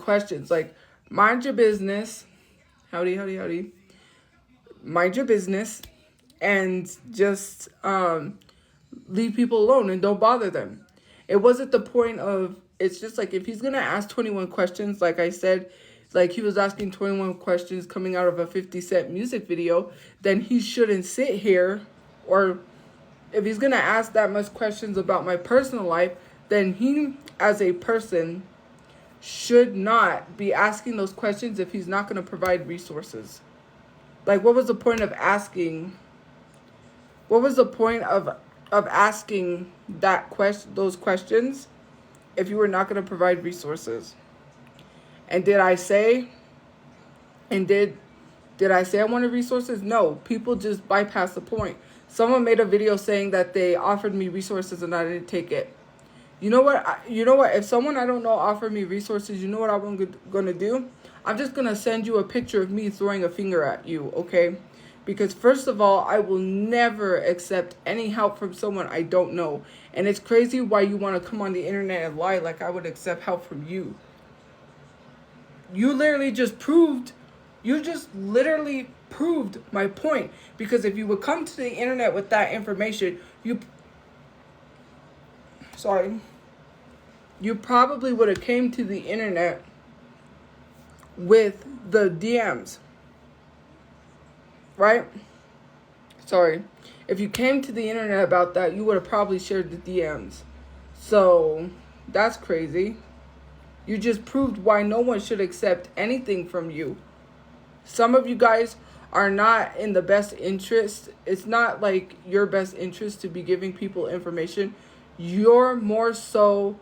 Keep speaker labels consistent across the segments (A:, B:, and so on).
A: questions. Like, mind your business. Howdy, howdy, howdy. Mind your business and just leave people alone and don't bother them. It wasn't the point of, it's just like if he's going to ask 21 questions, like I said, like he was asking 21 questions coming out of a 50 Cent music video, then he shouldn't sit here. Or if he's going to ask that much questions about my personal life, then he, as a person, should not be asking those questions if he's not going to provide resources. Like, what was the point of asking? What was the point of asking those questions if you were not going to provide resources? And did I say I wanted resources? No, people just bypass the point. Someone made a video saying that they offered me resources and I didn't take it. You know what? If someone I don't know offered me resources, you know what I'm going to do? I'm just going to send you a picture of me throwing a finger at you, okay? Because first of all, I will never accept any help from someone I don't know. And it's crazy why you want to come on the internet and lie like I would accept help from you. You just literally proved my point. Because if you would come to the internet with that information, you probably would have came to the internet with the DMs. Right? Sorry. If you came to the internet about that, you would have probably shared the DMs. So, that's crazy. You just proved why no one should accept anything from you. Some of you guys are not in the best interest. It's not like your best interest to be giving people information. You're more so,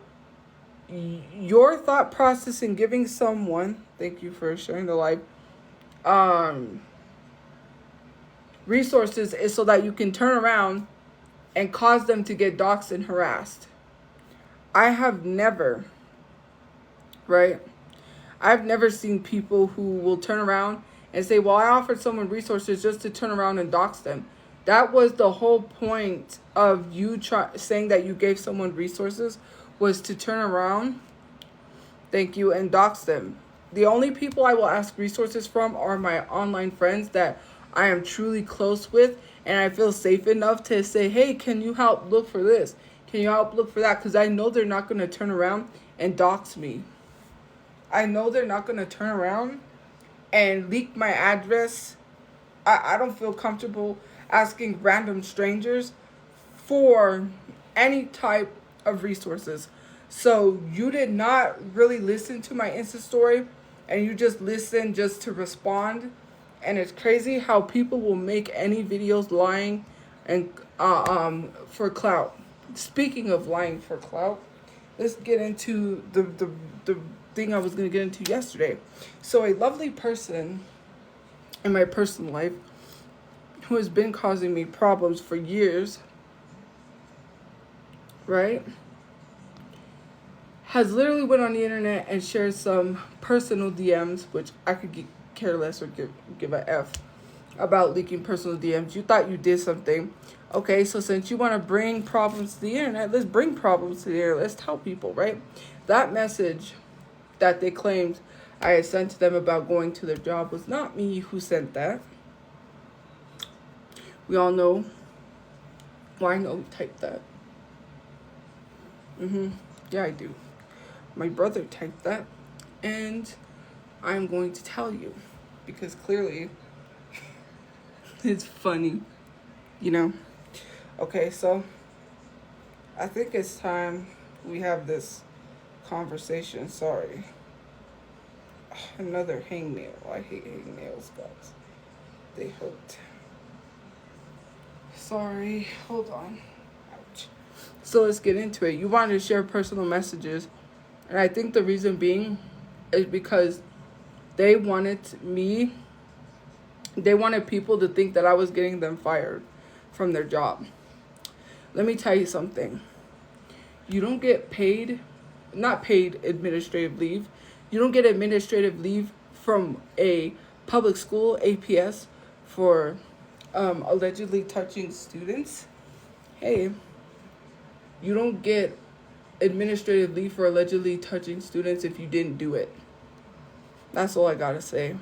A: your thought process in giving someone, thank you for sharing the live, resources is so that you can turn around and cause them to get doxxed and harassed. I've never seen people who will turn around and say, well, I offered someone resources just to turn around and dox them. That was the whole point of you saying that you gave someone resources, was to turn around, thank you, and dox them. The only people I will ask resources from are my online friends that I am truly close with, and I feel safe enough to say, hey, can you help look for this? Can you help look for that? Because I know they're not going to turn around and dox me. I know they're not going to turn around and leak my address. I don't feel comfortable asking random strangers for any type of resources. So you did not really listen to my Insta story, and you just listened just to respond. And it's crazy how people will make any videos lying and for clout. Speaking of lying for clout, let's get into the thing I was going to get into yesterday. So a lovely person in my personal life who has been causing me problems for years, right, has literally went on the internet and shared some personal DMs, which I could care less or give a F about leaking personal DMs. You thought you did something. Okay, so since you want to bring problems to the internet, let's bring problems to the internet. Let's tell people, right? That message that they claimed I had sent to them about going to their job was not me who sent that. We all know. Well, I know who typed that. Yeah, I do. My brother typed that. And I'm going to tell you. Because clearly, it's funny. You know? Okay, so I think it's time we have this conversation. Sorry. Another hangnail. I hate hangnails, guys. They hurt. Sorry. Hold on. Ouch. So let's get into it. You wanted to share personal messages. And I think the reason being is because they wanted people to think that I was getting them fired from their job. Let me tell you something. You don't get not paid administrative leave. You don't get administrative leave from a public school, APS, for allegedly touching students. Hey, you don't get administrative leave for allegedly touching students if you didn't do it. That's all I gotta say.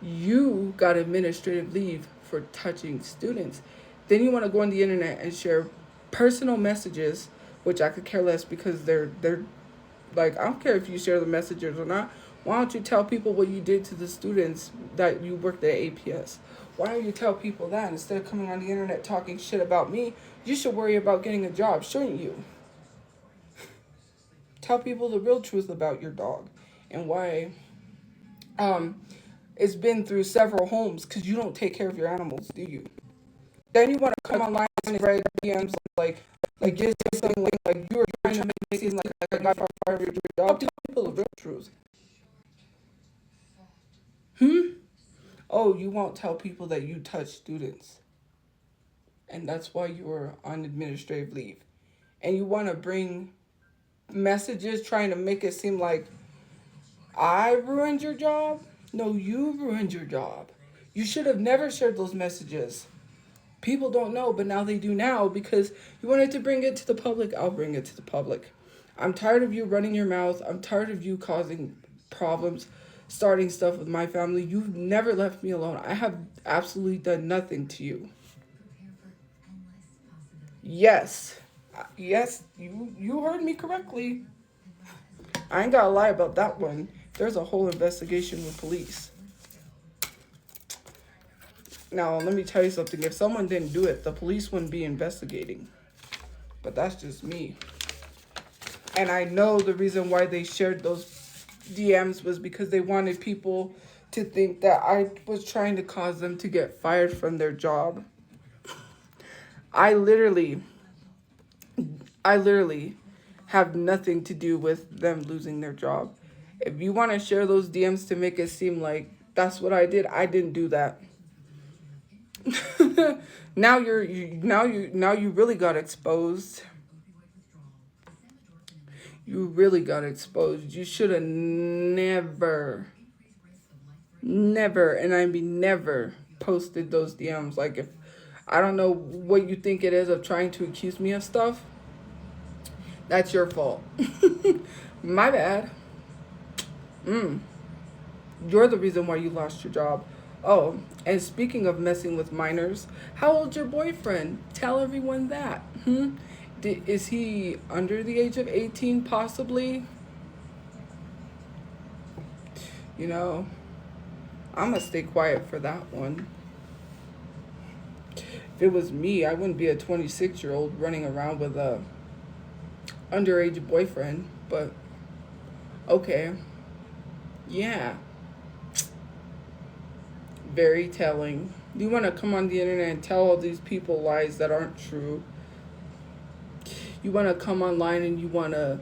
A: You got administrative leave for touching students. Then you want to go on the internet and share personal messages, which I could care less because they're like, I don't care if you share the messages or not. Why don't you tell people what you did to the students that you worked at APS? Why don't you tell people that instead of coming on the internet talking shit about me? You should worry about getting a job, shouldn't you? Tell people the real truth about your dog and why um it's been through several homes because you don't take care of your animals, do you? Then you want to come online and write DMs like just something like you were trying to make it seem like I got fired of your job. Tell people the real truth. Oh, you won't tell people that you touch students, and that's why you were on administrative leave. And you want to bring messages trying to make it seem like I ruined your job. No, you ruined your job. You should have never shared those messages. People don't know, but now they do now because you wanted to bring it to the public. I'll bring it to the public. I'm tired of you running your mouth. I'm tired of you causing problems, starting stuff with my family. You've never left me alone. I have absolutely done nothing to you. Yes. Yes, you heard me correctly. I ain't gotta lie about that one. There's a whole investigation with police. Now, let me tell you something. If someone didn't do it, the police wouldn't be investigating. But that's just me. And I know the reason why they shared those DMs was because they wanted people to think that I was trying to cause them to get fired from their job. I literally have nothing to do with them losing their job. If you want to share those DMs to make it seem like that's what I did, I didn't do that. Now you really got exposed. You really got exposed. You should have never, and I mean never, posted those DMs. Like, if I don't know what you think it is of trying to accuse me of stuff, that's your fault. My bad. You're the reason why you lost your job. Oh, and speaking of messing with minors, how old's your boyfriend? Tell everyone that. Is he under the age of 18 possibly? You know, I'm going to stay quiet for that one. If it was me, I wouldn't be a 26-year-old running around with a underage boyfriend, but okay. Yeah. Very telling. You want to come on the internet and tell all these people lies that aren't true. You want to come online and you want to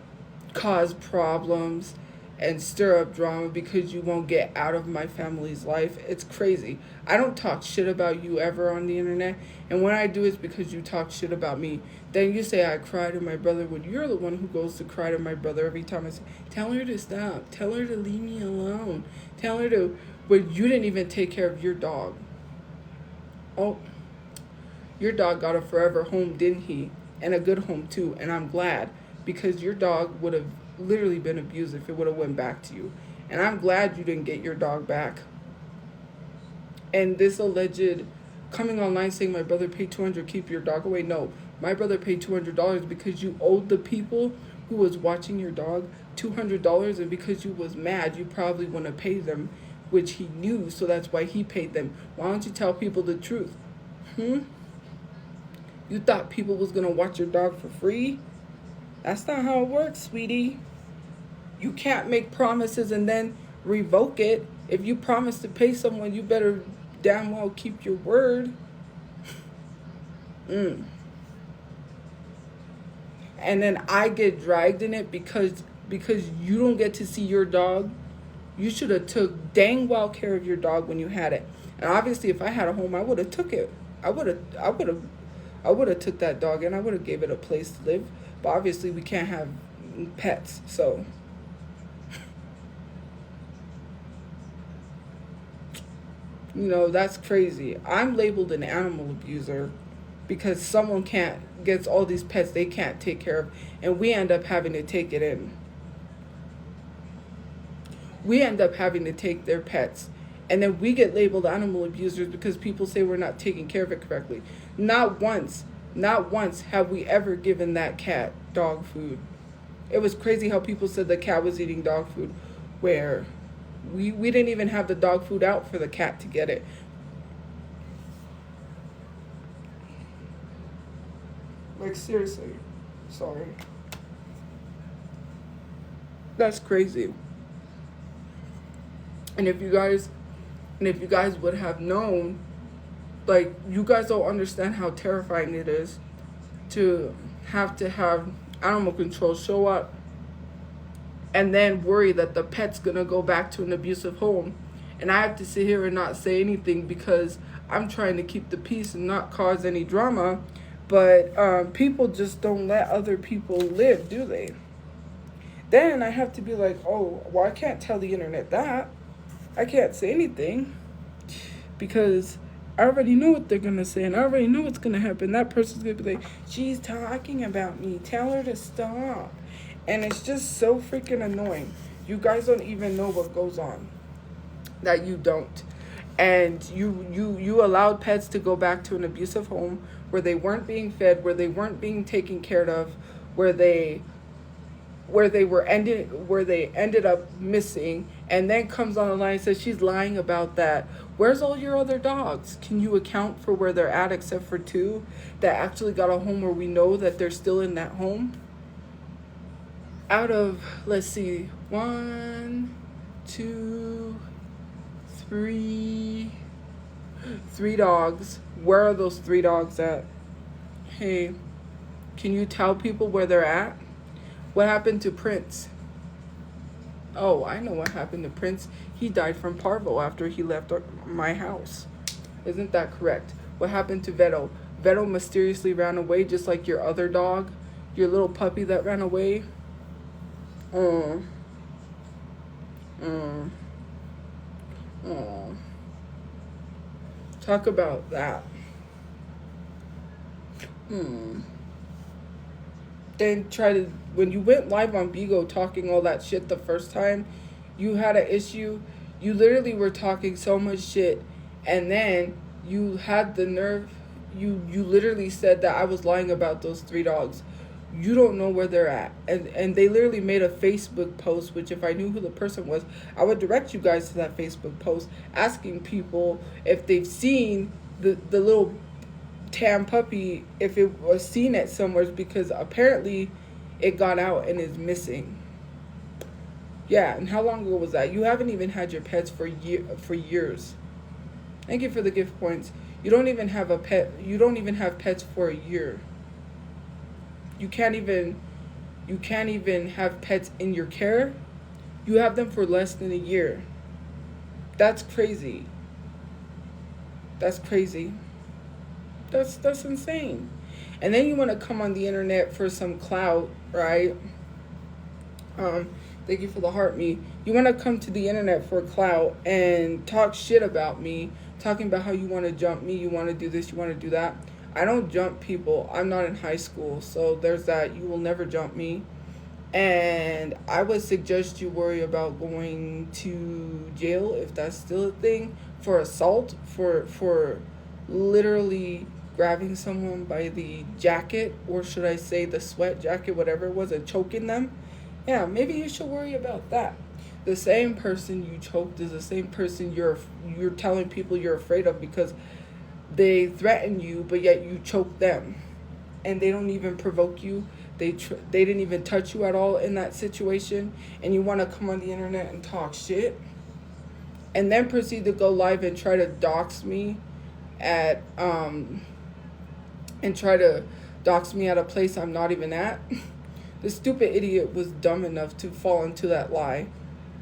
A: cause problems and stir up drama because you won't get out of my family's life. It's crazy. I don't talk shit about you ever on the internet. And when I do, it's because you talk shit about me. Then you say I cry to my brother when you're the one who goes to cry to my brother every time I say, tell her to stop. Tell her to leave me alone. Tell her to... But you didn't even take care of your dog. Oh, your dog got a forever home, didn't he? And a good home, too. And I'm glad, because your dog would have literally been abused if it would have went back to you. And I'm glad you didn't get your dog back. And this alleged coming online saying my brother paid $200, keep your dog away. No, my brother paid $200 because you owed the people who was watching your dog $200, and because you was mad, you probably want to pay them, which he knew, so that's why he paid them. Why don't you tell people the truth? You thought people was going to watch your dog for free? That's not how it works, sweetie. You can't make promises and then revoke it. If you promise to pay someone, you better damn well keep your word. And then I get dragged in it because you don't get to see your dog. You should have took dang well care of your dog when you had it. And obviously, if I had a home, I would have took it. I would have took that dog and I would have gave it a place to live. But obviously, we can't have pets, so. You know, that's crazy. I'm labeled an animal abuser because someone gets all these pets they can't take care of, and we end up having to take it in. we end up having to take their pets. And then we get labeled animal abusers because people say we're not taking care of it correctly. Not once have we ever given that cat dog food. It was crazy how people said the cat was eating dog food, where we didn't even have the dog food out for the cat to get it. Like, seriously. Sorry. That's crazy. And if you guys would have known, like, you guys don't understand how terrifying it is to have animal control show up and then worry that the pet's gonna go back to an abusive home, and I have to sit here and not say anything because I'm trying to keep the peace and not cause any drama. But people just don't let other people live, do they? Then I have to be like, oh, well, I can't tell the internet that. I can't say anything because I already know what they're going to say, and I already know what's going to happen. That person's going to be like, she's talking about me. Tell her to stop. And it's just so freaking annoying. You guys don't even know what goes on. That you don't. And you allowed pets to go back to an abusive home where they weren't being fed, where they weren't being taken care of, where they ended up missing, and then comes on the line and says she's lying about that. Where's all your other dogs? Can you account for where they're at except for 2 that actually got a home where we know that they're still in that home? Out of, let's see, 1, 2, 3 dogs. Where are those 3 dogs at? Hey, can you tell people where they're at? What happened to Prince? Oh, I know what happened to Prince. He died from parvo after he left my house. Isn't that correct? What happened to Veto? Veto mysteriously ran away just like your other dog. Your little puppy that ran away. Oh. Talk about that. Then when you went live on Bigo talking all that shit the first time, you had an issue. You literally were talking so much shit, and then you had the nerve, you literally said that I was lying about those 3 dogs. You don't know where they're at. And they literally made a Facebook post, which if I knew who the person was, I would direct you guys to that Facebook post, asking people if they've seen the little tam puppy, if it was seen at somewhere, because apparently it got out and is missing. Yeah, and how long ago was that? You haven't even had your pets for years. Thank you for the gift points. You don't even have a pet. You don't even have pets for a year. You can't even have pets in your care. You have them for less than a year. That's crazy. That's crazy. That's insane. And then you want to come on the internet for some clout, right? Thank you for the heart me. You want to come to the internet for clout and talk shit about me, talking about how you want to jump me, you want to do this, you want to do that. I don't jump people. I'm not in high school, so there's that. You will never jump me. And I would suggest you worry about going to jail, if that's still a thing, for assault, for literally grabbing someone by the jacket, or should I say the sweat jacket, whatever it was, and choking them. Yeah, maybe you should worry about that. The same person you choked is the same person you're telling people you're afraid of because they threaten you, but yet you choke them, and they don't even provoke you. They didn't even touch you at all in that situation, and you want to come on the internet and talk shit, and then proceed to go live and try to dox me at and try to dox me at a place I'm not even at. The stupid idiot was dumb enough to fall into that lie.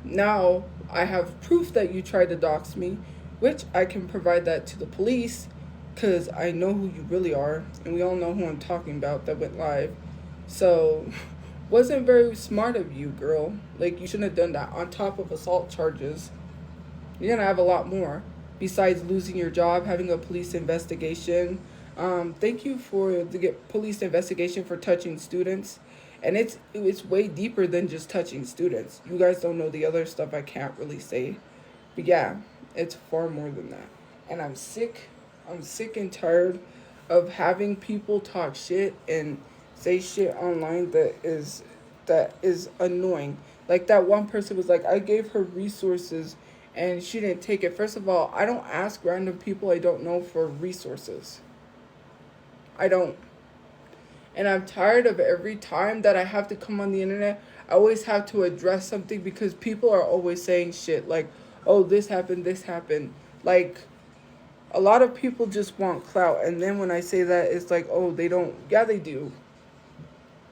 A: Now I have proof that you tried to dox me, which I can provide that to the police, because I know who you really are, and we all know who I'm talking about that went live. So, wasn't very smart of you, girl. Like, you shouldn't have done that. On top of assault charges, you're gonna have a lot more. Besides losing your job, having a police investigation. Thank you for the police investigation for touching students. And it's way deeper than just touching students. You guys don't know the other stuff I can't really say. But yeah, it's far more than that. And I'm sick and tired of having people talk shit and say shit online that is annoying. Like that one person was like, I gave her resources and she didn't take it. First of all, I don't ask random people I don't know for resources. I don't. And I'm tired of every time that I have to come on the internet, I always have to address something because people are always saying shit like, oh, this happened, this happened. Like, a lot of people just want clout. And then when I say that, it's like, oh, they don't. Yeah, they do.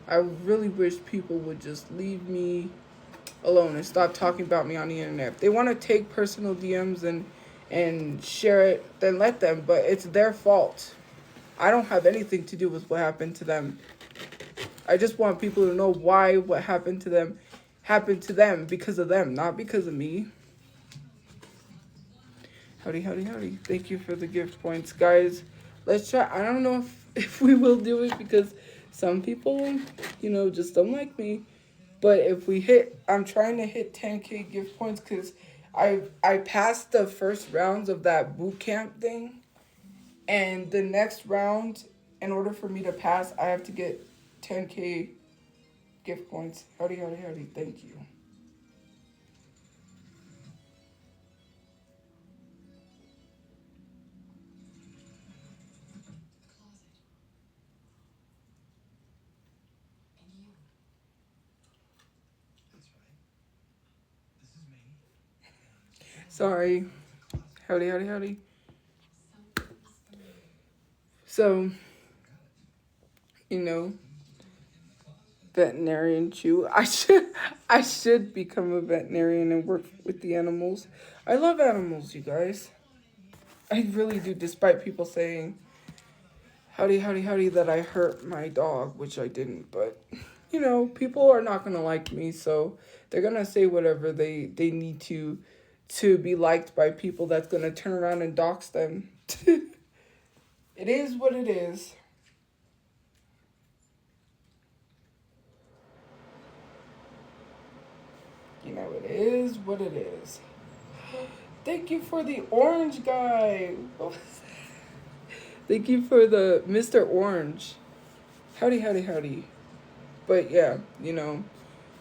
A: I really wish people would just leave me alone and stop talking about me on the internet. If they want to take personal DMs and share it, then let them. But it's their fault. I don't have anything to do with what happened to them. I just want people to know why what happened to them because of them, not because of me. Howdy, howdy, howdy. Thank you for the gift points, guys. Let's try. I don't know if we will do it because some people, just don't like me. But if we I'm trying to hit 10K gift points because I passed the first rounds of that boot camp thing. And the next round, in order for me to pass, I have to get 10K gift points. Howdy, howdy, howdy. Thank you. Sorry. Howdy, howdy, howdy. So, veterinarian chew. I should become a veterinarian and work with the animals. I love animals, you guys. I really do, despite people saying, howdy, howdy, howdy, that I hurt my dog, which I didn't. But, people are not going to like me, so they're going to say whatever they need to be liked by people that's going to turn around and dox them. It is what it is. It is what it is. Thank you for the orange guy. Thank you for the Mr. Orange. Howdy, howdy, howdy. But yeah,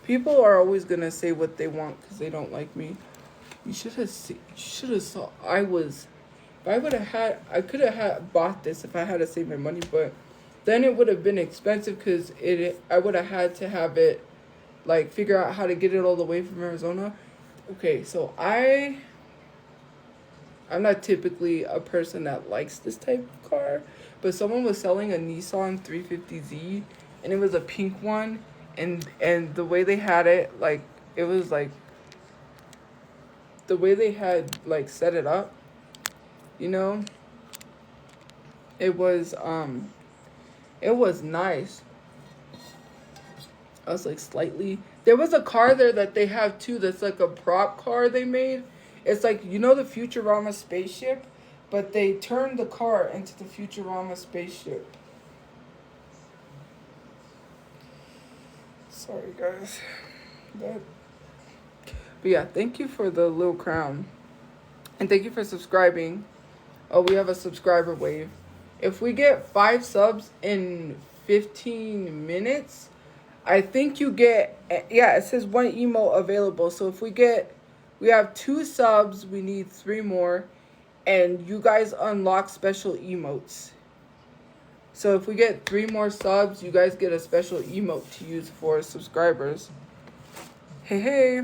A: people are always going to say what they want because they don't like me. You should have saw I could have bought this if I had to save my money, but then it would have been expensive because I would have had to have it, like, figure out how to get it all the way from Arizona. Okay, so I'm not typically a person that likes this type of car, but someone was selling a Nissan 350Z, and it was a pink one, and the way they had it, like, it was like, the way they had, like, set it up, it was nice. I was like slightly. There was a car there that they have too that's like a prop car they made. It's like, the Futurama spaceship, but they turned the car into the Futurama spaceship. Sorry, guys. But yeah, thank you for the little crown. And thank you for subscribing. Oh, we have a subscriber wave. If we get 5 subs in 15 minutes, I think you get, it says 1 emote available. So if we have 2 subs, we need 3 more, and you guys unlock special emotes. So if we get 3 more subs, you guys get a special emote to use for subscribers. Hey.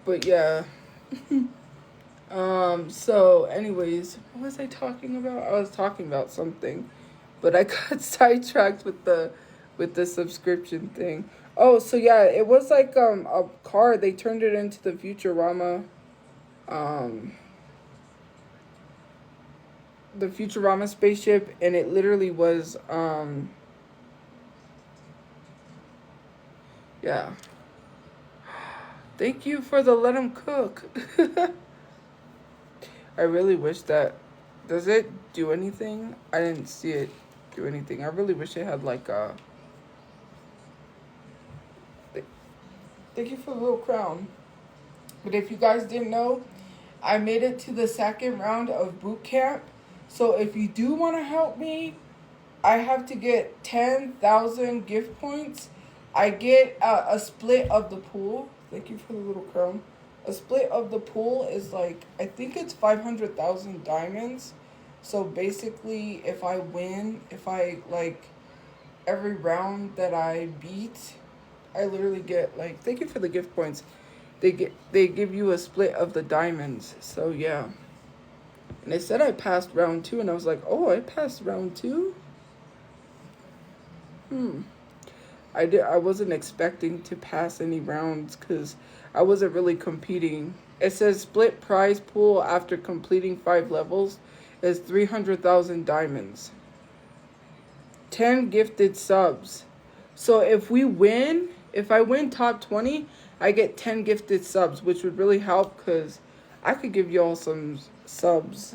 A: But yeah. So anyways, what was I talking about? I was talking about something, but I got sidetracked with the subscription thing. Oh, so yeah, it was like a car. They turned it into the Futurama the Futurama spaceship, and it literally was yeah. Thank you for the let 'em cook. I really wish that. Does it do anything? I didn't see it. do anything. I really wish it had like a. Thank you for the little crown. But if you guys didn't know, I made it to the second round of boot camp. So if you do want to help me, I have to get 10,000 gift points. I get a split of the pool. Thank you for the little crown. A split of the pool is like, I think it's 500,000 diamonds. So basically, if I win, if I like every round that I beat, I literally get like, thank you for the gift points. They give you a split of the diamonds. So yeah. And they said I passed round 2, and I was like, oh, I passed round 2? I wasn't expecting to pass any rounds because I wasn't really competing. It says split prize pool after completing 5 levels is 300,000 diamonds. 10 gifted subs. So if I win top 20, I get 10 gifted subs, which would really help because I could give y'all some subs.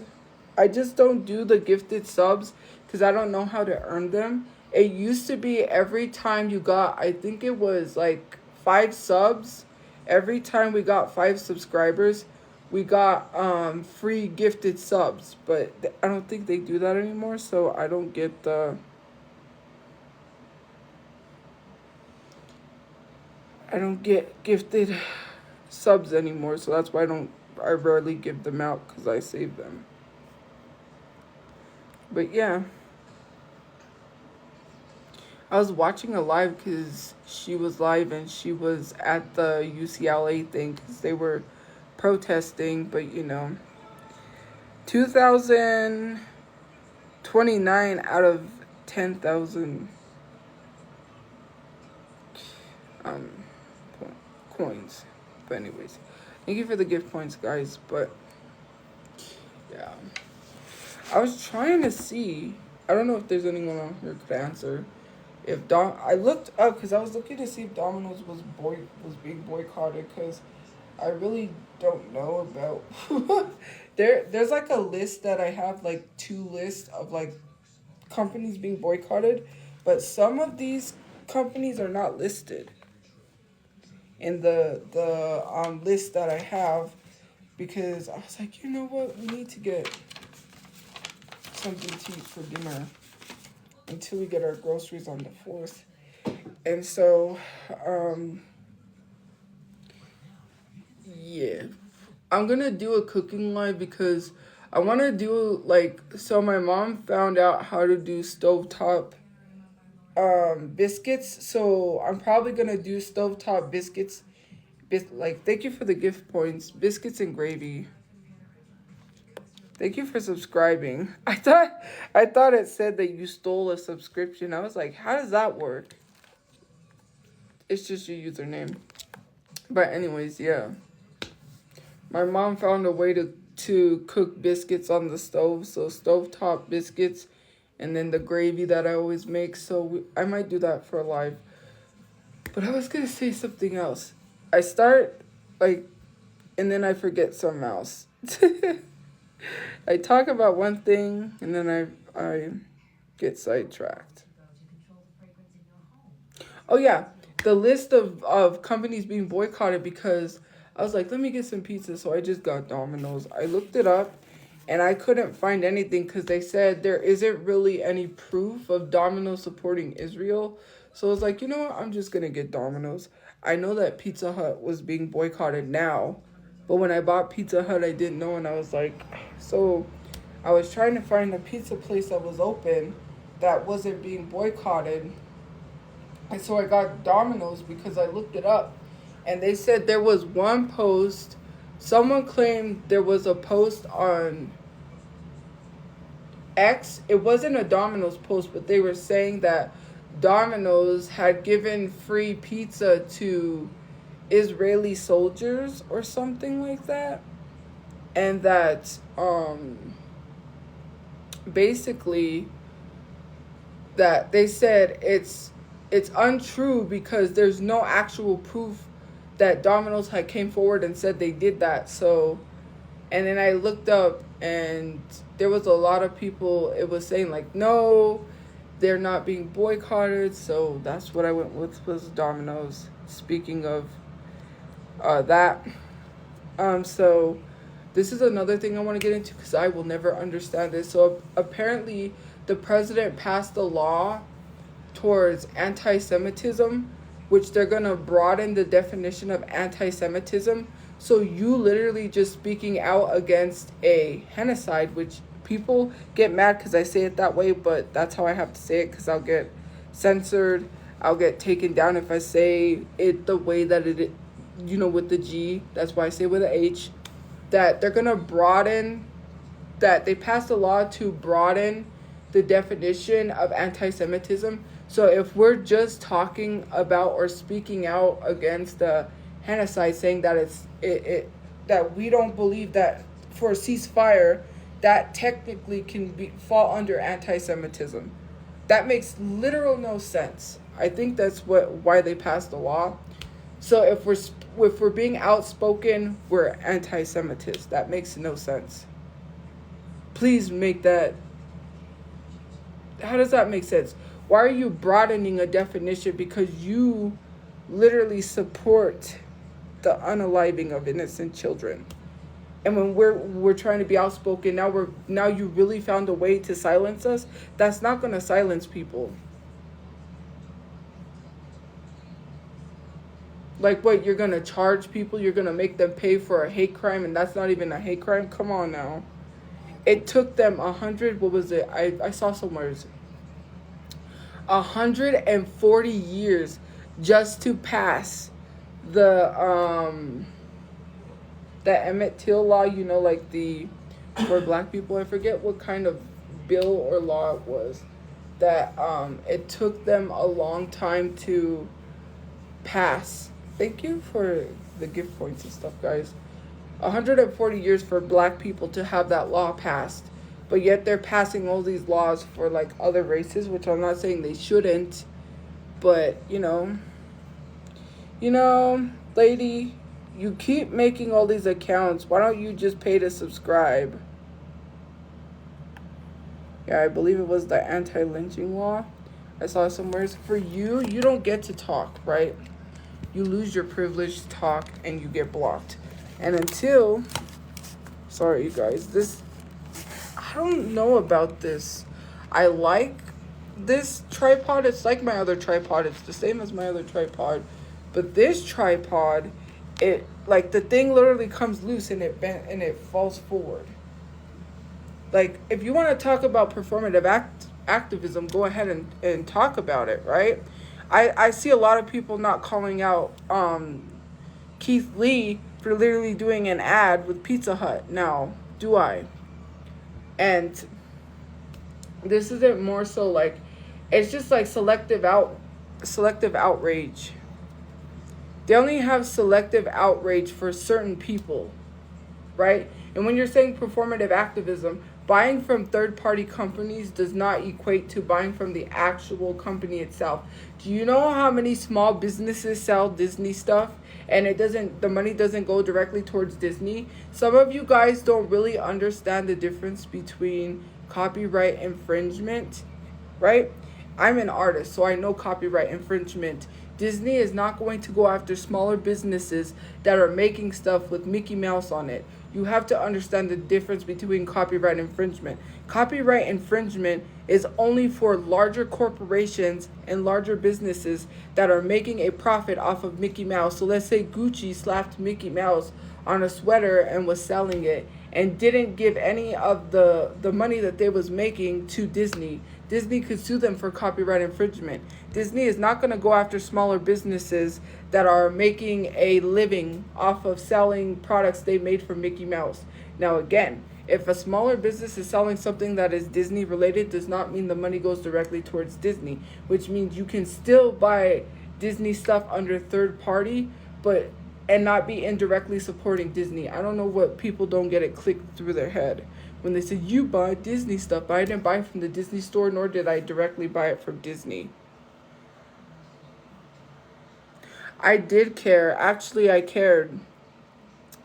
A: I just don't do the gifted subs because I don't know how to earn them. It used to be every time you got, I think it was like 5 subs, every time we got 5 subscribers, we got free gifted subs. But I don't think they do that anymore, so I don't get gifted subs anymore, so that's why I rarely give them out because I save them. But yeah, I was watching a live because she was live and she was at the UCLA thing because they were protesting. But 2029 out of 10,000 coins. But anyways, thank you for the gift points, guys. But yeah, I was trying to see. I don't know if there's anyone on here who could answer. I looked up because I was looking to see if Domino's was being boycotted because I really don't know about. There's like a list that I have, like 2 lists of like companies being boycotted, but some of these companies are not listed in the list that I have because I was like, you know what, we need to get something to eat for dinner until we get our groceries on the 4th. And so, yeah. I'm going to do a cooking live because I want to do, so my mom found out how to do stovetop biscuits. So I'm probably going to do stovetop biscuits. Thank you for the gift points. Biscuits and gravy. Thank you for subscribing. I thought it said that you stole a subscription. I was like, how does that work? It's just your username. But anyways, yeah. My mom found a way to cook biscuits on the stove. So stovetop biscuits and then the gravy that I always make. So I might do that for a live. But I was going to say something else. I start, and then I forget something else. I talk about one thing, and then I get sidetracked. Oh, yeah. The list of companies being boycotted because I was like, let me get some pizza. So I just got Domino's. I looked it up, and I couldn't find anything because they said there isn't really any proof of Domino's supporting Israel. So I was like, you know what? I'm just going to get Domino's. I know that Pizza Hut was being boycotted now. But when I bought Pizza Hut, I didn't know. And I was like, so I was trying to find a pizza place that was open that wasn't being boycotted. And so I got Domino's because I looked it up. And they said there was one post. Someone claimed there was a post on X. It wasn't a Domino's post, but they were saying that Domino's had given free pizza to Israeli soldiers or something like that. And that basically that they said it's untrue because there's no actual proof that Domino's had came forward and said they did that. So, and then I looked up and there was a lot of people, it was saying like, no, they're not being boycotted, so that's what I went with was Domino's. Speaking of that, so this is another thing I want to get into because I will never understand this. So apparently, the president passed a law towards anti-Semitism, which they're gonna broaden the definition of anti-Semitism. So you literally just speaking out against a genocide, which people get mad because I say it that way, but that's how I have to say it because I'll get censored. I'll get taken down if I say it the way that it, with the G. That's why I say it with the H. That they're gonna broaden, that they passed a law to broaden the definition of anti-Semitism. So if we're just talking about or speaking out against the genocide, saying that that we don't believe that for a ceasefire, that technically can fall under anti-Semitism. That makes literal no sense. I think that's why they passed the law. So if we're being outspoken, we're anti-Semitist. That makes no sense. Please make that. How does that make sense? Why are you broadening a definition? Because you literally support the unaliving of innocent children. And when we're trying to be outspoken, now you really found a way to silence us. That's not going to silence people. Like what, you're going to charge people, you're going to make them pay for a hate crime, and that's not even a hate crime? Come on now. It took them 140 years just to pass the Emmett Till law, like for black people. I forget what kind of bill or law it was, that it took them a long time to pass. Thank you for the gift points and stuff, guys. 140 years for black people to have that law passed. But yet they're passing all these laws for like other races, which I'm not saying they shouldn't. But, lady, you keep making all these accounts. Why don't you just pay to subscribe? Yeah, I believe it was the anti-lynching law. I saw somewhere. For you don't get to talk, right? You lose your privilege to talk and you get blocked. And sorry, you guys, I don't know about this. I like this tripod. It's like my other tripod. It's the same as my other tripod. But this tripod, the thing literally comes loose and it falls forward. Like, if you want to talk about performative activism, go ahead and talk about it, right? I see a lot of people not calling out Keith Lee for literally doing an ad with Pizza Hut. Now, do I? And this isn't more so like, it's just like selective outrage. They only have selective outrage for certain people, right? And when you're saying performative activism, buying from third-party companies does not equate to buying from the actual company itself. Do you know how many small businesses sell Disney stuff and the money doesn't go directly towards Disney? Some of you guys don't really understand the difference between copyright infringement, right? I'm an artist, so I know copyright infringement. Disney is not going to go after smaller businesses that are making stuff with Mickey Mouse on it. You have to understand the difference between copyright infringement. Copyright infringement is only for larger corporations and larger businesses that are making a profit off of Mickey Mouse. So let's say Gucci slapped Mickey Mouse on a sweater and was selling it and didn't give any of the money that they was making to Disney. Disney could sue them for copyright infringement. Disney is not going to go after smaller businesses that are making a living off of selling products they made for Mickey Mouse. Now, again, if a smaller business is selling something that is Disney related, does not mean the money goes directly towards Disney, which means you can still buy Disney stuff under third party, and not be indirectly supporting Disney. I don't know what people don't get it clicked through their head when they say, you buy Disney stuff. But I didn't buy it from the Disney store, nor did I directly buy it from Disney. I did care. Actually, I cared.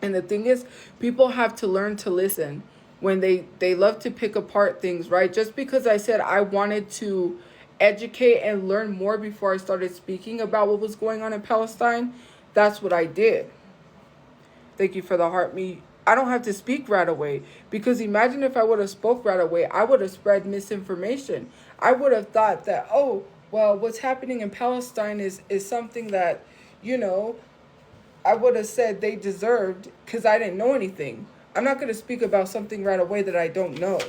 A: And the thing is, people have to learn to listen when they love to pick apart things, right? Just because I said I wanted to educate and learn more before I started speaking about what was going on in Palestine, that's what I did. Thank you for the heart. Me, I don't have to speak right away, because imagine if I would have spoke right away, I would have spread misinformation. I would have thought that, oh, well, what's happening in Palestine is something that, you know, I would have said they deserved, because I didn't know anything. I'm not going to speak about something right away that I don't know.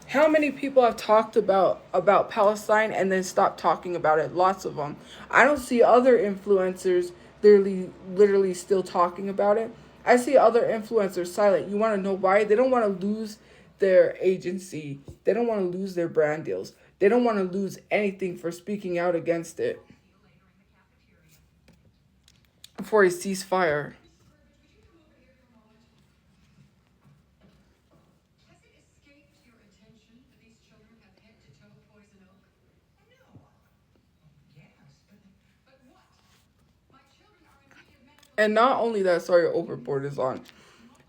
A: How many people have talked about Palestine and then stopped talking about it? Lots of them. I don't see other influencers literally still talking about it. I see other influencers silent. You want to know why? They don't want to lose their agency. They don't want to lose their brand deals. They don't want to lose anything for speaking out against it. For a ceasefire. And not only that, sorry, Overboard is on.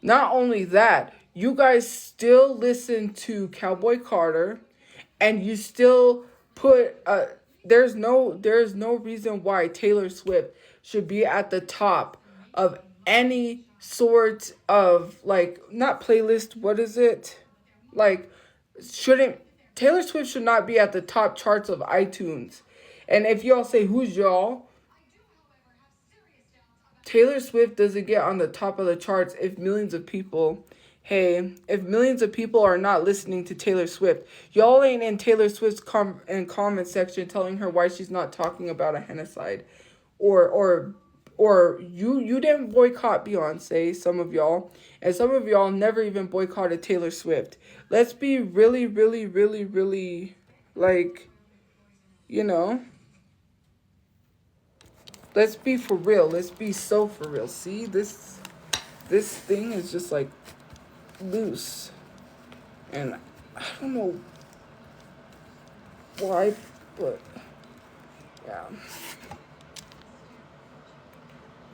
A: Not only that, you guys still listen to Cowboy Carter, and you still put there's no reason why Taylor Swift should be at the top of any sort of, like, not playlist, what is it? Like, shouldn't Taylor Swift should not be at the top charts of iTunes. And if y'all say who's y'all, Taylor Swift doesn't get on the top of the charts if millions of people, hey, if millions of people are not listening to Taylor Swift. Y'all ain't in Taylor Swift's comment section telling her why she's not talking about a genocide. Or you didn't boycott Beyonce, some of y'all, and some of y'all never even boycotted Taylor Swift. Let's be really, really, really, really, like, you know, let's be for real. Let's be so for real. See, this thing is just like loose. And I don't know why, but yeah.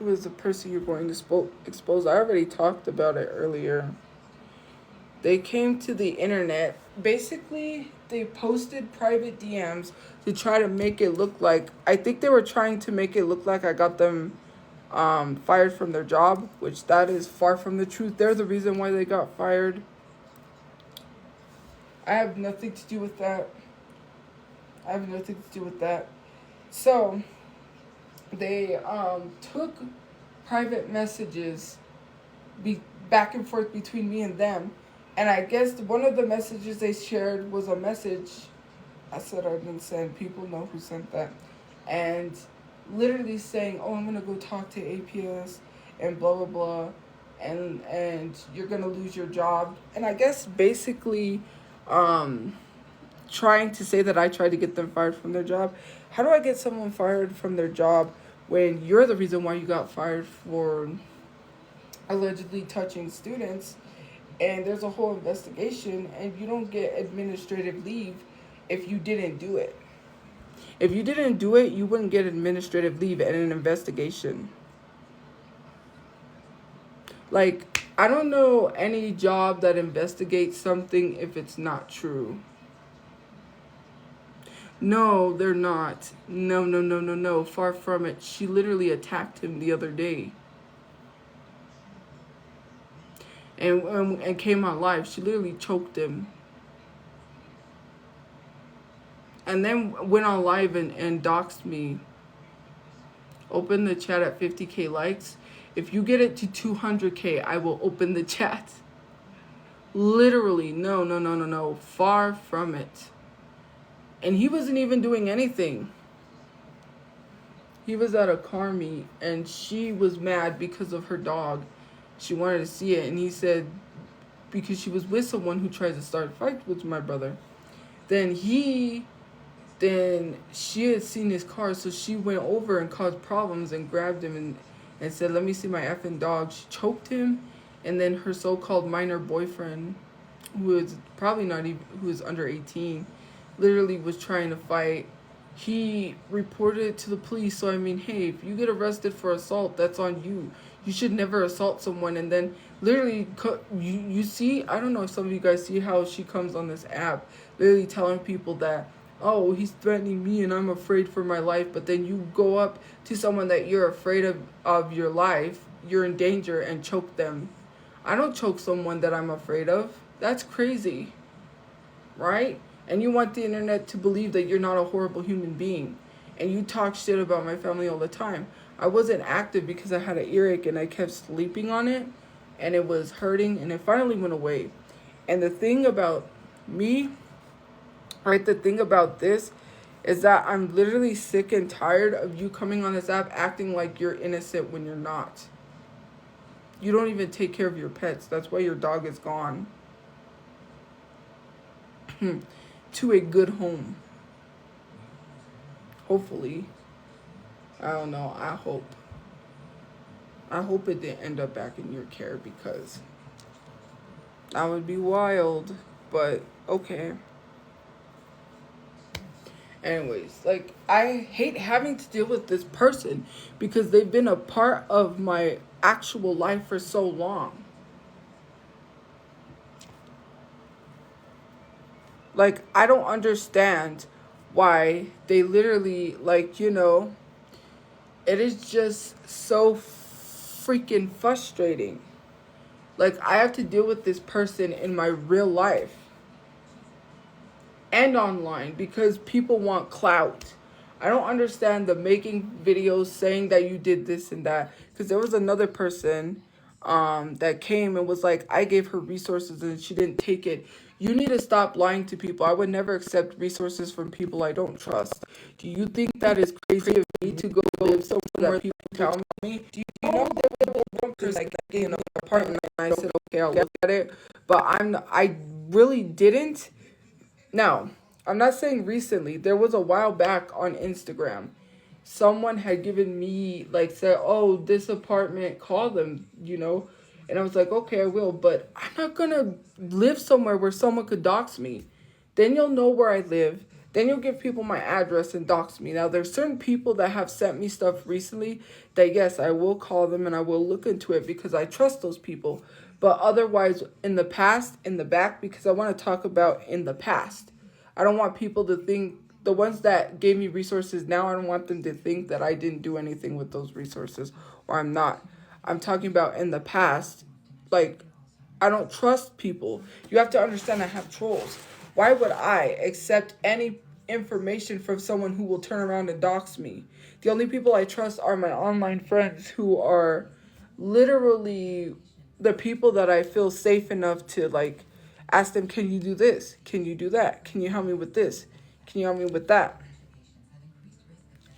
A: Who is the person you're going to expose? I already talked about it earlier. They came to the internet. Basically, they posted private DMs to try to make it look like, I think they were trying to make it look like I got them fired from their job, which that is far from the truth. They're the reason why they got fired. I have nothing to do with that. So, they took private messages back and forth between me and them. And I guess one of the messages they shared was a message I said I didn't send. People know who sent that. And literally saying, oh, I'm going to go talk to APS and blah, blah, blah. And you're going to lose your job. And I guess basically trying to say that I tried to get them fired from their job. How do I get someone fired from their job when you're the reason why you got fired for allegedly touching students? And there's a whole investigation, and you don't get administrative leave if you didn't do it. If you didn't do it, you wouldn't get administrative leave and an investigation. Like, I don't know any job that investigates something if it's not true. No, they're not. No. Far from it. She literally attacked him the other day. And came on live. She literally choked him. And then went on live and doxed me. Open the chat at 50k likes. If you get it to 200k, I will open the chat. Literally, no. Far from it. And he wasn't even doing anything. He was at a car meet, and she was mad because of her dog. She wanted to see it, and he said, because she was with someone who tries to start fights with my brother. Then she had seen his car, so she went over and caused problems and grabbed him and said, let me see my effing dog. She choked him, and then her so-called minor boyfriend, who is probably not even, who is under 18, literally was trying to fight. He reported it to the police. So I mean, hey, if you get arrested for assault, that's on you. You should never assault someone and then literally, you see, I don't know if some of you guys see how she comes on this app, literally telling people that, oh, he's threatening me and I'm afraid for my life. But then you go up to someone that you're afraid of your life, you're in danger, and choke them. I don't choke someone that I'm afraid of. That's crazy, right? And you want the internet to believe that you're not a horrible human being. And you talk shit about my family all the time. I wasn't active because I had an earache and I kept sleeping on it. And it was hurting and it finally went away. And the thing about me, right, the thing about this is that I'm literally sick and tired of you coming on this app acting like you're innocent when you're not. You don't even take care of your pets. That's why your dog is gone. To a good home. Hopefully. I don't know. I hope it didn't end up back in your care, because that would be wild. But okay. Anyways, like, I hate having to deal with this person because they've been a part of my actual life for so long. Like, I don't understand why they literally, like, you know, it is just so freaking frustrating. Like, I have to deal with this person in my real life and online because people want clout. I don't understand the making videos saying that you did this and that, because there was another person that came and was like, I gave her resources and she didn't take it. You need to stop lying to people. I would never accept resources from people I don't trust. Do you think that is crazy of me to go live somewhere that people tell me? Do you know there was one person like getting an apartment and I said, okay, I'll look at it, but I really didn't. Now, I'm not saying recently. There was a while back on Instagram. Someone had given me, like, said, oh, this apartment, call them, you know. And I was like, okay, I will. But I'm not going to live somewhere where someone could dox me. Then you'll know where I live. Then you'll give people my address and dox me. Now, there's certain people that have sent me stuff recently that, yes, I will call them and I will look into it because I trust those people. But otherwise, in the past, in the back, because I want to talk about in the past. I don't want people to think, the ones that gave me resources now, I don't want them to think that I didn't do anything with those resources or I'm not. I'm talking about in the past. Like, I don't trust people. You have to understand I have trolls. Why would I accept any information from someone who will turn around and dox me? The only people I trust are my online friends, who are literally the people that I feel safe enough to, like, ask them, can you do this? Can you do that? Can you help me with this? Can you help me with that?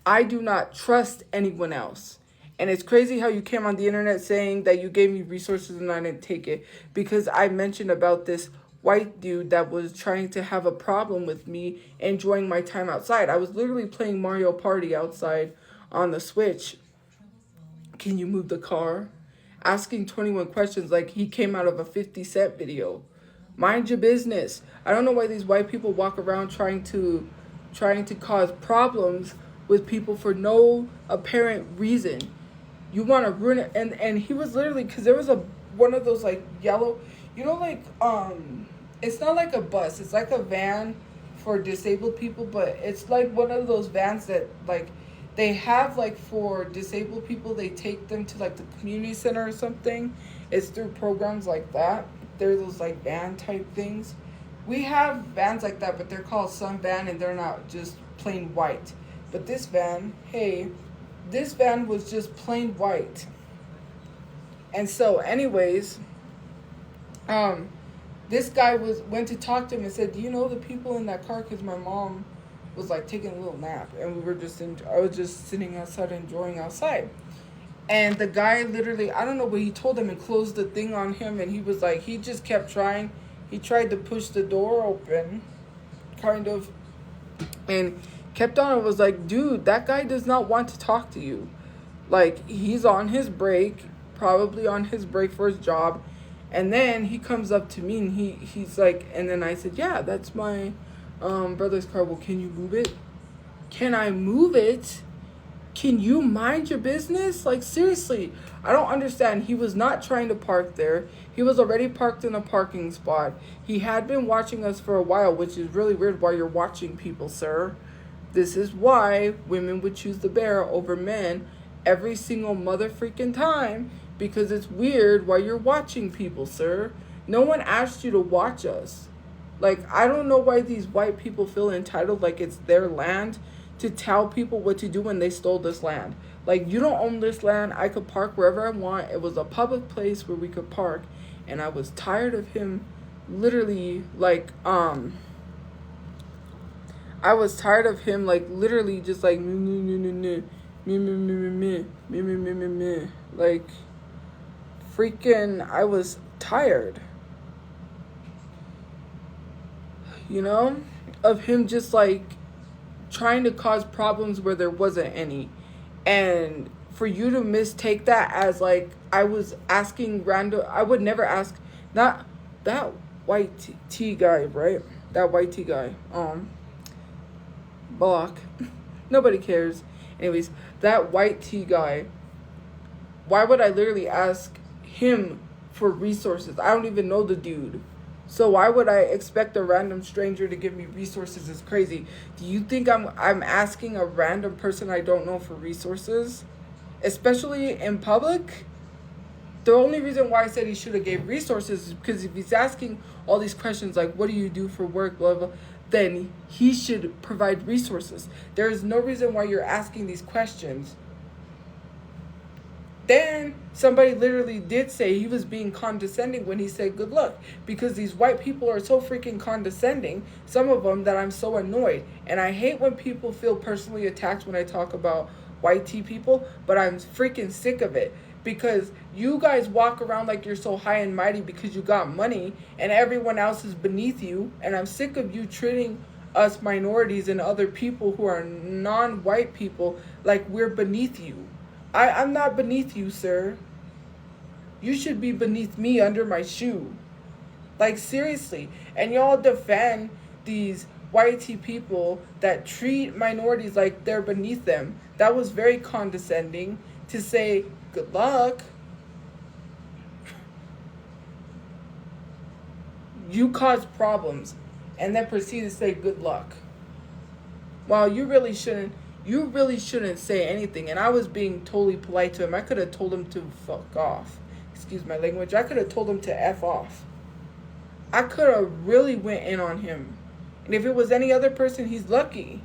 A: I do not trust anyone else. And it's crazy how you came on the internet saying that you gave me resources and I didn't take it. Because I mentioned about this white dude that was trying to have a problem with me enjoying my time outside. I was literally playing Mario Party outside on the Switch. Can you move the car? Asking 21 questions like he came out of a 50 Cent video. Mind your business. I don't know why these white people walk around trying to cause problems with people for no apparent reason. You want to ruin it. And he was literally, because there was one of those like yellow, you know, like it's not like a bus, it's like a van for disabled people, but it's like one of those vans that, like, they have, like, for disabled people, they take them to, like, the community center or something. It's through programs like that. They're those, like, van type things. We have vans like that, but they're called Sun Van, and they're not just plain white. But this van, hey, this van was just plain white. And so, anyways, this guy went to talk to him and said, do you know the people in that car? Because my mom was, like, taking a little nap, and I was just sitting outside enjoying outside. And the guy literally, I don't know what he told him, and closed the thing on him, and he was like, he just kept trying. He tried to push the door open, kind of, and kept on. It was like, dude, that guy does not want to talk to you. Like, he's on his break, probably on his break for his job. And then he comes up to me, and he's like, and then I said, yeah, that's my brother's car. Well, can you move it? Can I move it? can you mind your business? Like, seriously, I don't understand. He was not trying to park there. He was already parked in a parking spot. He had been watching us for a while, which is really weird why you're watching people, sir. This is why women would choose the bear over men every single mother freaking time, because it's weird why you're watching people, sir. No one asked you to watch us. Like, I don't know why these white people feel entitled like it's their land to tell people what to do when they stole this land. Like, you don't own this land. I could park wherever I want. It was a public place where we could park. And I was tired of him literally, like, I was tired of him, like, literally just like, like, freaking, I was tired, you know, of him just, like, trying to cause problems where there wasn't any. And for you to mistake that as, like, I was asking random, I would never ask, not that white tea guy, right? That white tea guy, block. Nobody cares. Anyways, that white tea guy, why would I literally ask him for resources? I don't even know the dude. So why would I expect a random stranger to give me resources? Is crazy. Do you think I'm asking a random person I don't know for resources? Especially in public? The only reason why I said he should have gave resources is because if he's asking all these questions like, what do you do for work, blah, blah, then he should provide resources. There is no reason why you're asking these questions. Then somebody literally did say he was being condescending when he said good luck, because these white people are so freaking condescending, some of them, that I'm so annoyed. And I hate when people feel personally attacked when I talk about white tea people, but I'm freaking sick of it. Because you guys walk around like you're so high and mighty because you got money and everyone else is beneath you. And I'm sick of you treating us minorities and other people who are non-white people like we're beneath you. I'm not beneath you, sir. You should be beneath me, under my shoe. Like, seriously. And y'all defend these white tea people that treat minorities like they're beneath them. That was very condescending to say, good luck. You caused problems and then proceed to say good luck. Well, you really shouldn't say anything. And I was being totally polite to him. I could have told him to fuck off. Excuse my language. I could have told him to F off. I could have really went in on him. And if it was any other person, he's lucky.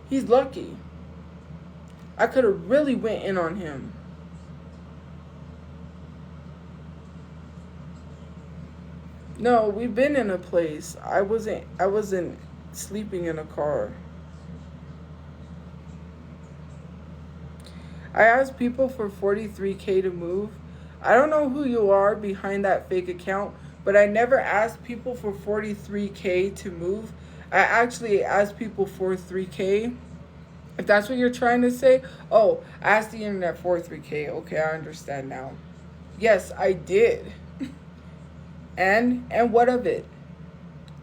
A: He's lucky. I could have really went in on him. No, we've been in a place. I wasn't sleeping in a car. I asked people for 43K to move. I don't know who you are behind that fake account, but I never asked people for 43K to move. I actually asked people for 3K. If that's what you're trying to say. Oh, I asked the internet for 3K. Okay, I understand now. Yes, I did. And what of it?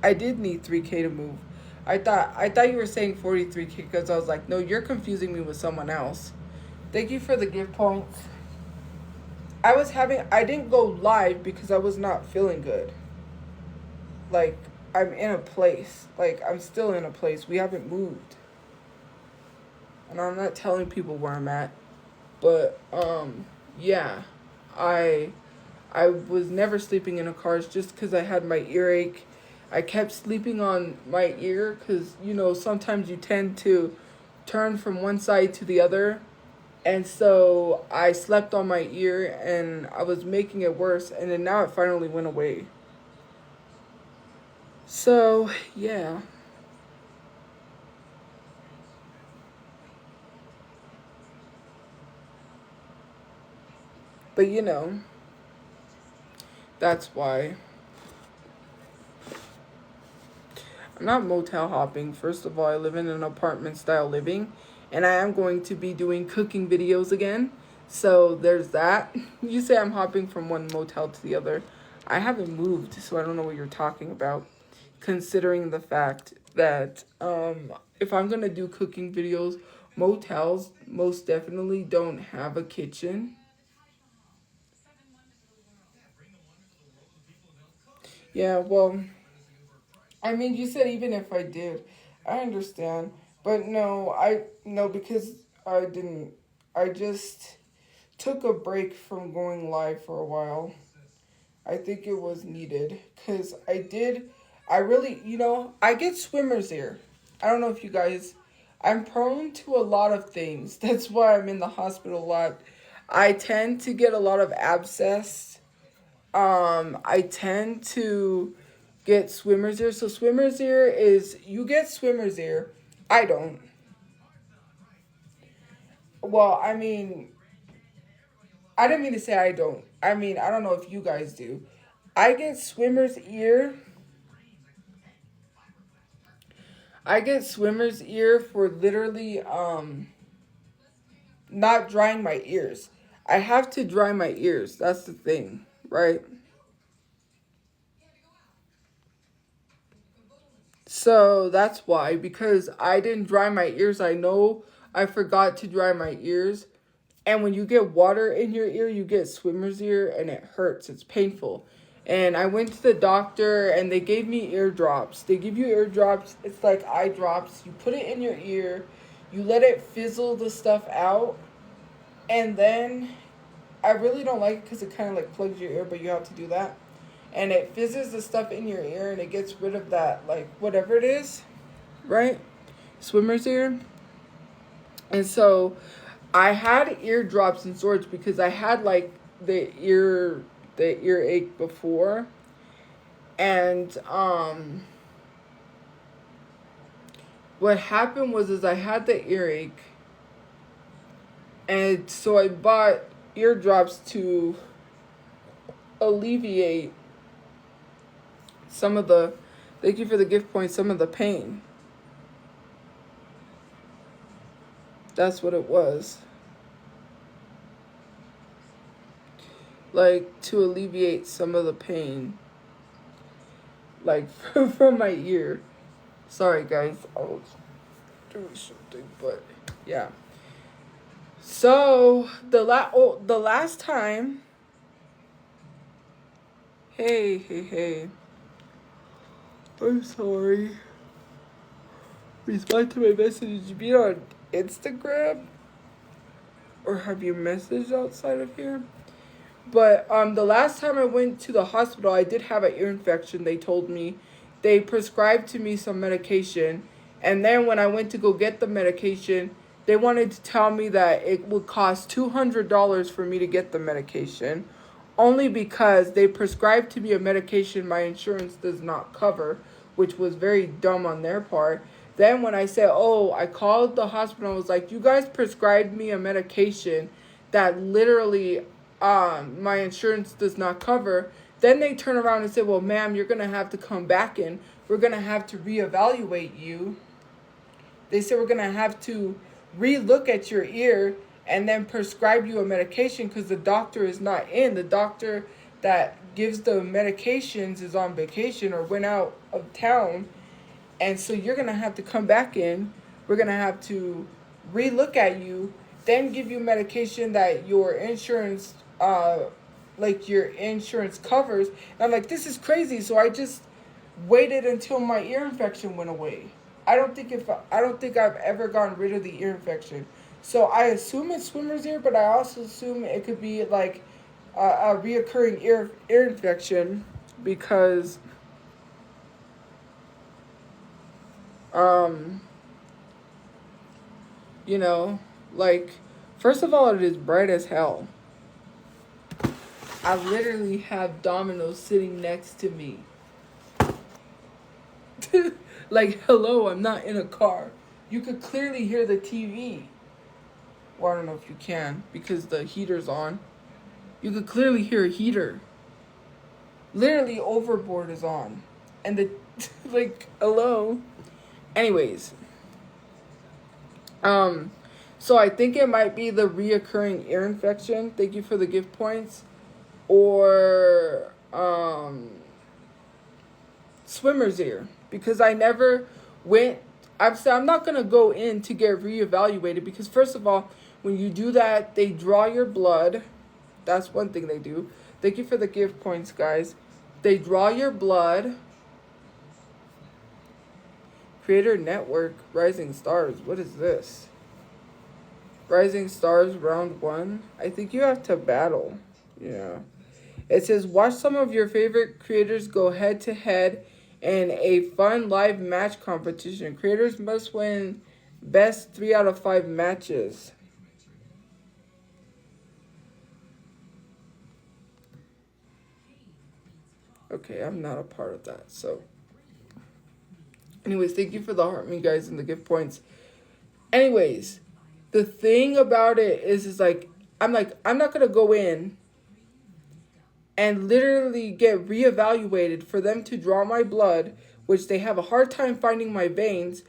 A: I did need 3K to move. I thought you were saying 43K because I was like, no, you're confusing me with someone else. Thank you for the gift points. I didn't go live because I was not feeling good. Like, I'm in a place. Like, I'm still in a place. We haven't moved. And I'm not telling people where I'm at. But, yeah. I was never sleeping in a car just because I had my earache. I kept sleeping on my ear because, you know, sometimes you tend to turn from one side to the other. And so I slept on my ear and I was making it worse. And then now it finally went away. So, yeah. But, you know, that's why. I'm not motel hopping. First of all, I live in an apartment style living. And I am going to be doing cooking videos again. So there's that. You say I'm hopping from one motel to the other. I haven't moved, so I don't know what you're talking about. Considering the fact that if I'm gonna do cooking videos, motels most definitely don't have a kitchen. Yeah, well, I mean, you said even if I did, I understand, but no, I no because I didn't. I just took a break from going live for a while. I think it was needed because I did. I really, I get swimmer's ear. I don't know if you guys. I'm prone to a lot of things. That's why I'm in the hospital a lot. I tend to get a lot of abscess. I tend to get swimmer's ear. So swimmer's ear is you get swimmer's ear. I don't. Well, I mean, I didn't mean to say I don't. I mean, I don't know if you guys do. I get swimmer's ear. I get swimmer's ear for literally not drying my ears. I have to dry my ears. That's the thing, right? So that's why, because I didn't dry my ears. I know I forgot to dry my ears. And when you get water in your ear, you get swimmer's ear and it hurts. It's painful. And I went to the doctor and they gave me eardrops. They give you eardrops. It's like eye drops. You put it in your ear. You let it fizzle the stuff out. And then I really don't like it because it kind of like plugs your ear, but you have to do that. And it fizzes the stuff in your ear and it gets rid of that, like whatever it is, right? Swimmer's ear. And so I had eardrops and storage because I had like the earache before. And what happened was is I had the earache, and so I bought eardrops to alleviate some of the, thank you for the gift point, some of the pain. That's what it was. Like to alleviate some of the pain. Like from my ear. Sorry guys, I was doing something, but yeah. So the last time, hey, I'm sorry. Respond to my message. Did you be on Instagram, or have you messaged outside of here? But the last time I went to the hospital, I did have an ear infection. They told me, they prescribed to me some medication, and then when I went to go get the medication, they wanted to tell me that it would cost $200 for me to get the medication, only because they prescribed to me a medication my insurance does not cover, which was very dumb on their part. Then when I said, oh, I called the hospital and was like, you guys prescribed me a medication that literally my insurance does not cover. Then they turn around and say, well, ma'am, you're going to have to come back in. We're going to have to reevaluate you. They said we're going to have to relook at your ear and then prescribe you a medication because the doctor is not in. The doctor that gives the medications is on vacation or went out of town. And so you're going to have to come back in. We're going to have to relook at you, then give you medication that your insurance, your insurance covers. And I'm like, this is crazy. So I just waited until my ear infection went away. I don't think I've ever gotten rid of the ear infection. So I assume it's swimmer's ear, but I also assume it could be like a reoccurring ear infection because like, first of all, it is bright as hell. I literally have dominoes sitting next to me. Like, hello, I'm not in a car. You could clearly hear the TV. Well, I don't know if you can because the heater's on. You could clearly hear a heater. Literally, overboard is on. And the, like, hello. Anyways. So I think it might be the reoccurring ear infection. Thank you for the gift points. Or, swimmer's ear. Because I never went I'm not going to go in to get reevaluated because, first of all, when you do that, they draw your blood. That's one thing they do. Thank you for the gift points, guys. They draw your blood. Creator Network, Rising Stars. What is this? Rising Stars, round 1. I think you have to battle. Yeah. It says, watch some of your favorite creators go head to head in a fun live match competition. Creators must win best 3 out of 5 matches. Okay, I'm not a part of that. So, anyways, thank you for the heart me, guys, and the gift points. Anyways, the thing about it is I'm not going to go in and literally get reevaluated for them to draw my blood, which they have a hard time finding my veins.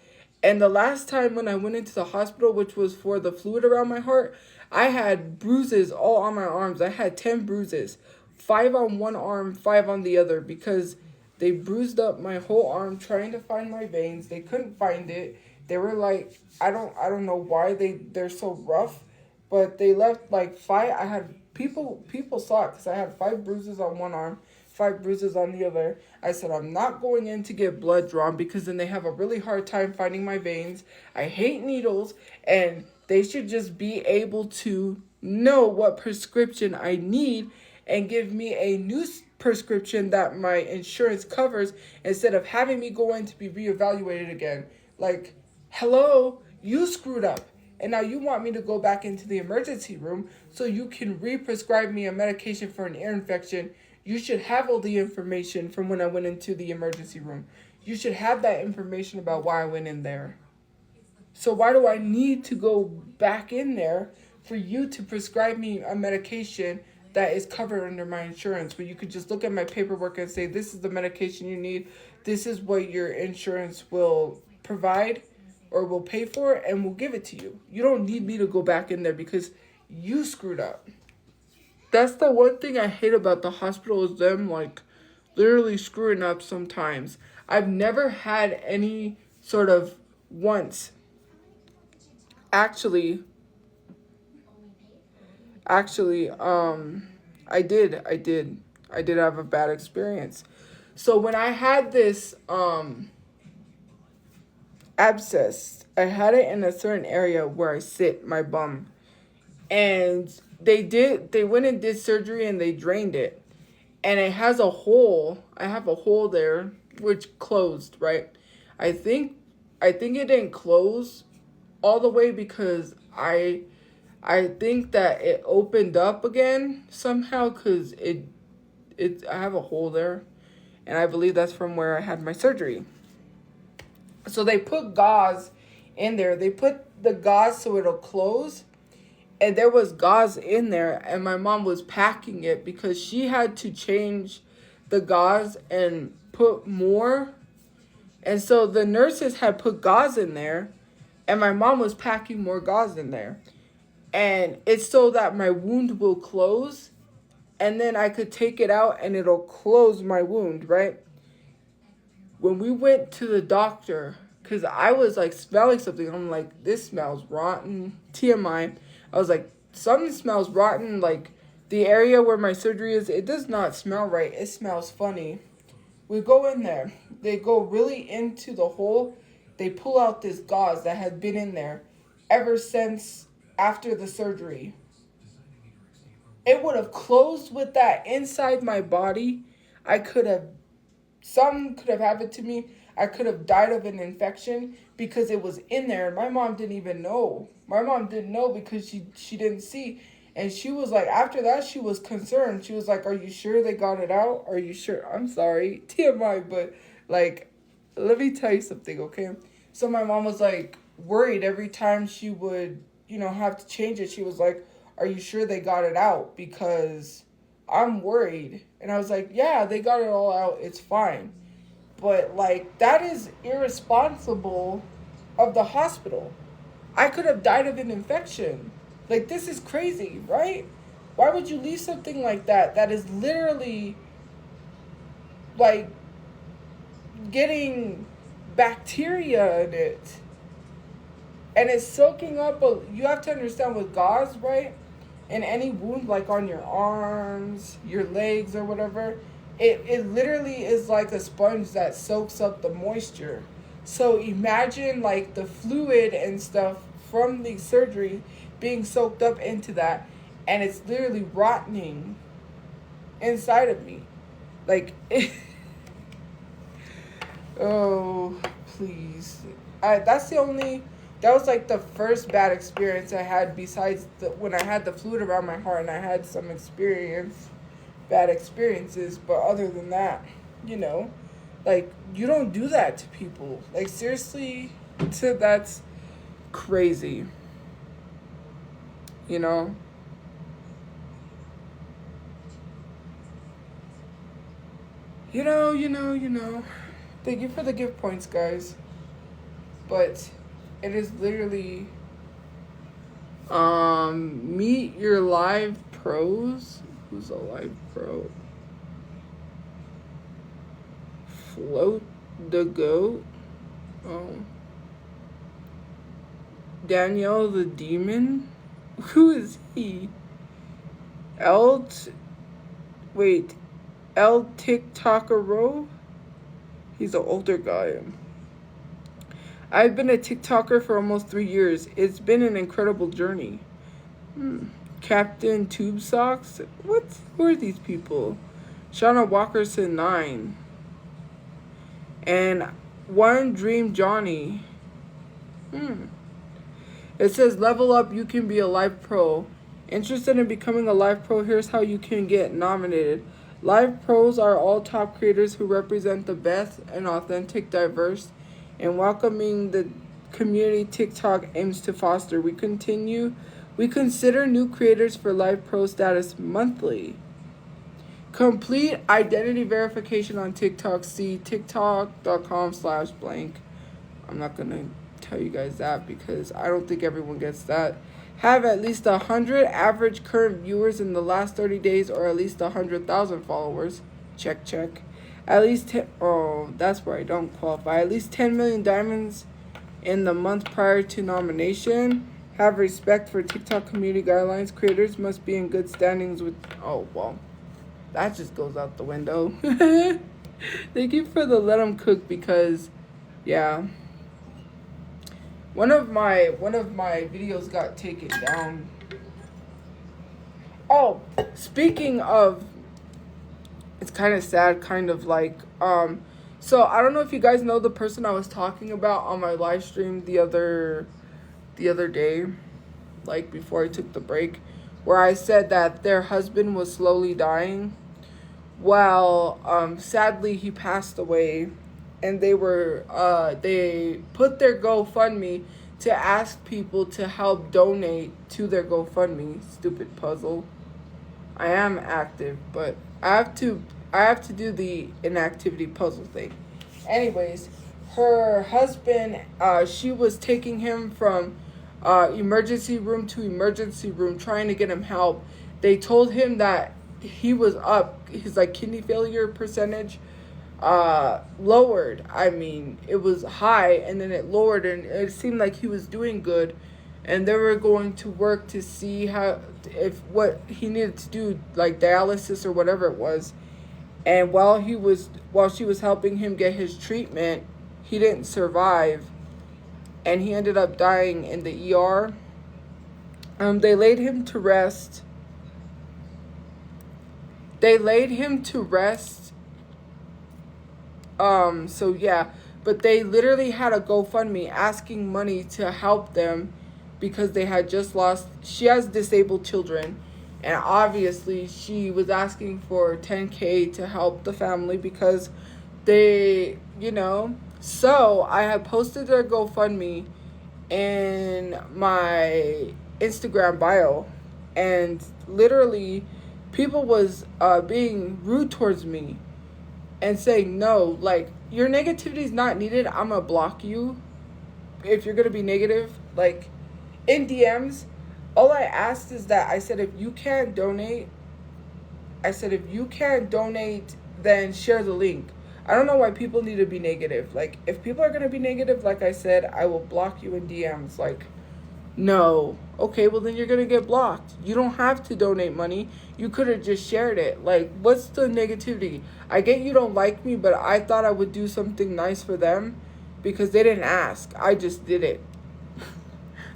A: And the last time when I went into the hospital, which was for the fluid around my heart, I had bruises all on my arms. I had 10 bruises, 5 on one arm, 5 on the other, because they bruised up my whole arm trying to find my veins. They couldn't find it. They were like, I don't know why they're so rough, but they left like 5. I had people saw it because I had 5 bruises on one arm, 5 bruises on the other. I said, I'm not going in to get blood drawn because then they have a really hard time finding my veins. I hate needles, and they should just be able to know what prescription I need and give me a new prescription that my insurance covers instead of having me go in to be reevaluated again. Like, hello, you screwed up. And now you want me to go back into the emergency room so you can re-prescribe me a medication for an ear infection. You should have all the information from when I went into the emergency room. You should have that information about why I went in there. So why do I need to go back in there for you to prescribe me a medication that is covered under my insurance, where you could just look at my paperwork and say, this is the medication you need, this is what your insurance will provide or will pay for, and we'll give it to you. You don't need me to go back in there because you screwed up. That's the one thing I hate about the hospital, is them like literally screwing up sometimes. I've never had any sort of once. Actually, I did have a bad experience. So when I had this abscess, I had it in a certain area where I sit my bum, and they went and did surgery and they drained it, and it has a hole. I have a hole there which closed, right? I think it didn't close all the way because I think that it opened up again somehow, because I have a hole there, and I believe that's from where I had my surgery. So they put gauze in there. They put the gauze so it'll close, and there was gauze in there, and my mom was packing it because she had to change the gauze and put more. And so the nurses had put gauze in there, and my mom was packing more gauze in there. And it's so that my wound will close, and then I could take it out and it'll close my wound, right? When we went to the doctor, because I was like smelling something, I'm like, this smells rotten, TMI. I was like, something smells rotten, like the area where my surgery is, it does not smell right, it smells funny. We go in there, they go really into the hole, they pull out this gauze that had been in there ever since after the surgery. It would have closed with that inside my body. Something could have happened to me. I could have died of an infection because it was in there. My mom didn't even know. My mom didn't know because she didn't see. And she was like, after that, she was concerned. She was like, are you sure they got it out? Are you sure? I'm sorry, TMI, but like, let me tell you something, okay? So my mom was like worried every time she would, have to change it. She was like, are you sure they got it out? Because I'm worried. And I was like, yeah, they got it all out. It's fine. But like, that is irresponsible of the hospital. I could have died of an infection. Like, this is crazy, right? Why would you leave something like that is literally like getting bacteria in it. And it's soaking up, you have to understand with gauze, right? And any wound, like on your arms, your legs, or whatever, it literally is like a sponge that soaks up the moisture. So imagine like the fluid and stuff from the surgery being soaked up into that, and it's literally rotting inside of me. Like, oh, please. That was like the first bad experience I had besides when I had the fluid around my heart, and I had some bad experiences. But other than that, like, you don't do that to people. Like, seriously, that's crazy. You know? You know. Thank you for the gift points, guys. But it is literally meet your live pros. Who's a live pro? Float the goat. Oh. Danielle the demon. Who is he? El TikToker. He's an older guy. I've been a TikToker for almost 3 years. It's been an incredible journey. Captain Tube Socks? What? Who are these people? Shauna Walkerson 9. And One Dream Johnny. It says level up, you can be a live pro. Interested in becoming a live pro? Here's how you can get nominated. Live pros are all top creators who represent the best and authentic, diverse, and welcoming the community TikTok aims to foster. We consider new creators for live pro status monthly. Complete identity verification on TikTok. See tiktok.com/blank. I'm not going to tell you guys that because I don't think everyone gets that. Have at least 100 average current viewers in the last 30 days or at least 100,000 followers. Check. At least 10, oh, that's where I don't qualify. At least 10 million diamonds in the month prior to nomination. Have respect for TikTok community guidelines. Creators must be in good standings with, oh, well, that just goes out the window. Thank you for the let 'em cook because, yeah. One of my videos got taken down. Oh, speaking of, it's kind of sad, kind of like, so I don't know if you guys know the person I was talking about on my live stream the other day, like before I took the break, where I said that their husband was slowly dying. Well, sadly he passed away, and they put their GoFundMe to ask people to help donate to their GoFundMe. Stupid puzzle. I am active, but I have to do the inactivity puzzle thing. Anyways, her husband, she was taking him from emergency room to emergency room trying to get him help. They told him that he was up, his like kidney failure percentage lowered. I mean, it was high and then it lowered, and it seemed like he was doing good, and they were going to work to see what he needed to do, like dialysis or whatever it was. And while she was helping him get his treatment, he didn't survive, and he ended up dying in the ER. They laid him to rest. So yeah, but they literally had a GoFundMe asking money to help them because they had just lost, she has disabled children, and obviously she was asking for $10,000 to help the family because they, so I had posted their GoFundMe in my Instagram bio, and literally people was being rude towards me and saying, no, like, your negativity is not needed. I'm going to block you if you're going to be negative. Like, in DMs, all I asked is that I said, if you can't donate, then share the link. I don't know why people need to be negative. Like, if people are going to be negative, like I said, I will block you in DMs. Like, no. Okay, well, then you're going to get blocked. You don't have to donate money. You could have just shared it. Like, what's the negativity? I get you don't like me, but I thought I would do something nice for them because they didn't ask. I just did it.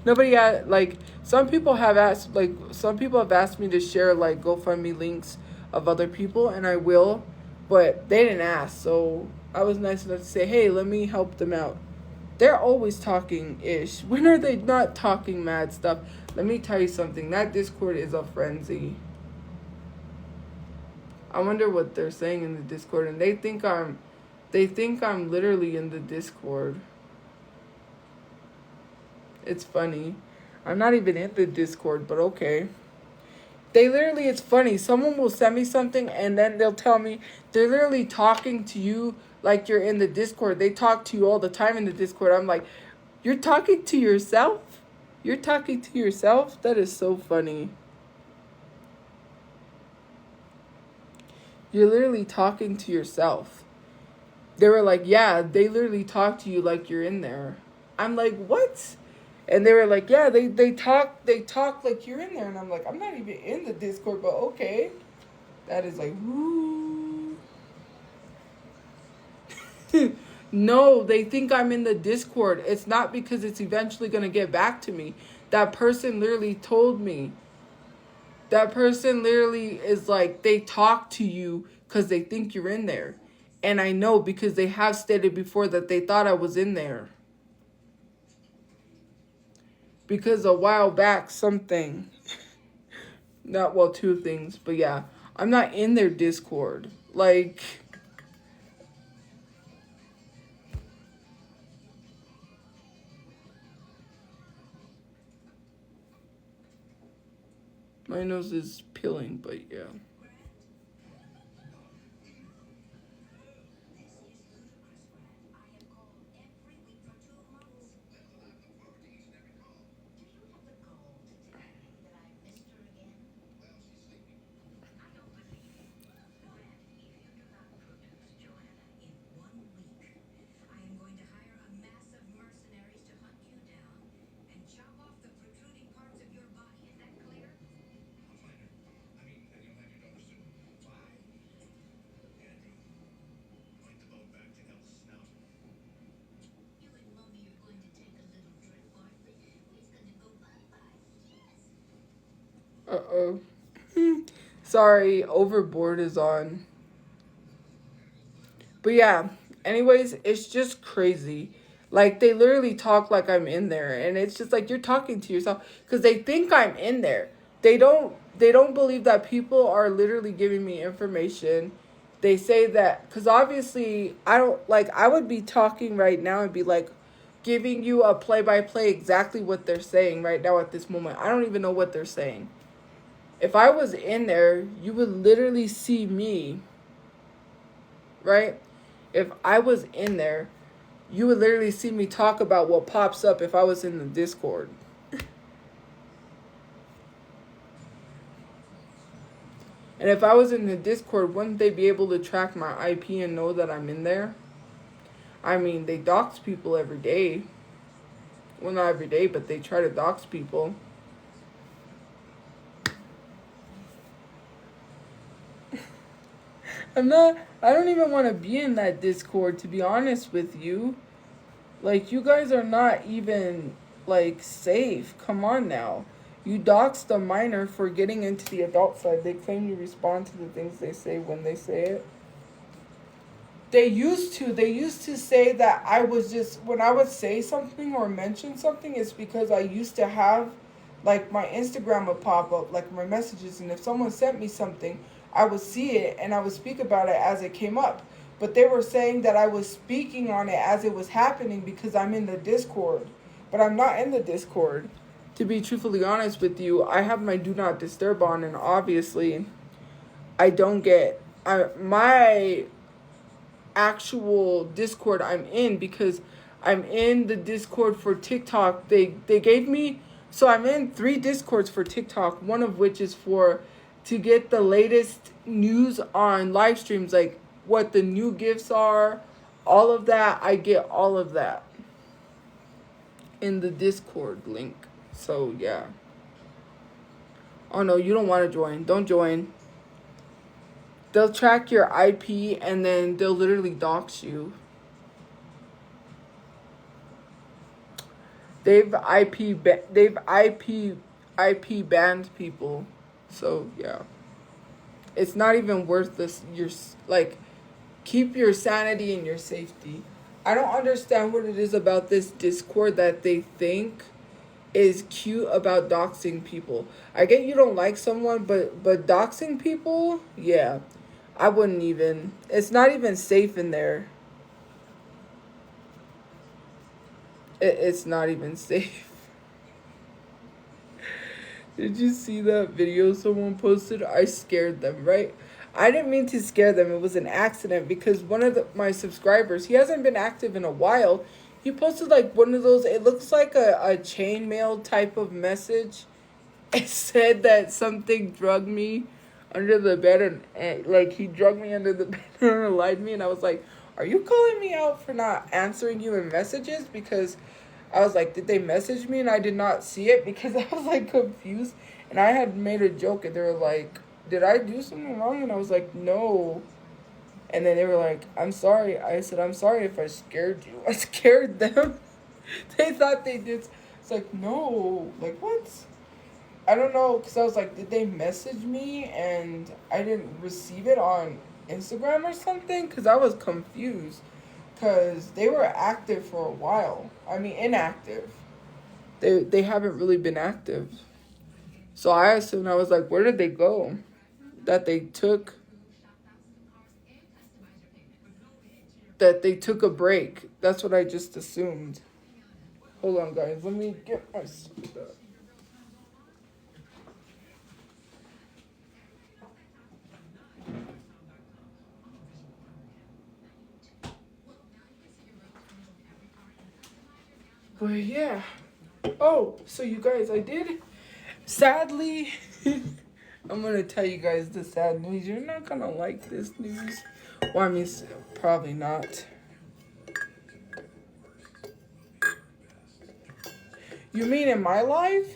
A: Nobody had, like, some people have asked me to share, like, GoFundMe links of other people, and I will, but they didn't ask, so I was nice enough to say, hey, let me help them out. They're always talking-ish. When are they not talking mad stuff? Let me tell you something. That Discord is a frenzy. I wonder what they're saying in the Discord, and they think I'm literally in the Discord. It's funny. I'm not even in the Discord, but okay. It's funny. Someone will send me something and then they'll tell me they're literally talking to you like you're in the Discord. They talk to you all the time in the Discord. I'm like, you're talking to yourself? You're talking to yourself? That is so funny. You're literally talking to yourself. They were like, yeah, they literally talk to you like you're in there. I'm like, what? And they were like, yeah, they talk like you're in there. And I'm like, I'm not even in the Discord, but okay. That is like, woo. No, they think I'm in the Discord. It's not because it's eventually going to get back to me. That person literally told me. That person literally is like, they talk to you because they think you're in there. And I know because they have stated before that they thought I was in there. Because a while back, something, two things, but yeah, I'm not in their Discord. Like, my nose is peeling, but yeah. Uh-oh. Sorry, Overboard is on. But yeah, anyways, it's just crazy. Like, they literally talk like I'm in there. And it's just like, you're talking to yourself. Because they think I'm in there. They don't believe that people are literally giving me information. They say that, because obviously, I would be talking right now and be like, giving you a play-by-play exactly what they're saying right now at this moment. I don't even know what they're saying. If I was in there, you would literally see me, right? If I was in there, you would literally see me talk about what pops up if I was in the Discord. And if I was in the Discord, wouldn't they be able to track my IP and know that I'm in there? I mean, they dox people every day. Well, not every day, but they try to dox people. I don't even want to be in that Discord, to be honest with you. Like, you guys are not even, like, safe. Come on now. You doxed a minor for getting into the adult side. They claim you respond to the things they say when they say it. They used to say that I was just, when I would say something or mention something, it's because I used to have, like, my Instagram would pop up, like, my messages. And if someone sent me something, I would see it and I would speak about it as it came up. But they were saying that I was speaking on it as it was happening because I'm in the Discord. But I'm not in the Discord. To be truthfully honest with you, I have my Do Not Disturb on, and obviously I don't get my actual Discord I'm in, because I'm in the Discord for TikTok. They gave me, so I'm in 3 Discords for TikTok, one of which is to get the latest news on live streams. Like, what the new gifts are, all of that. I get all of that in the Discord link. So yeah. Oh no, you don't want to join. Don't join. They'll track your IP and then they'll literally dox you. They've IP banned people. So yeah. It's not even worth this. You're like, keep your sanity and your safety. I don't understand what it is about this Discord that they think is cute about doxing people. I get you don't like someone, but doxing people, yeah, I wouldn't even. It's not even safe in there. It's not even safe. Did you see that video someone posted? I scared them, right? I didn't mean to scare them. It was an accident because one of my subscribers, he hasn't been active in a while. He posted like one of those, it looks like a chainmail type of message. It said that something drugged me under the bed and like he drugged me under the bed and lied to me. And I was like, are you calling me out for not answering you in messages? Because I was like, did they message me and I did not see it? Because I was like confused. And I had made a joke and they were like, did I do something wrong? And I was like, no. And then they were like, I'm sorry. I said, I'm sorry if I scared you. I scared them. They thought they did. It's like, no. Like, what? I don't know. Because I was like, did they message me and I didn't receive it on Instagram or something? Because I was confused. Because they were active for a while. I mean, inactive. They haven't really been active. So I assumed, I was like, where did they go? That they took a break. That's what I just assumed. Hold on, guys. Let me get my stuff. But yeah. Oh, so you guys, I did. Sadly, I'm going to tell you guys the sad news. You're not going to like this news. Well, I mean, probably not. You mean in my life?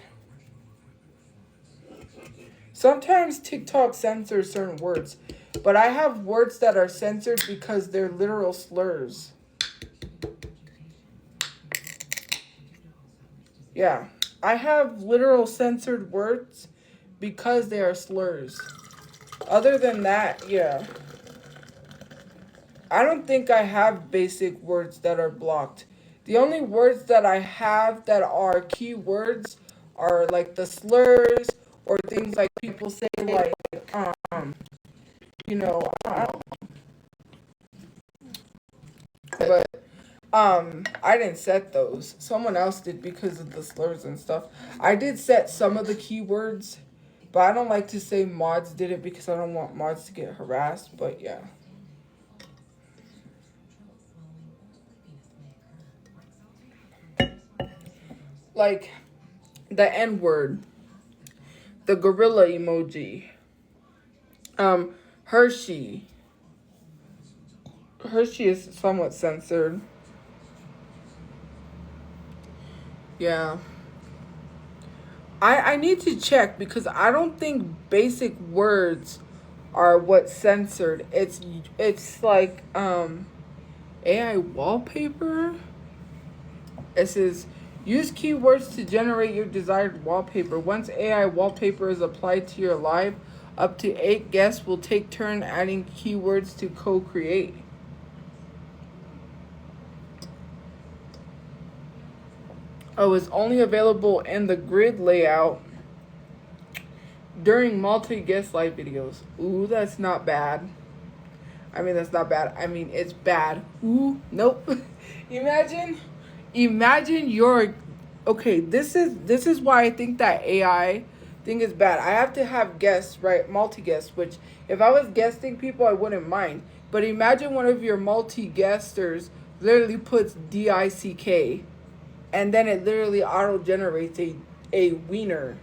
A: Sometimes TikTok censors certain words, but I have words that are censored because they're literal slurs. Yeah, I have literal censored words because they are slurs. Other than that, yeah. I don't think I have basic words that are blocked. The only words that I have that are keywords are like the slurs or things like people say like, you know, I don't know. But I didn't set those. Someone else did because of the slurs and stuff. I did set some of the keywords, but I don't like to say mods did it because I don't want mods to get harassed, but yeah. Like the N word, the gorilla emoji, Hershey. Hershey is somewhat censored. Yeah. I need to check because I don't think basic words are what's censored. It's like AI wallpaper. It says use keywords to generate your desired wallpaper. Once AI wallpaper is applied to your live, up to 8 guests will take turn adding keywords to co-create. Oh, it's only available in the grid layout during multi-guest live videos. Ooh, that's not bad. I mean, that's not bad. I mean, it's bad. Ooh, nope. Imagine you're... Okay, this is why I think that AI thing is bad. I have to have guests, right? Multi-guests, which if I was guesting people, I wouldn't mind. But imagine one of your multi-guesters literally puts DICK. And then it literally auto-generates a wiener.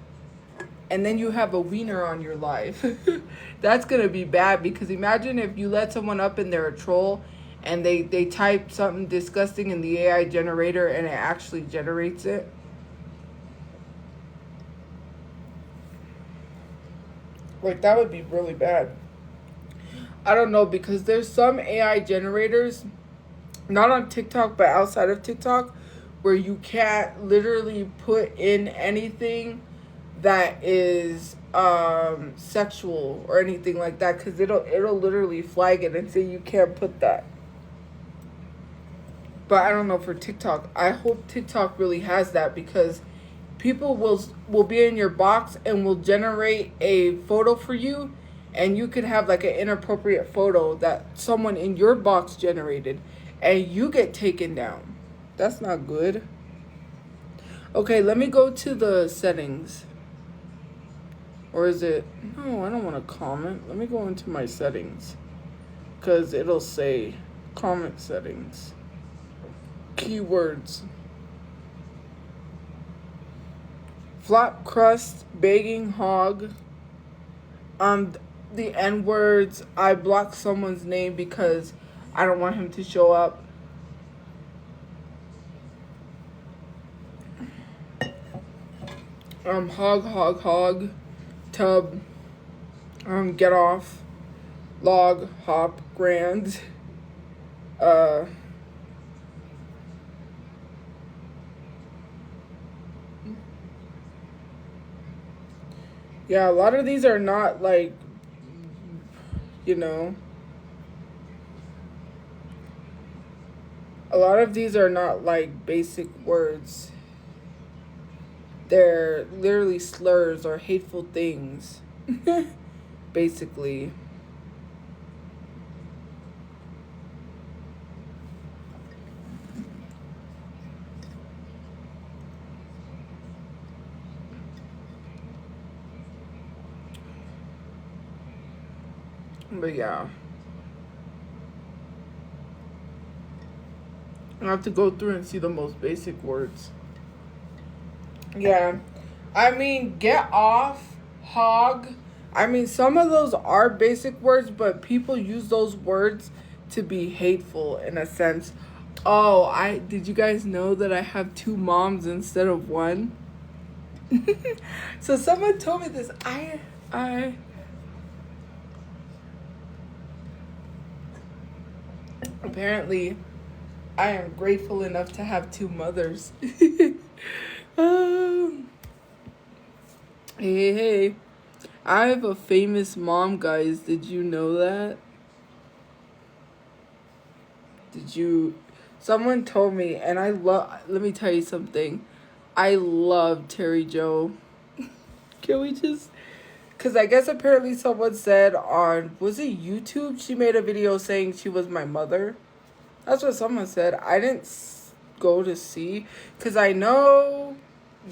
A: And then you have a wiener on your live. That's gonna be bad, because imagine if you let someone up and they're a troll and they type something disgusting in the AI generator and it actually generates it. Like, that would be really bad. I don't know, because there's some AI generators, not on TikTok, but outside of TikTok, where you can't literally put in anything that is sexual or anything like that, because it'll literally flag it and say you can't put that. But I don't know for TikTok. I hope TikTok really has that, because people will be in your box and will generate a photo for you, and you could have like an inappropriate photo that someone in your box generated, and you get taken down. That's not good. Okay, let me go to the settings. Or is it... No, I don't want to comment. Let me go into my settings, because it'll say comment settings. Keywords. Flat crust, begging hog. The N words. I blocked someone's name because I don't want him to show up. Hog, tub, get off, log, hop, grand, yeah, a lot of these are not like, you know, a lot of these are not like basic words. They're literally slurs or hateful things, basically. But yeah, I have to go through and see the most basic words. Yeah, I mean, get off, hog. I mean, some of those are basic words, but people use those words to be hateful in a sense. Oh, did you guys know that I have 2 moms instead of 1? So someone told me this. I apparently I am grateful enough to have 2 mothers. Hey, I have a famous mom, guys. Did you know that? Someone told me, and let me tell you something. I love Terry Jo. Can we just, because I guess apparently someone said on, was it YouTube? She made a video saying she was my mother. That's what someone said. I didn't go to see, because I know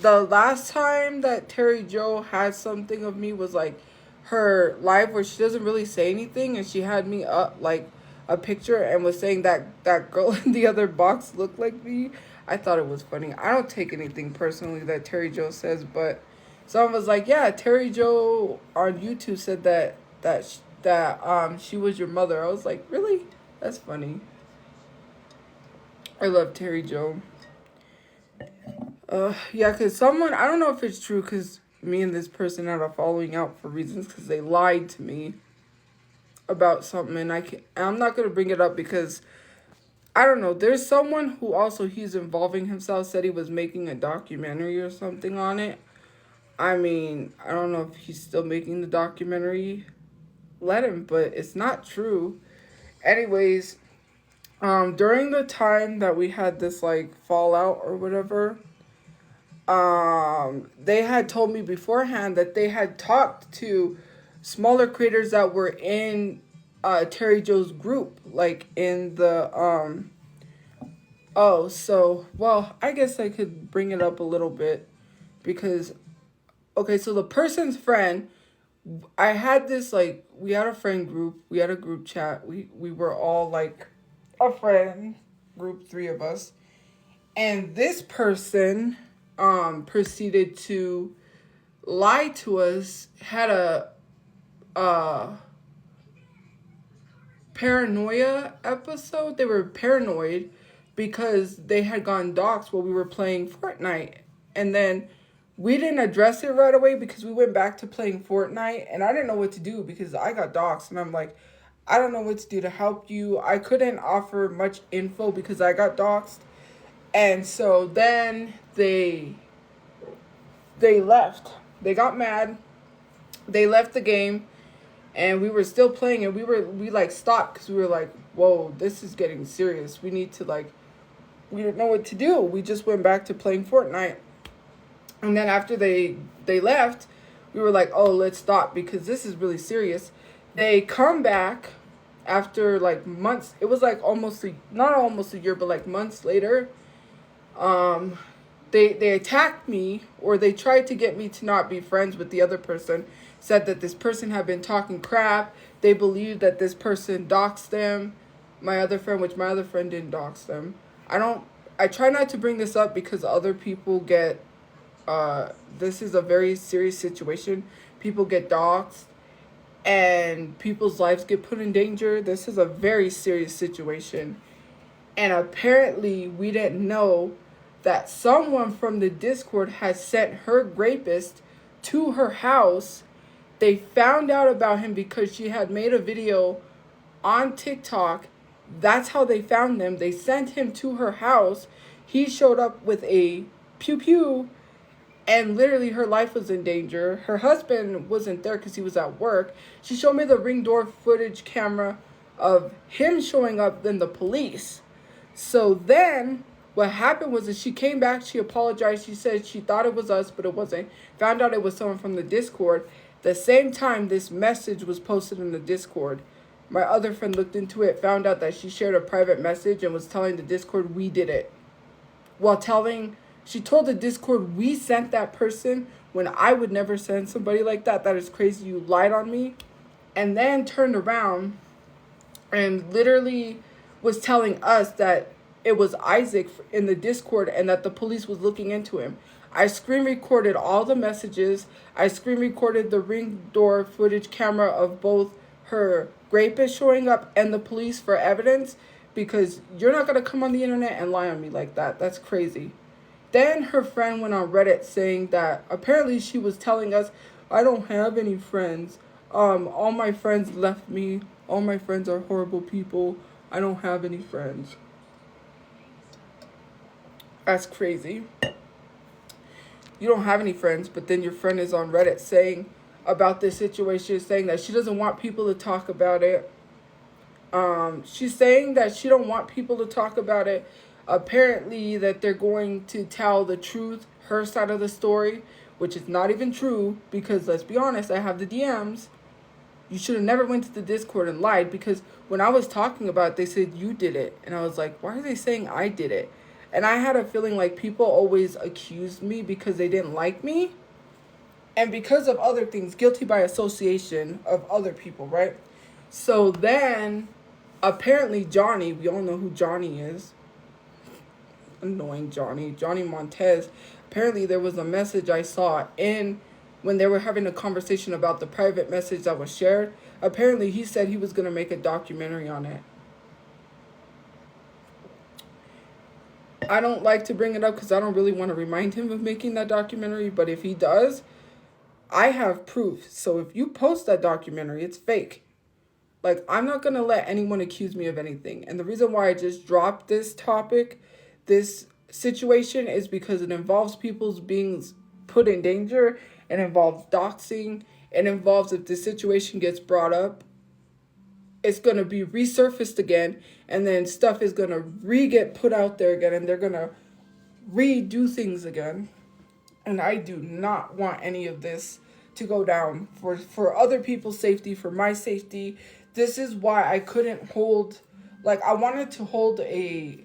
A: the last time that Terry Jo had something of me was like her live where she doesn't really say anything, and she had me up like a picture and was saying that girl in the other box looked like me. I thought it was funny. I don't take anything personally that Terry Jo says, but someone was like, yeah, Terry Jo on YouTube said that she was your mother. I was like, really? That's funny. I love Terry Jo. Yeah, because someone, I don't know if it's true, because me and this person had a falling out for reasons, because they lied to me about something, and I'm not going to bring it up because, I don't know, there's someone who also, he's involving himself, said he was making a documentary or something on it. I mean, I don't know if he's still making the documentary. Let him, but it's not true. Anyways, during the time that we had this, like, fallout or whatever, they had told me beforehand that they had talked to smaller creators that were in Terry Jo's group, like in the well, I guess I could bring it up a little bit, because okay, so the person's friend, I had this, like, we had a friend group, we had a group chat, we were all like a friend group, 3 of us, and this person proceeded to lie to us, had a uh paranoia episode. They were paranoid because they had gone doxxed while we were playing Fortnite. And then we didn't address it right away because we went back to playing Fortnite, and I didn't know what to do because I got doxxed, and I'm like, I don't know what to do to help you. I couldn't offer much info because I got doxxed. And so then they left. They got mad. They left the game, and we were still playing, and we like stopped because we were like, whoa, this is getting serious. We need to like, we didn't know what to do. We just went back to playing Fortnite. And then after they left, we were like, oh, let's stop because this is really serious. They come back after like months. It was like not almost a year, but like months later. They attacked me, or they tried to get me to not be friends with the other person. Said that this person had been talking crap. They believed that this person doxed them. My other friend didn't dox them. I try not to bring this up because other people get, this is a very serious situation. People get doxed and people's lives get put in danger. This is a very serious situation. And apparently we didn't know that someone from the Discord had sent her rapist to her house. They found out about him because she had made a video on TikTok. That's how they found him. They sent him to her house. He showed up with a pew pew, and literally her life was in danger. Her husband wasn't there because he was at work. She showed me the Ring door footage camera of him showing up, then the police. So then what happened was that she came back, she apologized, she said she thought it was us, but it wasn't. Found out it was someone from the Discord. The same time this message was posted in the Discord, my other friend looked into it, found out that she shared a private message and was telling the Discord we did it. She told the Discord we sent that person when I would never send somebody like that. That is crazy. You lied on me. And then turned around and literally was telling us that it was Isaac in the Discord and that the police was looking into him. I screen recorded all the messages. I screen recorded the Ring door footage camera of both her rapist showing up and the police for evidence, because you're not going to come on the internet and lie on me like that. That's crazy. Then her friend went on Reddit saying that apparently she was telling us, I don't have any friends. All my friends left me. All my friends are horrible people. I don't have any friends. That's crazy. You don't have any friends, but then your friend is on Reddit saying about this situation, saying that she doesn't want people to talk about it. She's saying that she don't want people to talk about it. Apparently that they're going to tell the truth, her side of the story, which is not even true, because let's be honest, I have the DMs. You should have never went to the Discord and lied, because when I was talking about it, they said you did it. And I was like, why are they saying I did it? And I had a feeling like people always accused me because they didn't like me. And because of other things, guilty by association of other people, right? So then, apparently Johnny, we all know who Johnny is. Annoying Johnny Montez. Apparently there was a message I saw when they were having a conversation about the private message that was shared. Apparently he said he was going to make a documentary on it. I don't like to bring it up because I don't really want to remind him of making that documentary, but if he does, I have proof. So if you post that documentary, it's fake. Like, I'm not going to let anyone accuse me of anything. And the reason why I just dropped this topic, this situation, is because it involves people's being put in danger. It involves doxing. It involves, if this situation gets brought up, it's going to be resurfaced again, and then stuff is going to get put out there again, and they're going to redo things again. And I do not want any of this to go down for other people's safety, for my safety. This is why I couldn't hold, like, I wanted to hold a,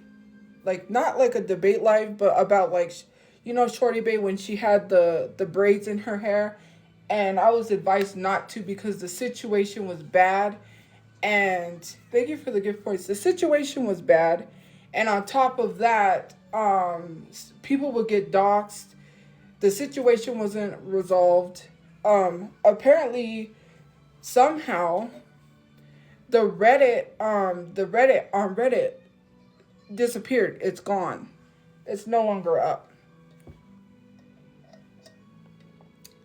A: like, not like a debate live, but about, like, you know, Shorty Bae, when she had the braids in her hair, and I was advised not to because the situation was bad. And thank you for the gift points. The situation was bad. And on top of that, people would get doxxed. The situation wasn't resolved. Apparently, somehow the Reddit on Reddit disappeared. It's gone. It's no longer up.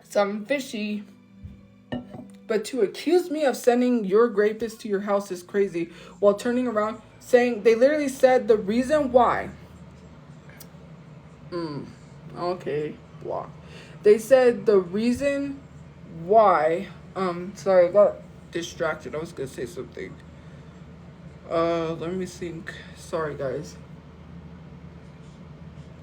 A: Something fishy. But to accuse me of sending your rapist to your house is crazy, while turning around saying, they literally said the reason why. Okay, block. They said the reason why. Sorry, I got distracted. I was gonna say something. Let me think. Sorry, guys.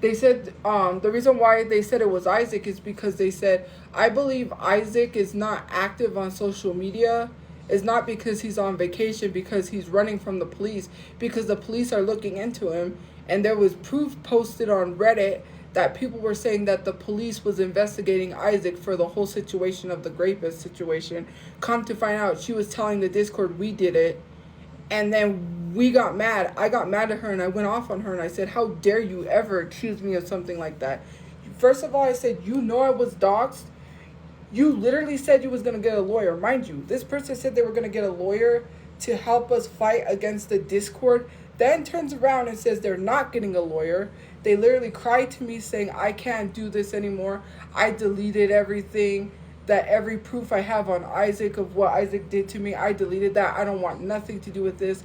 A: They said the reason why they said it was Isaac is because they said, I believe Isaac is not active on social media. It's not because he's on vacation, because he's running from the police, because the police are looking into him. And there was proof posted on Reddit that people were saying that the police was investigating Isaac for the whole situation of the rapist situation. Come to find out, she was telling the Discord we did it. And then we got mad. I got mad at her and I went off on her and I said, how dare you ever accuse me of something like that? First of all, I said, you know I was doxxed. You literally said you was going to get a lawyer. Mind you, this person said they were going to get a lawyer to help us fight against the Discord. Then turns around and says they're not getting a lawyer. They literally cried to me saying, I can't do this anymore. I deleted everything. That every proof I have on Isaac of what Isaac did to me, I deleted that. I don't want nothing to do with this.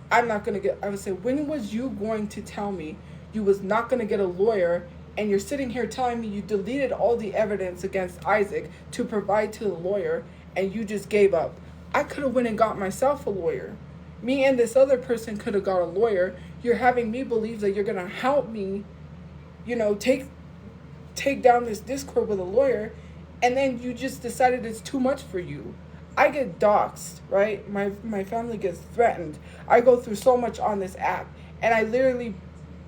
A: I'm not going to get... I would say, when was you going to tell me you was not going to get a lawyer, and you're sitting here telling me you deleted all the evidence against Isaac to provide to the lawyer, and you just gave up? I could have went and got myself a lawyer. Me and this other person could have got a lawyer. You're having me believe that you're going to help me, take down this Discord with a lawyer, and then you just decided it's too much for you. I get doxxed, right? My family gets threatened. I go through so much on this app, and I literally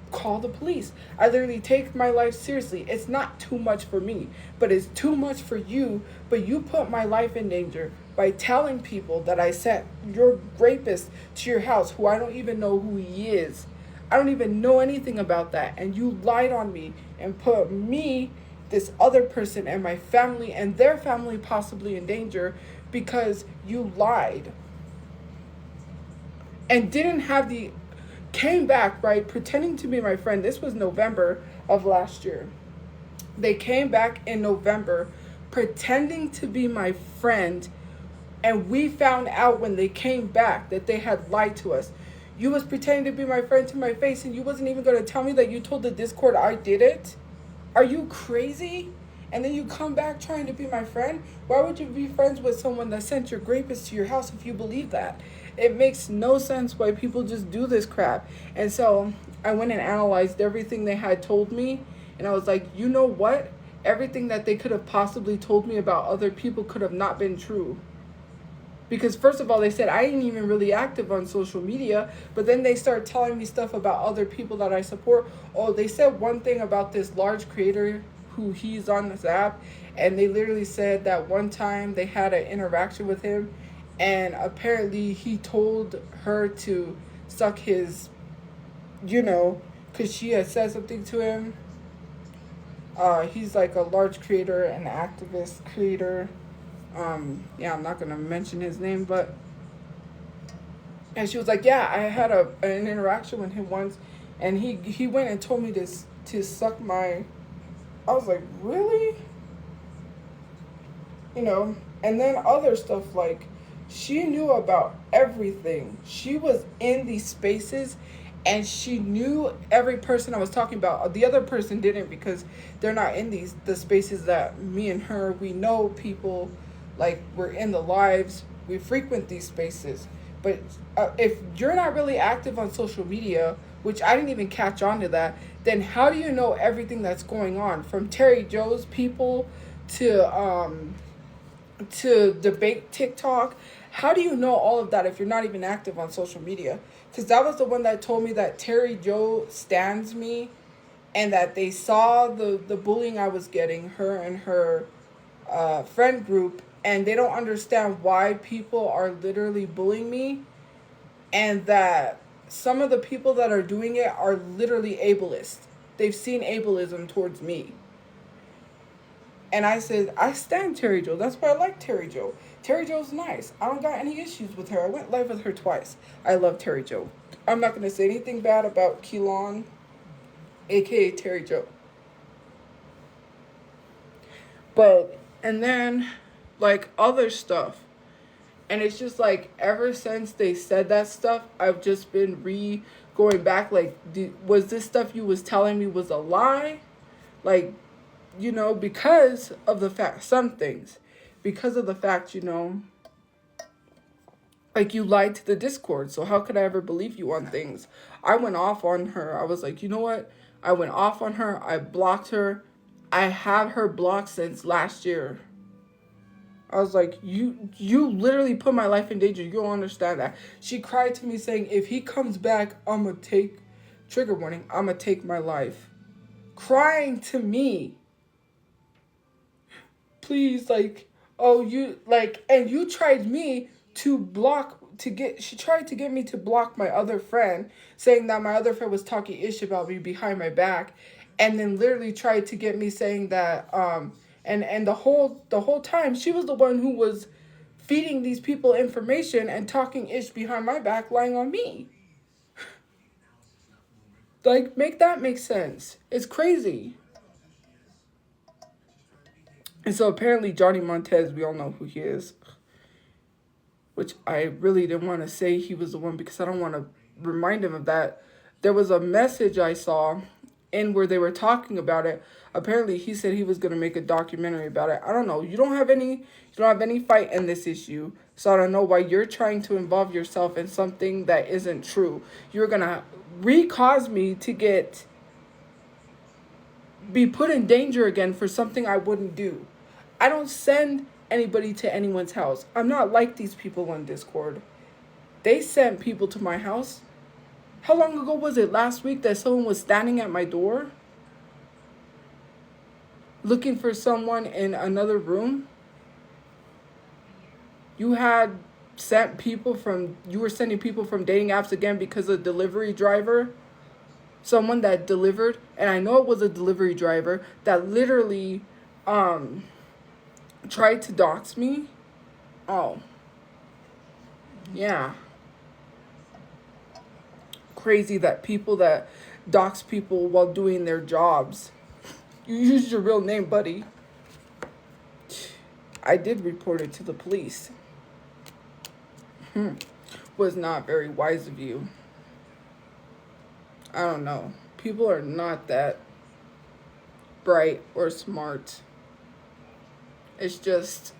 A: call the police. I literally take my life seriously. It's not too much for me, but it's too much for you. But you put my life in danger by telling people that I sent your rapist to your house, who I don't even know who he is. I don't even know anything about that. And you lied on me and put me, this other person, and my family and their family possibly in danger because you lied. And didn't have the... Came back, right, pretending to be my friend. This was November of last year. They came back in November pretending to be my friend, and we found out when they came back that they had lied to us. You was pretending to be my friend to my face, and you wasn't even going to tell me that you told the Discord I did it? Are you crazy? And then you come back trying to be my friend? Why would you be friends with someone that sent your rapist to your house if you believe that? It makes no sense why people just do this crap. And so I went and analyzed everything they had told me. And I was like, you know what? Everything that they could have possibly told me about other people could have not been true. Because first of all, they said I ain't even really active on social media. But then they start telling me stuff about other people that I support. Oh, they said one thing about this large creator who he's on this app. And they literally said that one time they had an interaction with him. And apparently he told her to suck his, because she had said something to him. He's like a large creator, an activist creator. I'm not going to mention his name, but... And she was like, yeah, I had an interaction with him once, and he went and told me to suck my... I was like, really? And then other stuff like... She knew about everything. She was in these spaces, and she knew every person I was talking about. The other person didn't, because they're not in the spaces that me and her, we know people, like, we're in the lives, we frequent these spaces. But if you're not really active on social media, which I didn't even catch on to that, then how do you know everything that's going on? From Terry Joe's people to debate TikTok. How do you know all of that if you're not even active on social media? Because that was the one that told me that Terry Joe stands me, and that they saw the bullying I was getting, her and her friend group, and they don't understand why people are literally bullying me, and that some of the people that are doing it are literally ableist. They've seen ableism towards me. And I said, I stand Terry Joe. That's why I like Terry Joe. Terry Jo's nice. I don't got any issues with her. I went live with her twice. I love Terry Jo. I'm not gonna say anything bad about Keelan, aka Terry Jo. But and then like other stuff. And it's just like ever since they said that stuff, I've just been going back like was this stuff you was telling me was a lie? Like, because of the fact some things. Because of the fact, like you lied to the Discord. So how could I ever believe you on things? I went off on her. I was like, you know what? I went off on her. I blocked her. I have her blocked since last year. I was like, you literally put my life in danger. You don't understand that. She cried to me saying, if he comes back, I'm going to take, trigger warning, I'm going to take my life. Crying to me. Please, like, oh, and you tried me she tried to get me to block my other friend, saying that my other friend was talking ish about me behind my back, and then literally tried to get me saying that, and the whole time she was the one who was feeding these people information and talking ish behind my back, lying on me. Like, make that make sense. It's crazy. And so apparently Johnny Montez, we all know who he is, which I really didn't want to say he was the one because I don't want to remind him of that. There was a message I saw in where they were talking about it. Apparently he said he was going to make a documentary about it. I don't know. You don't have any fight in this issue. So I don't know why you're trying to involve yourself in something that isn't true. You're going to cause me to be put in danger again for something I wouldn't do. I don't send anybody to anyone's house. I'm not like these people on Discord. They sent people to my house. How long ago was it? Last week that someone was standing at my door looking for someone in another room? You were sending people from dating apps again because of delivery driver. Someone that delivered, and I know it was a delivery driver that literally tried to dox me. Oh. Yeah. Crazy that people that dox people while doing their jobs. You used your real name, buddy. I did report it to the police. Was not very wise of you. I don't know. People are not that bright or smart. It's just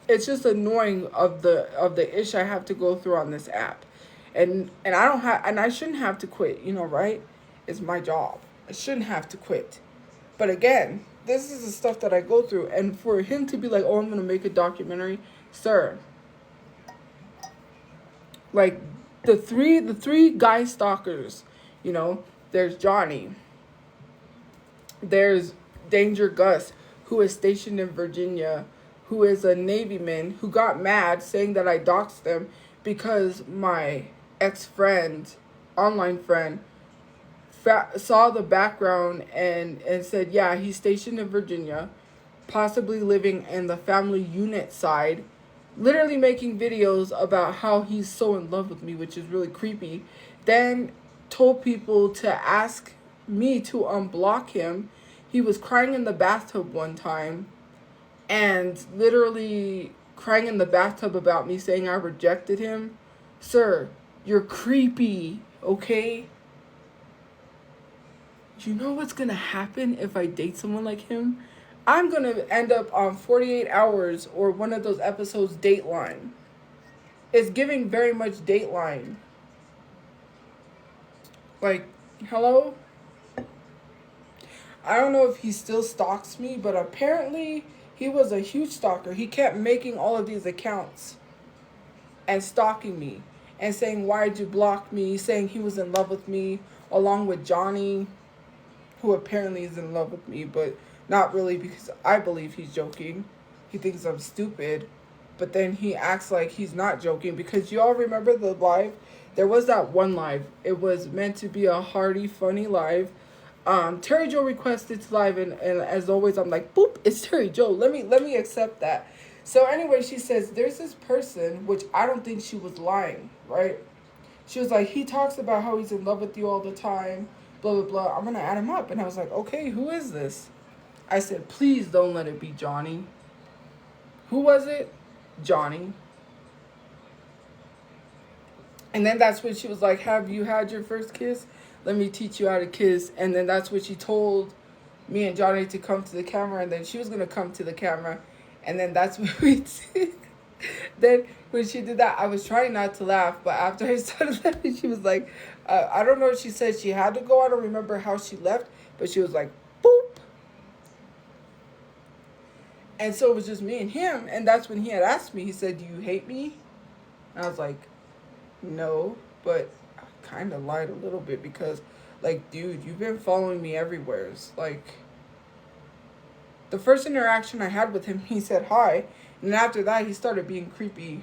A: annoying of the ish I have to go through on this app. And I shouldn't have to quit, right? It's my job. I shouldn't have to quit. But again, this is the stuff that I go through, and for him to be like, "Oh, I'm going to make a documentary." Sir. Like the three guy stalkers, there's Johnny. There's Danger Gus, who is stationed in Virginia, who is a Navyman who got mad saying that I doxed them because my ex-friend, online friend, saw the background and said, yeah, he's stationed in Virginia, possibly living in the family unit side, literally making videos about how he's so in love with me, which is really creepy. Then told people to ask me to unblock him. He was crying in the bathtub one time and literally crying in the bathtub about me, saying I rejected him. Sir, you're creepy, okay? You know what's going to happen if I date someone like him? I'm going to end up on 48 Hours or one of those episodes, Dateline. It's giving very much Dateline. Like, hello? I don't know if he still stalks me, but apparently he was a huge stalker. He kept making all of these accounts and stalking me and saying, why'd you block me? Saying he was in love with me, along with Johnny, who apparently is in love with me, but not really, because I believe he's joking. He thinks I'm stupid, but then he acts like he's not joking, because y'all remember the live? There was that one live. It was meant to be a hearty, funny live. Terry Jo requested to live, and as always, I'm like, boop, it's Terry Jo. Let me accept that. So anyway, she says, there's this person, which I don't think she was lying, right? She was like, he talks about how he's in love with you all the time, blah, blah, blah. I'm going to add him up. And I was like, okay, who is this? I said, please don't let it be Johnny. Who was it? Johnny. And then that's when she was like, have you had your first kiss? Let me teach you how to kiss. And then that's when she told me and Johnny to come to the camera. And then she was going to come to the camera. And then that's when we did. Then when she did that, I was trying not to laugh. But after I started laughing, she was like, I don't know if she said she had to go. I don't remember how she left. But she was like, boop. And so it was just me and him. And that's when he had asked me. He said, do you hate me? And I was like, no, but I kind of lied a little bit because, like, dude, you've been following me everywhere. It's like, the first interaction I had with him, he said hi, and after that, he started being creepy.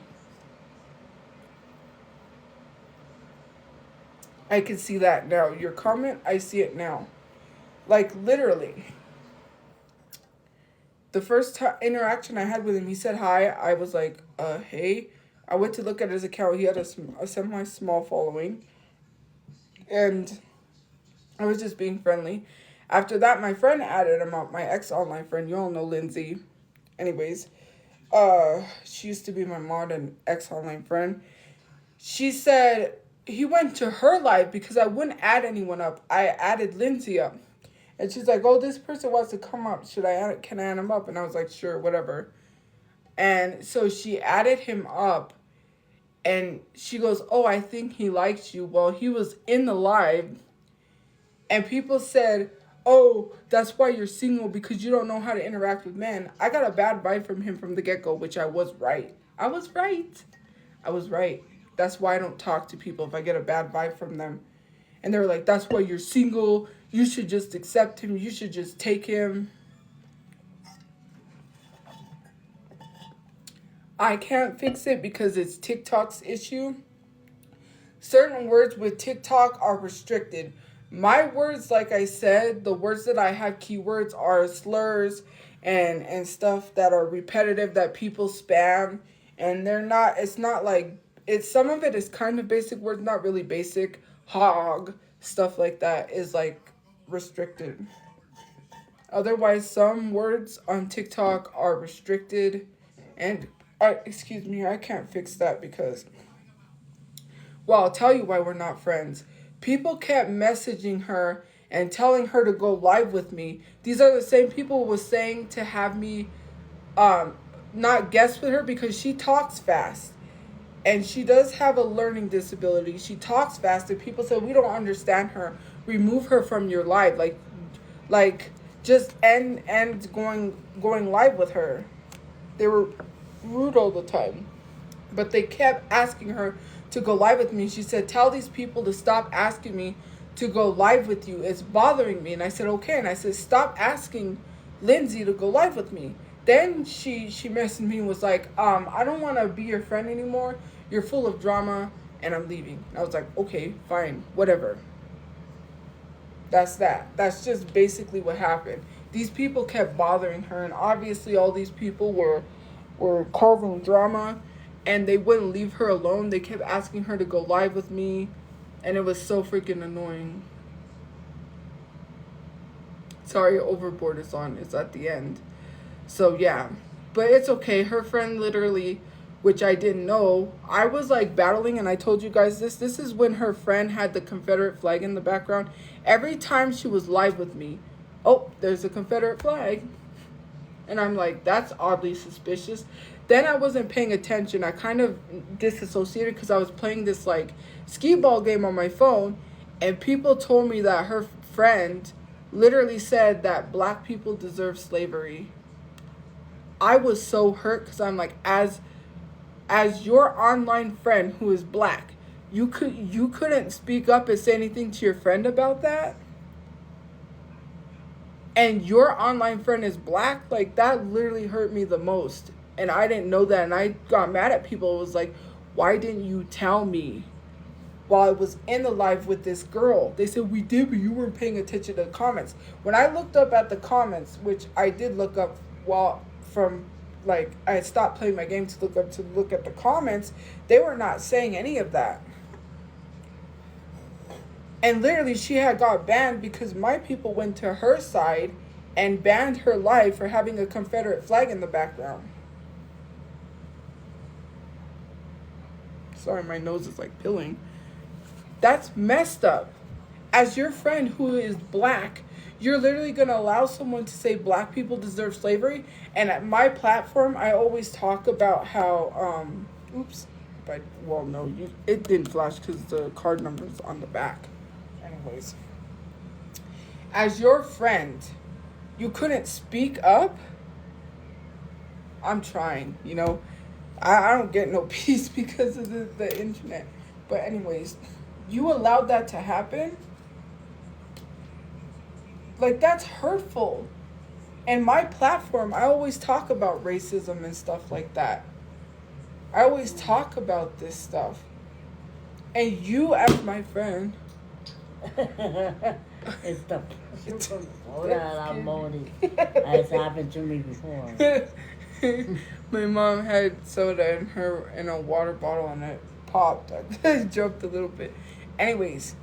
A: I can see that now. Your comment, I see it now. Like, literally. The first interaction I had with him, he said hi. I was like, hey. I went to look at his account. He had a semi-small following. And I was just being friendly. After that, my friend added him up. My ex-online friend. You all know Lindsay. Anyways. She used to be my mod and ex-online friend. She said he went to her live because I wouldn't add anyone up. I added Lindsay up. And she's like, oh, this person wants to come up. Can I add him up? And I was like, sure, whatever. And so she added him up, and she goes, oh, I think he likes you. Well, he was in the live, and people said, oh, that's why you're single, because you don't know how to interact with men. I got a bad vibe from him from the get-go, which I was right. I was right. That's why I don't talk to people if I get a bad vibe from them. And they were like, that's why you're single. You should just accept him. You should just take him. I can't fix it because it's TikTok's issue. Certain words with TikTok are restricted. My words, like I said, the words that I have keywords are slurs and stuff that are repetitive that people spam. And it's not like, some of it is kind of basic words, not really basic. Hog, stuff like that is like restricted. Otherwise, some words on TikTok are restricted. And excuse me, I can't fix that because, well, I'll tell you why we're not friends. People kept messaging her and telling her to go live with me. These are the same people who was saying to have me not guest with her because she talks fast. And she does have a learning disability. She talks fast, and people said, we don't understand her. Remove her from your live. Like just end going live with her. They were rude all the time, but they kept asking her to go live with me. She said, tell these people to stop asking me to go live with you. It's bothering me. And I said, okay. And I said, stop asking Lindsay to go live with me. Then she messaged me and was like, I don't want to be your friend anymore. You're full of drama and I'm leaving. And I was like, okay, fine, whatever. That's that. That's just basically what happened. These people kept bothering her, and obviously all these people were causing drama, and they wouldn't leave her alone. They kept asking her to go live with me, and it was so freaking annoying. Sorry, Overboard is on. It's at the end. So, yeah. But it's okay. Her friend literally, which I didn't know, I was like battling, and I told you guys this. This is when her friend had the Confederate flag in the background. Every time she was live with me, oh, there's a Confederate flag. And I'm like, that's oddly suspicious. Then I wasn't paying attention. I kind of disassociated because I was playing this like skee ball game on my phone. And people told me that her friend literally said that black people deserve slavery. I was so hurt because I'm like, as your online friend who is black, you couldn't speak up and say anything to your friend about that? And your online friend is black? Like, that literally hurt me the most. And I didn't know that. And I got mad at people. It was like, why didn't you tell me while I was in the live with this girl? They said, we did, but you weren't paying attention to the comments. When I looked up at the comments, which I did look up from like I had stopped playing my game to look at the comments, they were not saying any of that. And literally, she had got banned because my people went to her side and banned her live for having a Confederate flag in the background. Sorry, my nose is like pilling. That's messed up. As your friend who is black, you're literally going to allow someone to say black people deserve slavery. And at my platform, I always talk about how, it didn't flash because the card number's on the back. Anyways, as your friend, you couldn't speak up. I'm trying, I don't get no peace because of the internet. But anyways, you allowed that to happen. Like, that's hurtful. And my platform, I always talk about racism and stuff like that. I always talk about this stuff. And you, as my friend...
B: It's the soda. It's happened to me before.
A: My mom had soda in a water bottle and it popped. I joked a little bit. Anyways,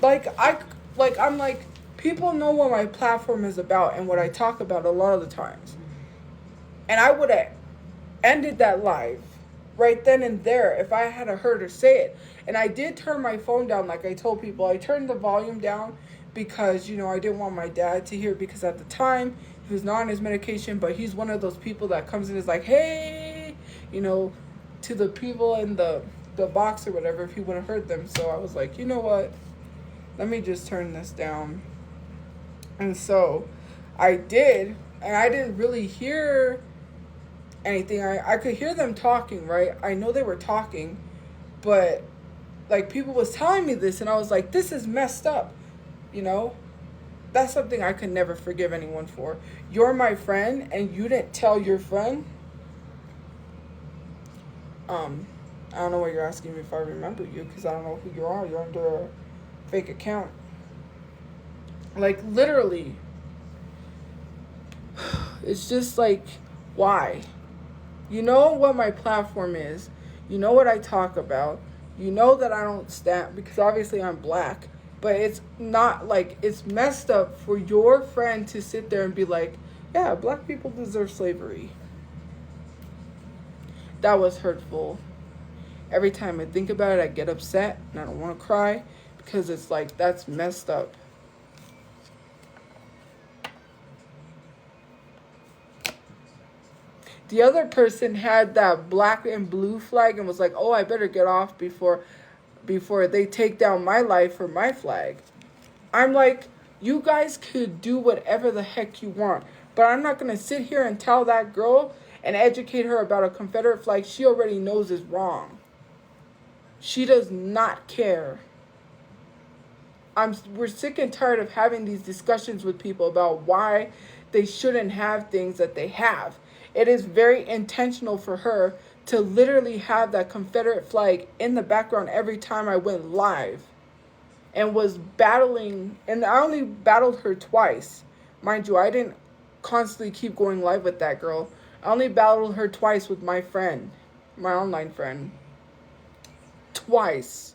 A: I'm like, people know what my platform is about and what I talk about a lot of the times. And I would have ended that live right then and there if I had heard her say it. And I did turn my phone down, like I told people. I turned the volume down because, I didn't want my dad to hear it, because at the time, he was not on his medication, but he's one of those people that comes in and is like, hey, to the people in the box or whatever, if he would have heard them. So I was like, you know what? Let me just turn this down. And so I did, and I didn't really hear anything. I could hear them talking, right? I know they were talking, but like people was telling me this, and I was like, this is messed up, That's something I could never forgive anyone for. You're my friend, and you didn't tell your friend. I don't know what you're asking me if I remember you, because I don't know who you are. You're under a fake account. Like, literally. It's just like, why? You know what my platform is. You know what I talk about. You know that I don't stand, because obviously I'm black. But it's not like, it's messed up for your friend to sit there and be like, yeah, black people deserve slavery. That was hurtful. Every time I think about it, I get upset and I don't want to cry, because it's like, that's messed up. The other person had that black and blue flag and was like, oh, I better get off before they take down my life or my flag. I'm like, you guys could do whatever the heck you want, but I'm not going to sit here and tell that girl and educate her about a Confederate flag she already knows is wrong. She does not care. We're sick and tired of having these discussions with people about why they shouldn't have things that they have. It is very intentional for her to literally have that Confederate flag in the background every time I went live, and was battling, and I only battled her twice. Mind you, I didn't constantly keep going live with that girl. I only battled her twice with my friend, my online friend. Twice.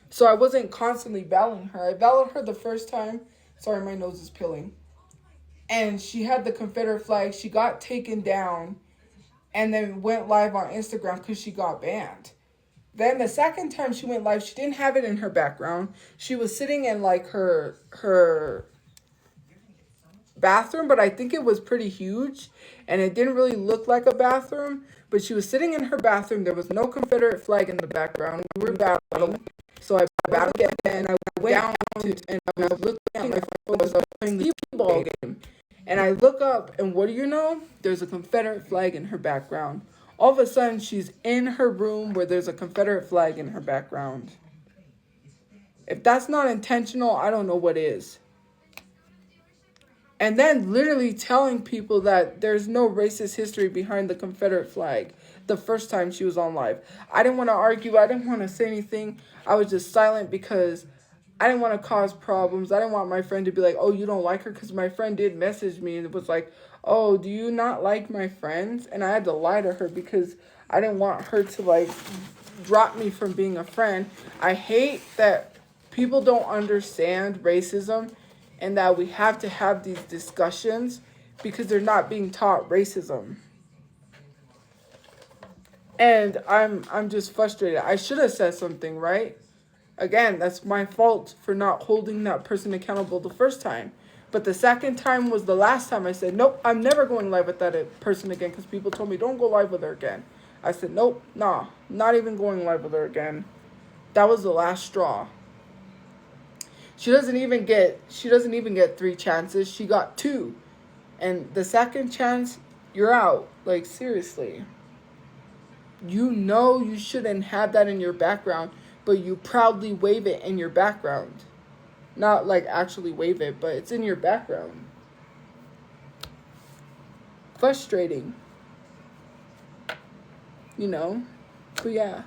A: So I wasn't constantly battling her. I battled her the first time. Sorry, my nose is pilling. And she had the Confederate flag. She got taken down and then went live on Instagram because she got banned. Then the second time she went live, she didn't have it in her background. She was sitting in like her bathroom, but I think it was pretty huge and it didn't really look like a bathroom. But she was sitting in her bathroom. There was no Confederate flag in the background. We were battling. So I battled again, and I went down and I was looking at my phone. I was playing the t-ball game. And I look up, and what do you know? There's a Confederate flag in her background. All of a sudden, she's in her room where there's a Confederate flag in her background. If that's not intentional, I don't know what is. And then literally telling people that there's no racist history behind the Confederate flag the first time she was on live. I didn't want to argue. I didn't want to say anything. I was just silent because I didn't want to cause problems. I didn't want my friend to be like, oh, you don't like her? Because my friend did message me and it was like, oh, do you not like my friends? And I had to lie to her because I didn't want her to like drop me from being a friend. I hate that people don't understand racism and that we have to have these discussions because they're not being taught racism. And I'm just frustrated. I should have said something, right? Again, that's my fault for not holding that person accountable the first time. But the second time was the last time I said, nope, I'm never going live with that person again because people told me, don't go live with her again. I said, nope, nah, not even going live with her again. That was the last straw. She doesn't even get 3 chances. She got 2. And the second chance, you're out. Like, seriously. You know you shouldn't have that in your background, but you proudly wave it in your background. Not like actually wave it, but it's in your background. Frustrating. You know? But yeah.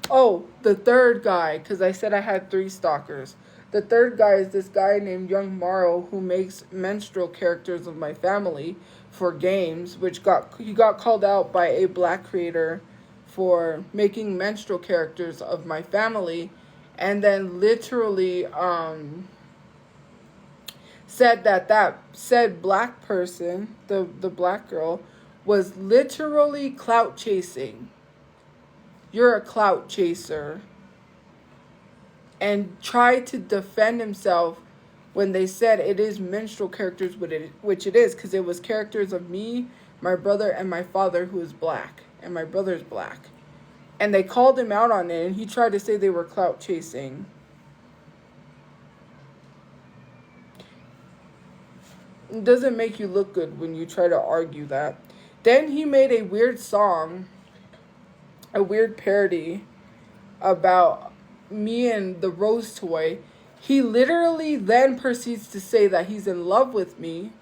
A: Oh, the third guy, because I said I had 3 stalkers. The third guy is this guy named Young Morrow who makes menstrual characters of my family for games, he got called out by a black creator for making menstrual characters of my family, and then literally said that said black person, the black girl, was literally clout chasing. You're a clout chaser. And tried to defend himself when they said it is minstrel characters, which it is, because it was characters of me, my brother, and my father, who is black, and my brother's black. And they called him out on it, and he tried to say they were clout chasing. It doesn't make you look good when you try to argue that. Then he made a weird song, a weird parody about me and the Rose toy. He literally then proceeds to say that he's in love with me.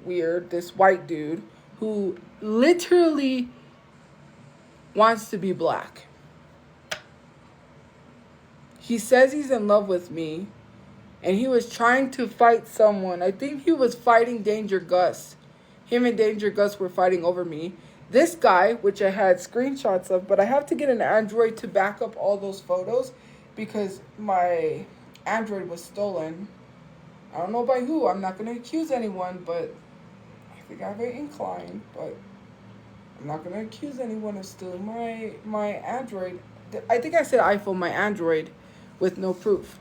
A: Weird, this white dude who literally wants to be black. He says he's in love with me, and he was trying to fight someone. I think he was fighting Danger Gus. Him and Danger Gus were fighting over me. This guy, which I had screenshots of, but I have to get an Android to back up all those photos because my Android was stolen. I don't know by who. I'm not going to accuse anyone, but I think I have an incline. But I'm not going to accuse anyone of stealing my Android. I think I said iPhone, my Android, with no proof.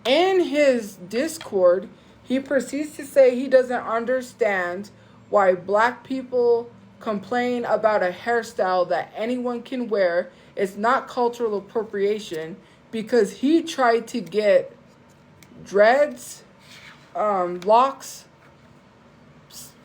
A: In his Discord, he proceeds to say he doesn't understand why black people complain about a hairstyle that anyone can wear. It's not cultural appropriation because he tried to get dreads, locks,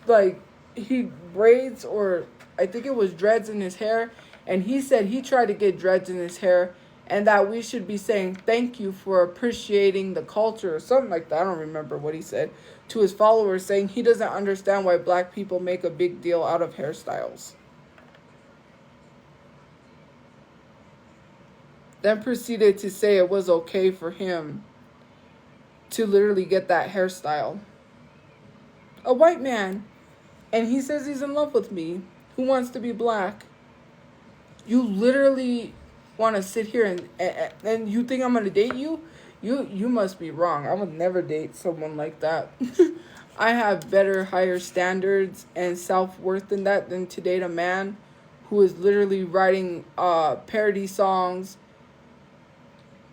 A: like he braids, or I think it was dreads in his hair, and he said he tried to get dreads in his hair and that we should be saying thank you for appreciating the culture or something like that. I don't remember what he said to his followers, saying he doesn't understand why black people make a big deal out of hairstyles. Then proceeded to say it was okay for him to literally get that hairstyle. A white man. And he says he's in love with me. Who wants to be black? You literally want to sit here and you think I'm going to date you? You must be wrong. I would never date someone like that. I have better, higher standards and self-worth than to date a man who is literally writing parody songs.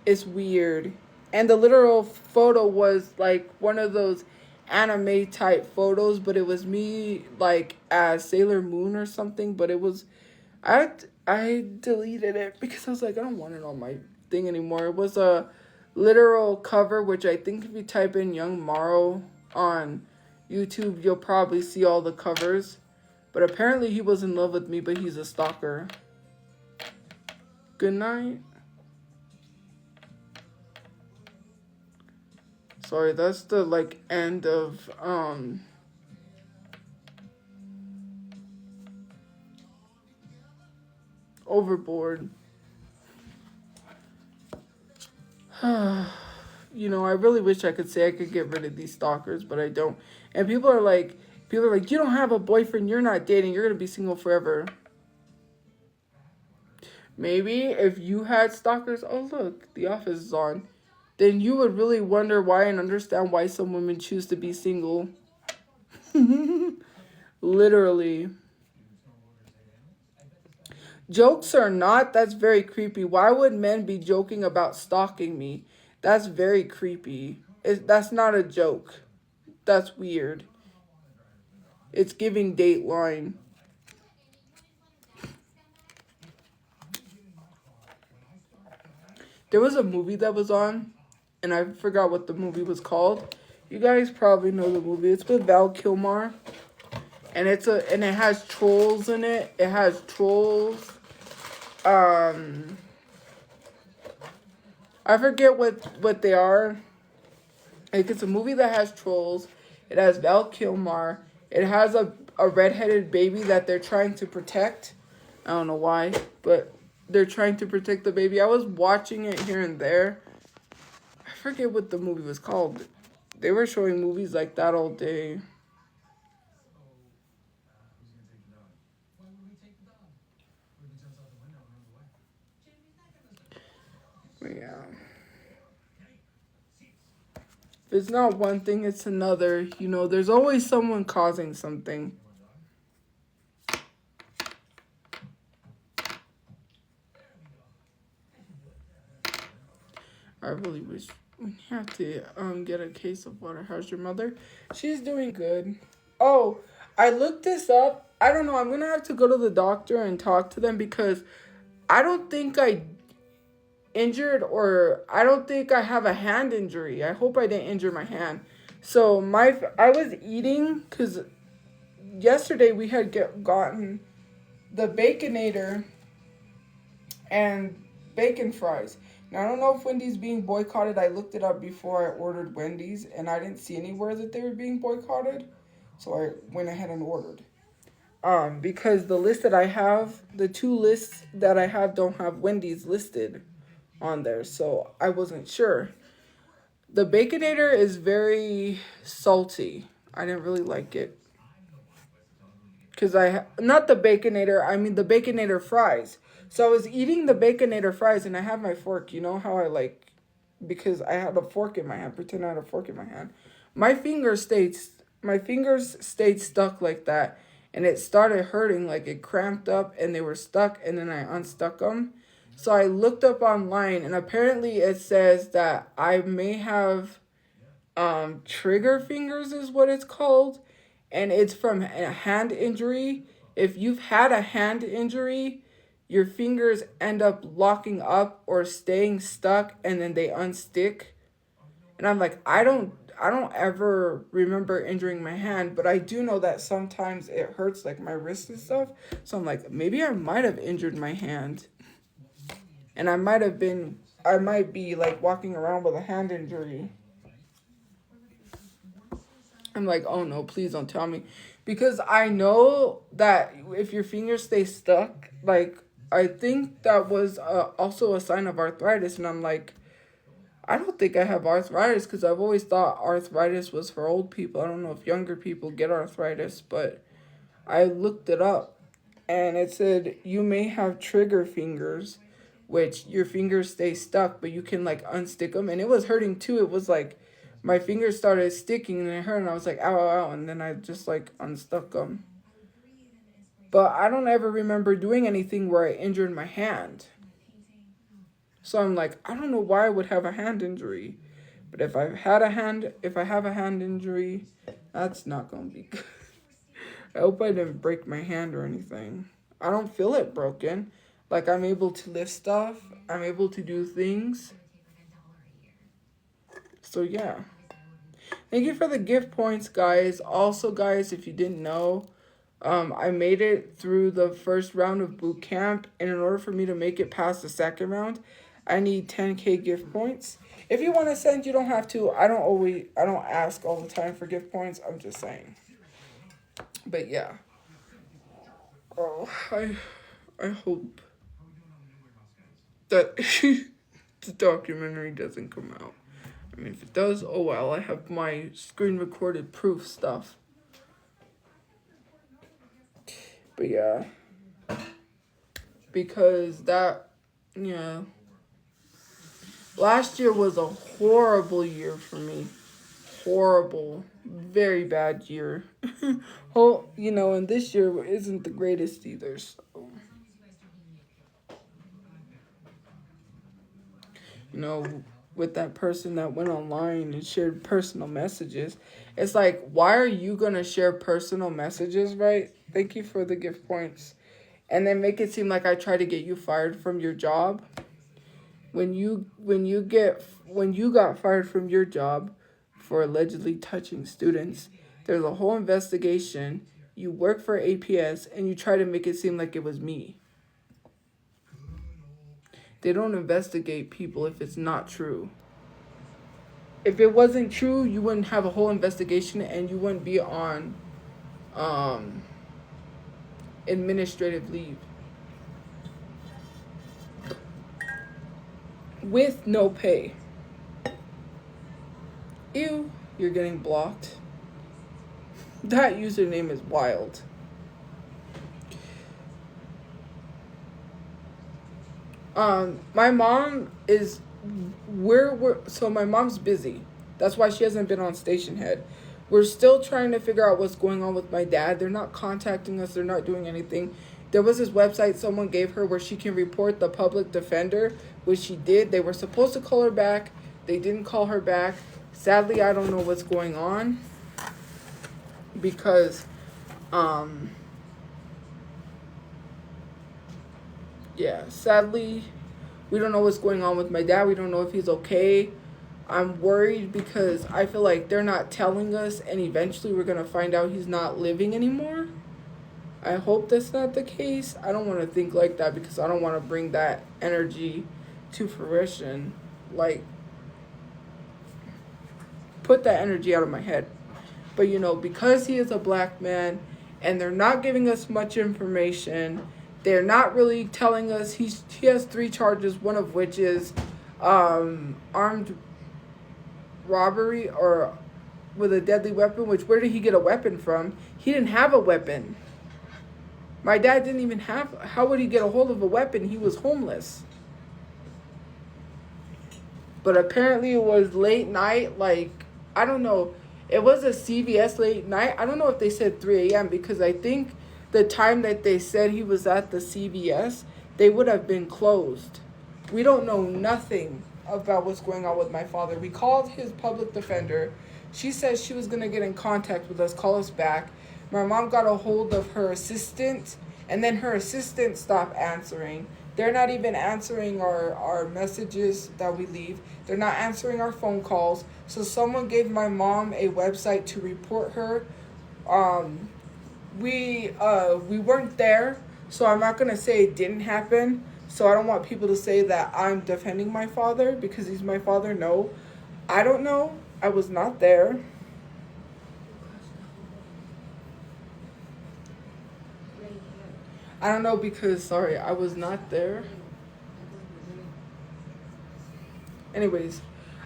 A: It's weird. And the literal photo was like one of those anime type photos, but it was me like as Sailor Moon or something. But it was, I deleted it because I was like, I don't want it on my thing anymore. It was a literal cover, which I think if you type in Young Morrow on YouTube, you'll probably see all the covers. But apparently he was in love with me, but he's a stalker. Good night. Sorry, that's the like end of Overboard. You know, I really wish I could say I could get rid of these stalkers, but I don't. And people are like, People are like, you don't have a boyfriend, you're not dating, you're going to be single forever. Maybe if you had stalkers, oh look, The Office is on, then you would really wonder why and understand why some women choose to be single. Literally. Jokes or not, that's very creepy. Why would men be joking about stalking me? That's very creepy. That's not a joke. That's weird. It's giving Dateline. There was a movie that was on, and I forgot what the movie was called. You guys probably know the movie. It's with Val Kilmer. And it has trolls in it. It has trolls. I forget what they are. Like, it's a movie that has trolls. It has Val Kilmer. It has a redheaded baby that they're trying to protect. I don't know why, but they're trying to protect the baby. I was watching it here and there. I forget what the movie was called. They were showing movies like that all day. Yeah. If it's not one thing, it's another. You know, there's always someone causing something. I really wish we have to get a case of water. How's your mother? She's doing good. Oh, I looked this up. I don't know. I'm going to have to go to the doctor and talk to them because I don't think I injured or I don't think I have a hand injury. I hope I didn't injure my hand. So I was eating because yesterday we had gotten the Baconator and bacon fries. Now, I don't know if Wendy's being boycotted. I looked it up before I ordered Wendy's and I didn't see anywhere that they were being boycotted. So I went ahead and ordered. Because the list that I have, the 2 lists that I have don't have Wendy's listed on there, so I wasn't sure. The Baconator is very salty. I didn't really like it. Because not the Baconator, I mean the Baconator fries. So I was eating the Baconator fries and I had my fork. You know how I like, because I had a fork in my hand, pretend I had a fork in my hand. My fingers stayed stuck like that. And it started hurting, like it cramped up and they were stuck and then I unstuck them. So I looked up online and apparently it says that I may have trigger fingers is what it's called. And it's from a hand injury. If you've had a hand injury, your fingers end up locking up or staying stuck and then they unstick. And I'm like, I don't ever remember injuring my hand, but I do know that sometimes it hurts, like my wrist and stuff. So I'm like, maybe I might have injured my hand. And I might be like walking around with a hand injury. I'm like, oh no, please don't tell me. Because I know that if your fingers stay stuck, like, I think that was also a sign of arthritis. And I'm like, I don't think I have arthritis because I've always thought arthritis was for old people. I don't know if younger people get arthritis, but I looked it up and it said you may have trigger fingers, which your fingers stay stuck, but you can like unstick them. And it was hurting too. It was like my fingers started sticking and it hurt and I was like, ow, ow, ow. And then I just like unstuck them. But I don't ever remember doing anything where I injured my hand. So I'm like, I don't know why I would have a hand injury. But if I have a hand injury, that's not going to be good. I hope I didn't break my hand or anything. I don't feel it broken. Like, I'm able to lift stuff. I'm able to do things. So, yeah. Thank you for the gift points, guys. Also, guys, if you didn't know, I made it through the first round of boot camp. And in order for me to make it past the second round, I need 10K gift points. If you want to send, you don't have to. I don't ask all the time for gift points. I'm just saying. But yeah. Oh, I hope that the documentary doesn't come out. I mean, if it does, oh well. I have my screen recorded proof stuff. But yeah. Because that, yeah. Last year was a horrible year for me. Horrible. Very bad year. And this year isn't the greatest either, so. You know, with that person that went online and shared personal messages. It's like, why are you going to share personal messages, right? Thank you for the gift points. And then make it seem like I try to get you fired from your job. When you got fired from your job for allegedly touching students, there's a whole investigation. You work for APS and you try to make it seem like it was me. They don't investigate people if it's not true. If it wasn't true, you wouldn't have a whole investigation and you wouldn't be on administrative leave. With no pay. Ew, you're getting blocked. That username is wild. My mom is so my mom's busy. That's why she hasn't been on Station Head. We're still trying to figure out what's going on with my dad. They're not contacting us. They're not doing anything. There was this website someone gave her where she can report the public defender, which she did. They were supposed to call her back. They didn't call her back. Sadly, I don't know what's going on because, sadly, we don't know what's going on with my dad. We don't know if he's okay. I'm worried because I feel like they're not telling us, and eventually we're going to find out he's not living anymore. I hope that's not the case. I don't want to think like that because I don't want to bring that energy to fruition. Like, put that energy out of my head. But, because he is a black man and they're not giving us much information, they're not really telling us he has 3 charges, one of which is armed robbery or with a deadly weapon, which where did he get a weapon from? He didn't have a weapon. My dad didn't even have, how would he get a hold of a weapon? He was homeless. But apparently it was late night, like, I don't know. It was a CVS late night. I don't know if they said 3 a.m. because I think the time that they said he was at the CVS, they would have been closed. We don't know nothing about what's going on with my father. We called his public defender. She said she was going to get in contact with us, call us back. My mom got a hold of her assistant, and then her assistant stopped answering. They're not even answering our messages that we leave. They're not answering our phone calls. So someone gave my mom a website to report her. We weren't there, so I'm not going to say it didn't happen. So I don't want people to say that I'm defending my father because he's my father. No, I don't know. I was not there. I don't know because, I was not there. Anyways,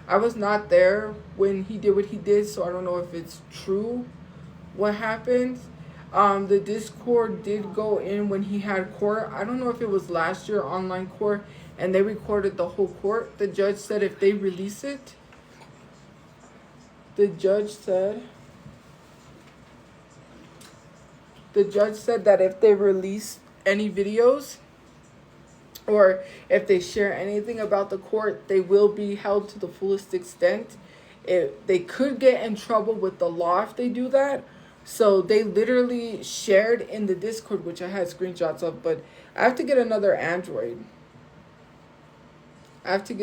A: I was not there when he did what he did, so I don't know if it's true what happened. The Discord did go in when he had court. I don't know if it was last year, online court, and they recorded the whole court. The judge said if they release it, the judge said that if they release any videos or if they share anything about the court, they will be held to the fullest extent. They could get in trouble with the law if they do that. So they literally shared in the Discord, which I had screenshots of, but I have to get another Android. To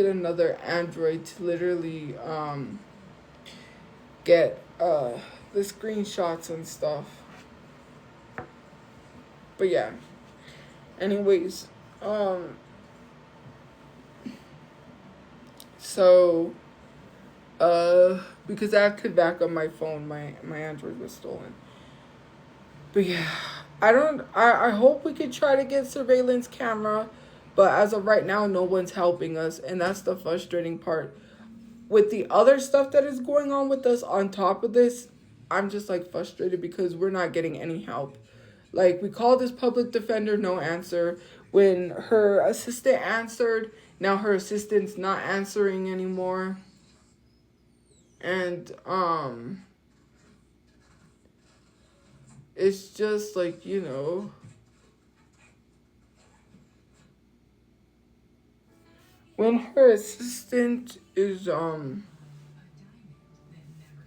A: literally get the screenshots and stuff. But yeah. Anyways, so because I could back up my phone, my Android was stolen. But yeah, I hope we could try to get surveillance camera, but as of right now, no one's helping us, and that's the frustrating part. With the other stuff that is going on with us on top of this, I'm just like frustrated because we're not getting any help. Like, we called this public defender, no answer. When her assistant answered, now her assistant's not answering anymore. And, it's just like, when her assistant is,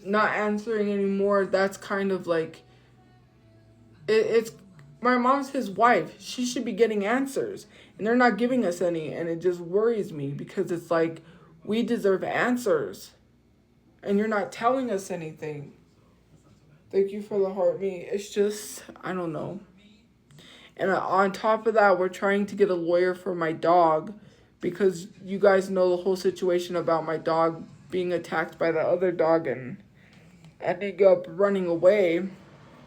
A: not answering anymore, that's kind of like, it's my mom's his wife. She should be getting answers, and they're not giving us any, and it just worries me because it's like we deserve answers, and you're not telling us anything. Thank you for the heart, me. It's just, I don't know. And on top of that, we're trying to get a lawyer for my dog because you guys know the whole situation about my dog being attacked by the other dog and ending up running away.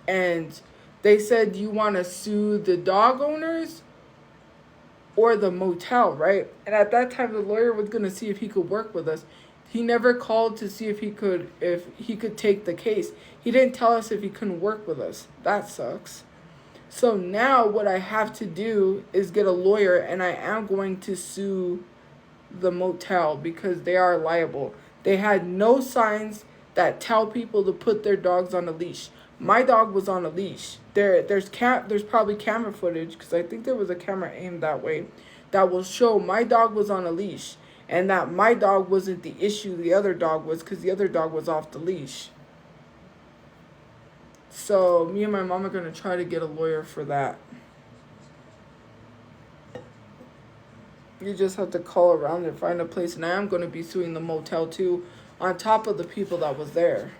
A: And they said, you want to sue the dog owners or the motel, right? And at that time, the lawyer was going to see if he could work with us. He never called to see if he could take the case. He didn't tell us if he couldn't work with us. That sucks. So now what I have to do is get a lawyer, and I am going to sue the motel because they are liable. They had no signs that tell people to put their dogs on a leash. My dog was on a leash. There's probably camera footage, because I think there was a camera aimed that way, that will show my dog was on a leash, and that my dog wasn't the issue, the other dog was, because the other dog was off the leash. So me and my mom are going to try to get a lawyer for that. You just have to call around and find a place, and I am going to be suing the motel too, on top of the people that was there.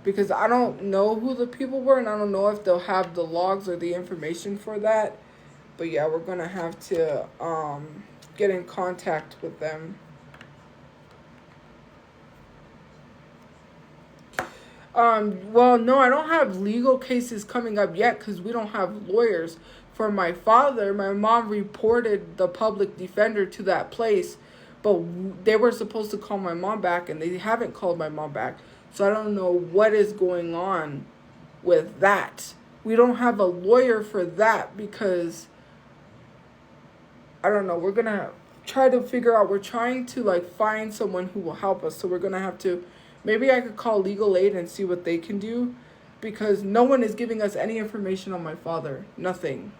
A: Because I don't know who the people were, and I don't know if they'll have the logs or the information for that. But yeah, we're going to have to get in contact with them. Well, no, I don't have legal cases coming up yet because we don't have lawyers. For my father, my mom reported the public defender to that place, but they were supposed to call my mom back, and they haven't called my mom back. So I don't know what is going on with that. We don't have a lawyer for that because, I don't know, we're going to try to figure out, we're trying to find someone who will help us. So we're going to have to, maybe I could call legal aid and see what they can do, because no one is giving us any information on my father. Nothing.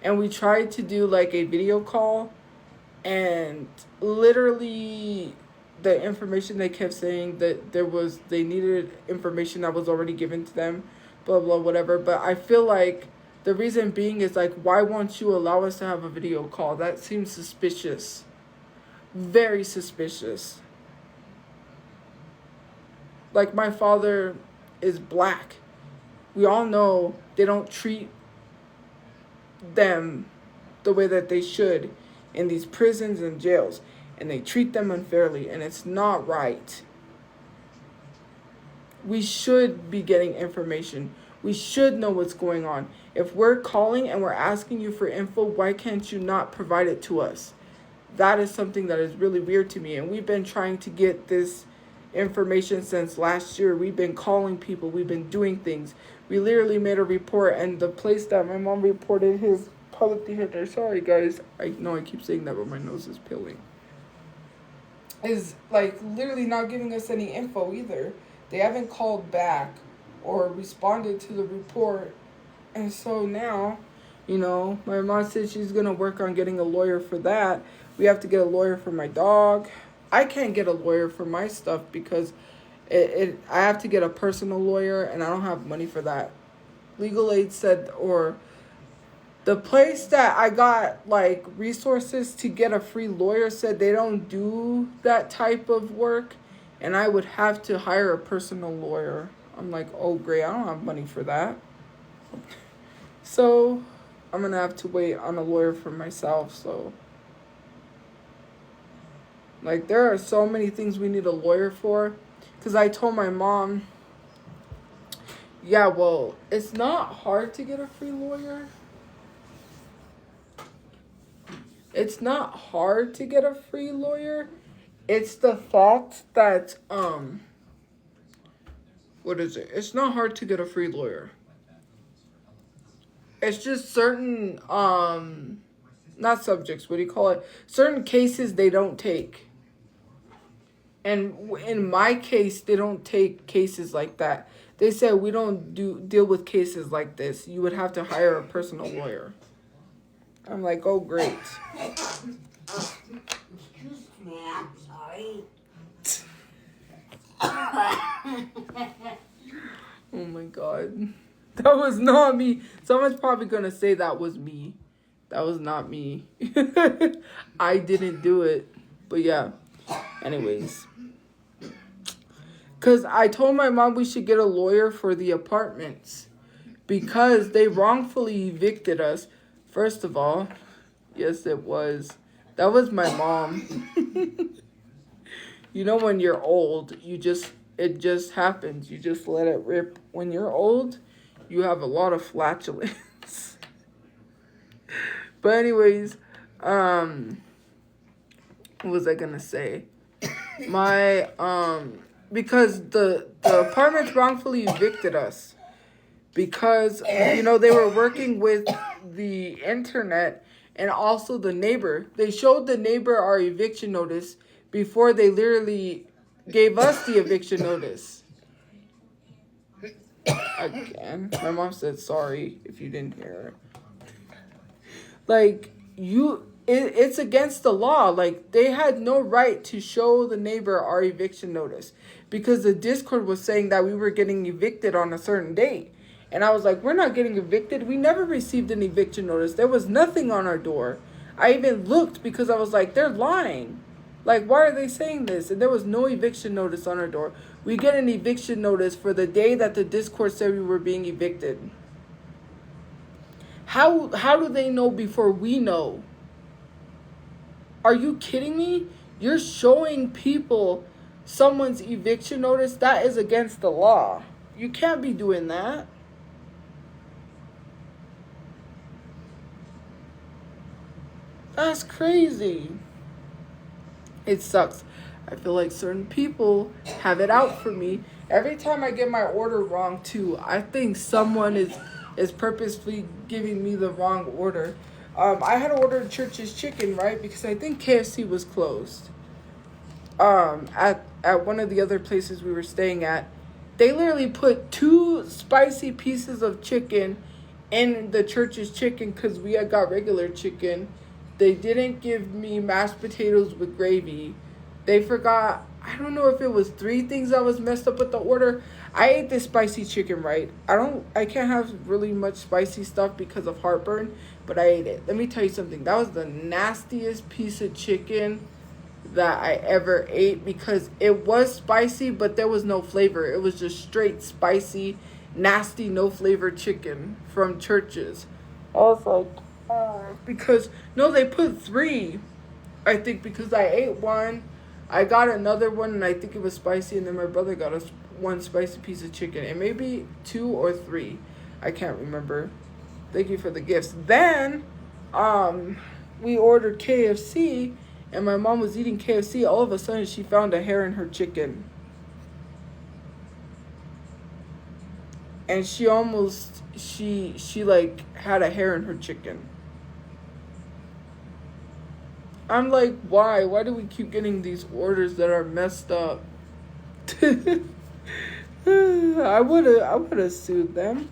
A: And we tried to do a video call, and literally the information they kept saying that they needed information that was already given to them, blah, blah, whatever. But I feel like the reason being is why won't you allow us to have a video call? That seems suspicious. Very suspicious. My father is black. We all know they don't treat them the way that they should in these prisons and jails, and they treat them unfairly, and it's not right. We should be getting information. We should know what's going on. If we're calling and we're asking you for info, why can't you not provide it to us? That is something that is really weird to me, and we've been trying to get this information since last year. We've been calling people. We've been doing things. We literally made a report, and the place that my mom reported his public defender, sorry guys, I know I keep saying that, but my nose is peeling, is literally not giving us any info either. They haven't called back or responded to the report. And so now, my mom said she's going to work on getting a lawyer for that. We have to get a lawyer for my dog. I can't get a lawyer for my stuff because I have to get a personal lawyer, and I don't have money for that. Legal aid said, or the place that I got resources to get a free lawyer said they don't do that type of work, and I would have to hire a personal lawyer. I'm like, oh great, I don't have money for that. So I'm going to have to wait on a lawyer for myself. So there are so many things we need a lawyer for. Because I told my mom, yeah, well, it's not hard to get a free lawyer. It's not hard to get a free lawyer. It's the fact that what is it? It's not hard to get a free lawyer. It's just certain not subjects, what do you call it? Certain cases they don't take. And in my case, they don't take cases like that. They said we don't deal with cases like this. You would have to hire a personal lawyer. I'm like, oh great.
B: Excuse me, I'm sorry.
A: Oh my god. That was not me. Someone's probably gonna say that was me. That was not me. I didn't do it. But yeah. Anyways. Because I told my mom we should get a lawyer for the apartments. Because they wrongfully evicted us. First of all, yes it was. That was my mom. You know when you're old, it just happens. You just let it rip. When you're old, you have a lot of flatulence. But anyways, what was I gonna say? My because the apartments wrongfully evicted us because they were working with the internet and also the neighbor. They showed the neighbor our eviction notice before they literally gave us the eviction notice. Again, my mom said sorry if you didn't hear her. Like, it's against the law. Like, they had no right to show the neighbor our eviction notice because the Discord was saying that we were getting evicted on a certain date. And I was like, we're not getting evicted. We never received an eviction notice. There was nothing on our door. I even looked because I was like, they're lying. Like, why are they saying this? And there was no eviction notice on our door. We get an eviction notice for the day that the Discord said we were being evicted. How do they know before we know? Are you kidding me? You're showing people someone's eviction notice? That is against the law. You can't be doing that. That's crazy. It sucks. I feel like certain people have it out for me. Every time I get my order wrong too, I think someone is purposefully giving me the wrong order. I had ordered Church's Chicken, right? Because I think KFC was closed. At one of the other places we were staying at, they literally put 2 spicy pieces of chicken in the Church's Chicken because we had got regular chicken. They didn't give me mashed potatoes with gravy. They forgot, I don't know if it was 3 things that was messed up with the order. I ate this spicy chicken, right? I can't have really much spicy stuff because of heartburn, but I ate it. Let me tell you something. That was the nastiest piece of chicken that I ever ate because it was spicy, but there was no flavor. It was just straight spicy, nasty, no flavor chicken from Church's. I was like, because, no, they put 3, I think, because I ate one. I got another one, and I think it was spicy, and then my brother got us 1 spicy piece of chicken, and maybe 2 or 3. I can't remember. Thank you for the gifts. Then, we ordered KFC, and my mom was eating KFC. All of a sudden, she found a hair in her chicken. And she almost, she like, had a hair in her chicken. I'm like, why? Why do we keep getting these orders that are messed up? I would have sued them.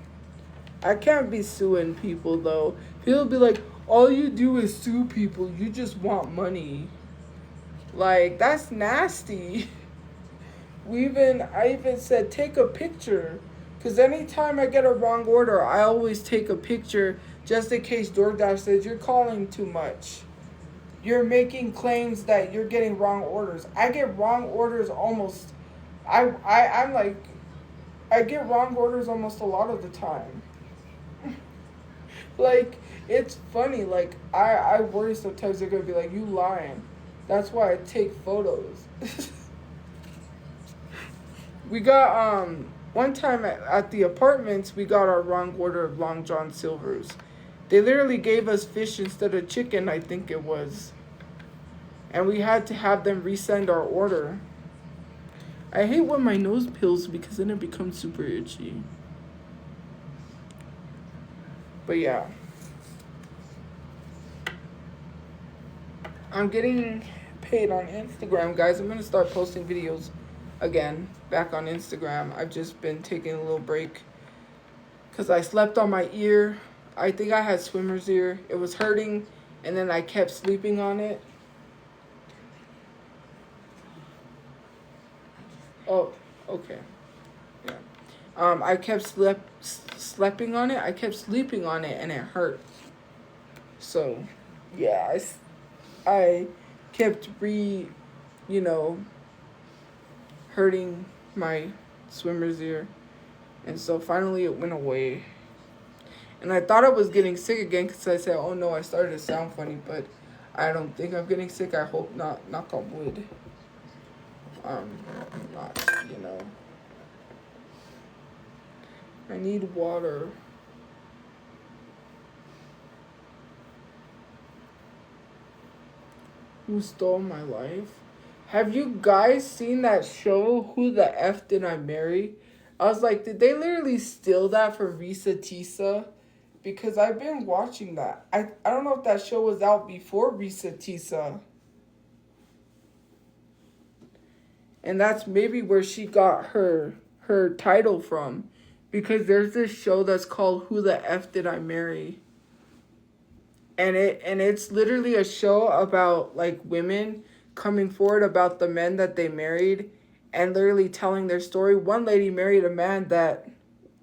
A: I can't be suing people though. People be like, all you do is sue people. You just want money. Like, that's nasty. I even said take a picture. Because anytime I get a wrong order, I always take a picture just in case DoorDash says you're calling too much. You're making claims that you're getting wrong orders. I get wrong orders almost. I'm like, I get wrong orders almost a lot of the time. Like, it's funny. Like, I worry sometimes they're gonna be like, you lying. That's why I take photos. We got one time at the apartments, we got our wrong order of Long John Silver's. They literally gave us fish instead of chicken, I think it was. And we had to have them resend our order. I hate when my nose peels because then it becomes super itchy. But yeah. I'm getting paid on Instagram, guys. I'm going to start posting videos again back on Instagram. I've just been taking a little break because I slept on my ear. I think I had swimmer's ear. It was hurting, and then I kept sleeping on it. Oh, okay. Yeah. I kept sleeping on it. I kept sleeping on it, and it hurt. So, yeah, I kept hurting my swimmer's ear. And so finally it went away. And I thought I was getting sick again because I said, oh no, I started to sound funny, but I don't think I'm getting sick. I hope not. Knock on wood. Not. I need water. Who Stole My Life? Have you guys seen that show, Who the F Did I Marry? I was like, did they literally steal that from Risa Tisa? Because I've been watching that. I don't know if that show was out before Risa Tisa. And that's maybe where she got her title from. Because there's this show that's called Who the F Did I Marry? And it's literally a show about like women coming forward about the men that they married and literally telling their story. One lady married a man that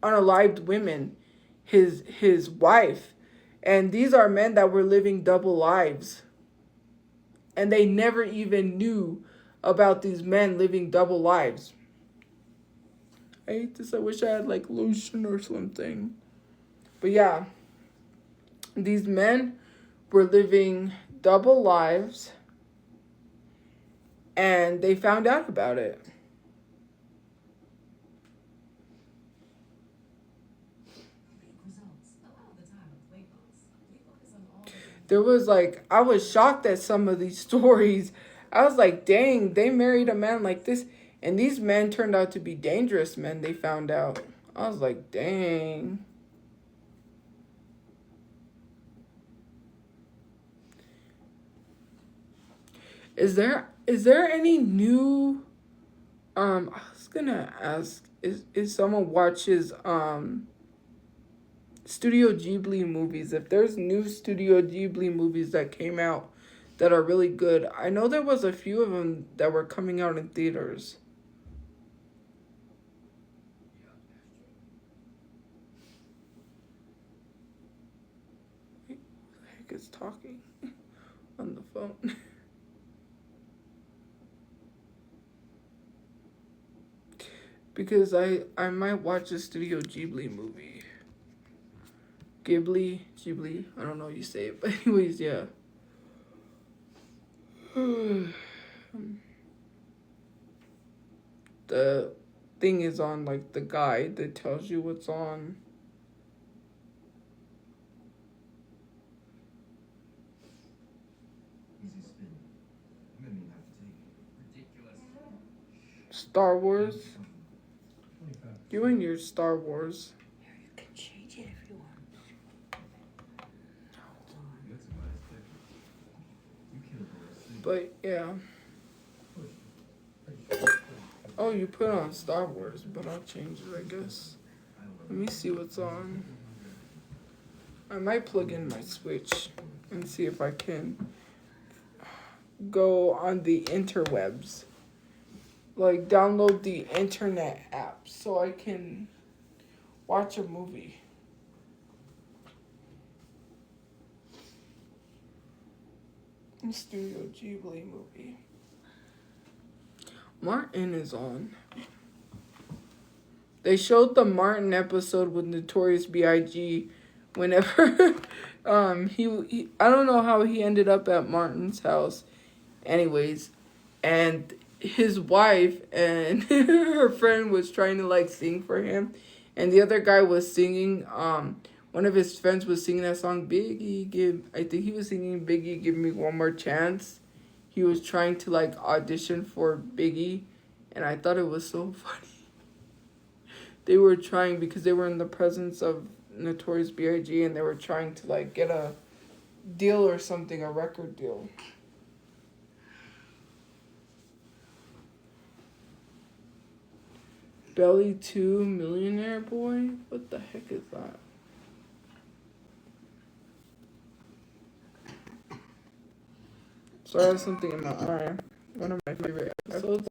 A: unalived women, his wife. And these are men that were living double lives. And they never even knew about these men living double lives. I hate this. I wish I had like lotion or something. But yeah, these men were living double lives and they found out about it. There was like, I was shocked at some of these stories. I was like, dang, they married a man like this. And these men turned out to be dangerous men, they found out. I was like, dang. Is there any new I was gonna ask, is someone watches Studio Ghibli movies, if there's new Studio Ghibli movies that came out that are really good. I know there was a few of them that were coming out in theaters. Who the heck is talking on the phone? Because I might watch a Studio Ghibli movie. Ghibli, I don't know how you say it, but anyways, yeah. The thing is on like the guide that tells you what's on. Star Wars. You and your Star Wars.
B: You can change it if you want.
A: But yeah. Oh, you put on Star Wars, but I'll change it, I guess. Let me see what's on. I might plug in my Switch and see if I can go on the interwebs. Like, download the internet app so I can watch a movie. A Studio Ghibli movie. Martin is on. They showed the Martin episode with Notorious B.I.G. whenever he I don't know how he ended up at Martin's house. Anyways, and his wife and her friend was trying to like sing for him, and the other guy was singing one of his friends was singing that song I think he was singing Biggie Give Me One More Chance. He was trying to like audition for Biggie, And I thought it was so funny. They were trying, because they were in the presence of Notorious B.I.G. and they were trying to like get a deal or something, a record deal. Belly 2 Millionaire Boy? What the heck is that? So I have something in my eye. One of my favorite episodes.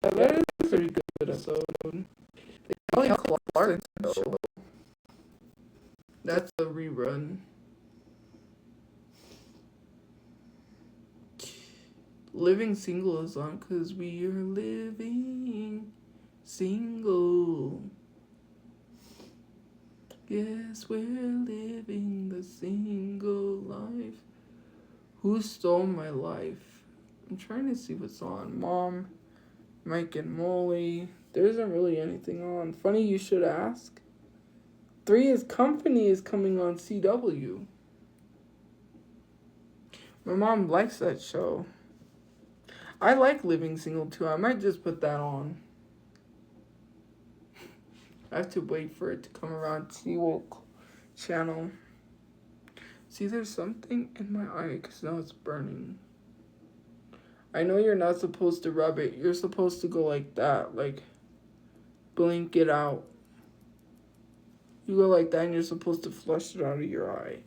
A: Yeah, that is a pretty good episode. The Kelly Clarkson show. That's a rerun. Living Single is on because we are living single. Yes, we're living the single life. Who Stole My Life? I'm trying to see what's on. Mom, Mike and Molly. There isn't really anything on. Funny you should ask. 3 is Company is coming on CW. My mom likes that show. I like Living Single too. I might just put that on. I have to wait for it to come around to see what channel. See, there's something in my eye because now it's burning. I know you're not supposed to rub it. You're supposed to go like that, like blink it out. You go like that and you're supposed to flush it out of your eye.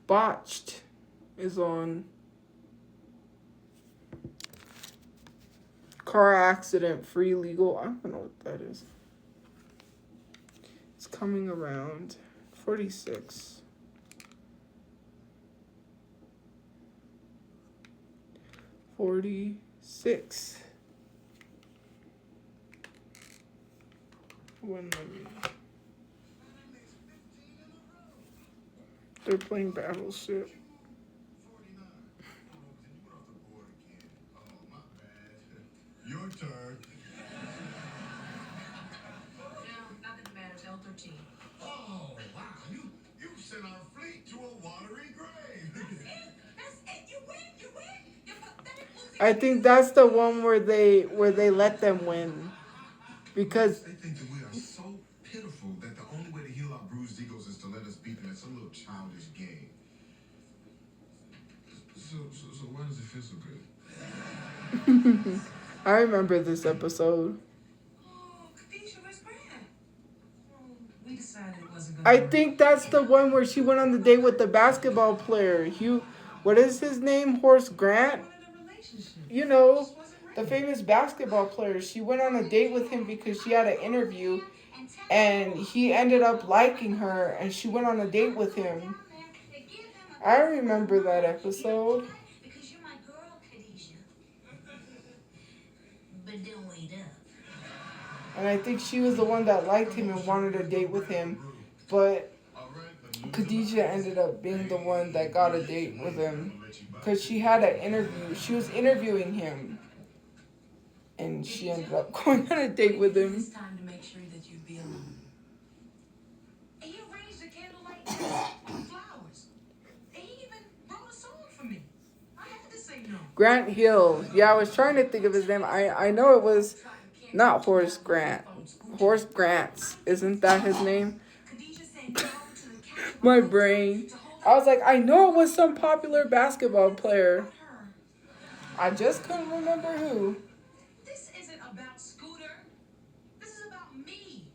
A: Botched is on. Car accident, free legal. I don't know what that is. It's coming around. 46. 46. They're playing Battleship.
C: Your turn.
B: Nothing matters. L13.
C: Oh, wow. You sent our fleet to a watery grave.
B: That's it. You win. You're pathetic.
A: I think that's the one where they let them win. Because
C: They think that we are so pitiful that the only way to heal our bruised egos is to let us beat them at some little childish game. So why does it feel so good?
A: I remember this episode.
B: Oh, Khadijah, where's Grant? We decided it wasn't
A: I
B: gonna work.
A: think that's the one where she went on the date with the basketball player. What is his name? Horace Grant? You know, the famous basketball player. She went on a date with him because she had an interview and he ended up liking her and she went on a date with him. I remember that episode.
B: Because you're my girl, Khadijah. But don't wait up.
A: And I think she was the one that liked him and wanted a date with him. But Khadijah ended up being the one that got a date with him. Because she had an interview. She was interviewing him. And she ended up going on a date with him.
B: It's time to make sure that you'd be alone. And he arranged the candlelight with flowers. And he even wrote a song for me. I had to say no.
A: Grant Hill. Yeah, I was trying to think of his name. I know it was not Horace Grant. Horace Grants. Isn't that his name? My brain. I was like, I know it was some popular basketball player. I just couldn't remember who.
B: This isn't about Scooter. This is about me.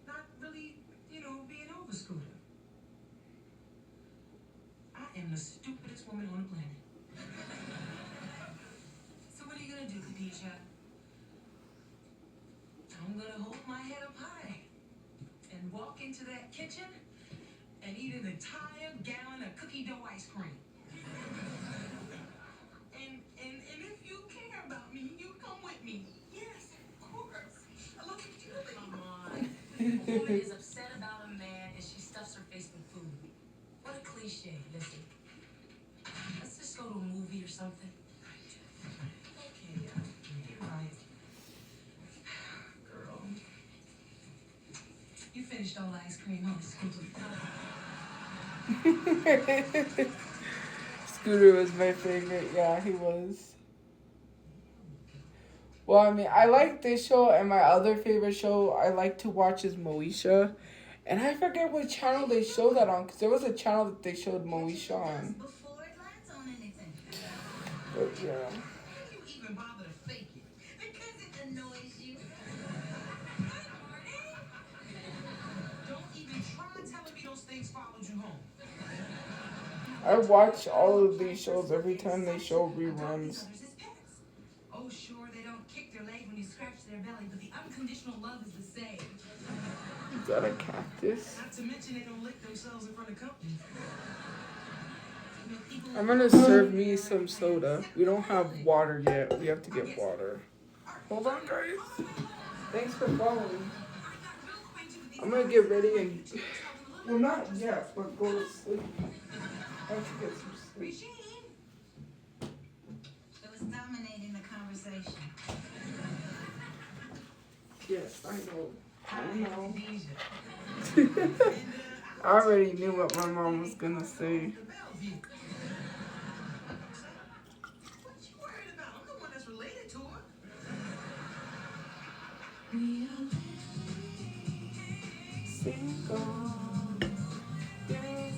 B: Not really, being over Scooter. I am the stupidest woman on the planet. So what are you gonna do, Khadijah? I'm gonna hold my head up high and walk into that kitchen and eat an entire gallon of cookie dough ice cream. And if you care about me, you come with me. Yes, of course. I love you. Come on. A woman is upset about a man and she stuffs her face with food. What a cliche. Listen. Let's just go to a movie or something. Okay, you're right. Girl. You finished all the ice cream, huh?
A: Scooter was my favorite. Yeah, he was. Well, I mean, I like this show, and my other favorite show I like to watch is Moesha. And I forget what channel they show that on, because there was a channel that they showed Moesha on.
B: Before it lands on anything.
A: But yeah.
B: How do you even bother to fake it? Because it annoys you. Don't even try telling me those things followed you home.
A: I watch all of these shows every time they show reruns.
B: Oh, sure, they don't kick their leg when you scratch their belly, but the unconditional love is the same.
A: Is that a cactus?
B: Not to mention they don't lick themselves in front of company.
A: I'm gonna serve me some soda. We don't have water yet. We have to get water. Hold on, guys. Thanks for following. I'm gonna get ready and... Well, not yet, but go to sleep. I have to get some sleep.
B: It was dominating the conversation.
A: Yes, I know. I know. I already knew what my mom was gonna say.
B: What you worried about? I'm the one that's related to her.
A: Single. Yes.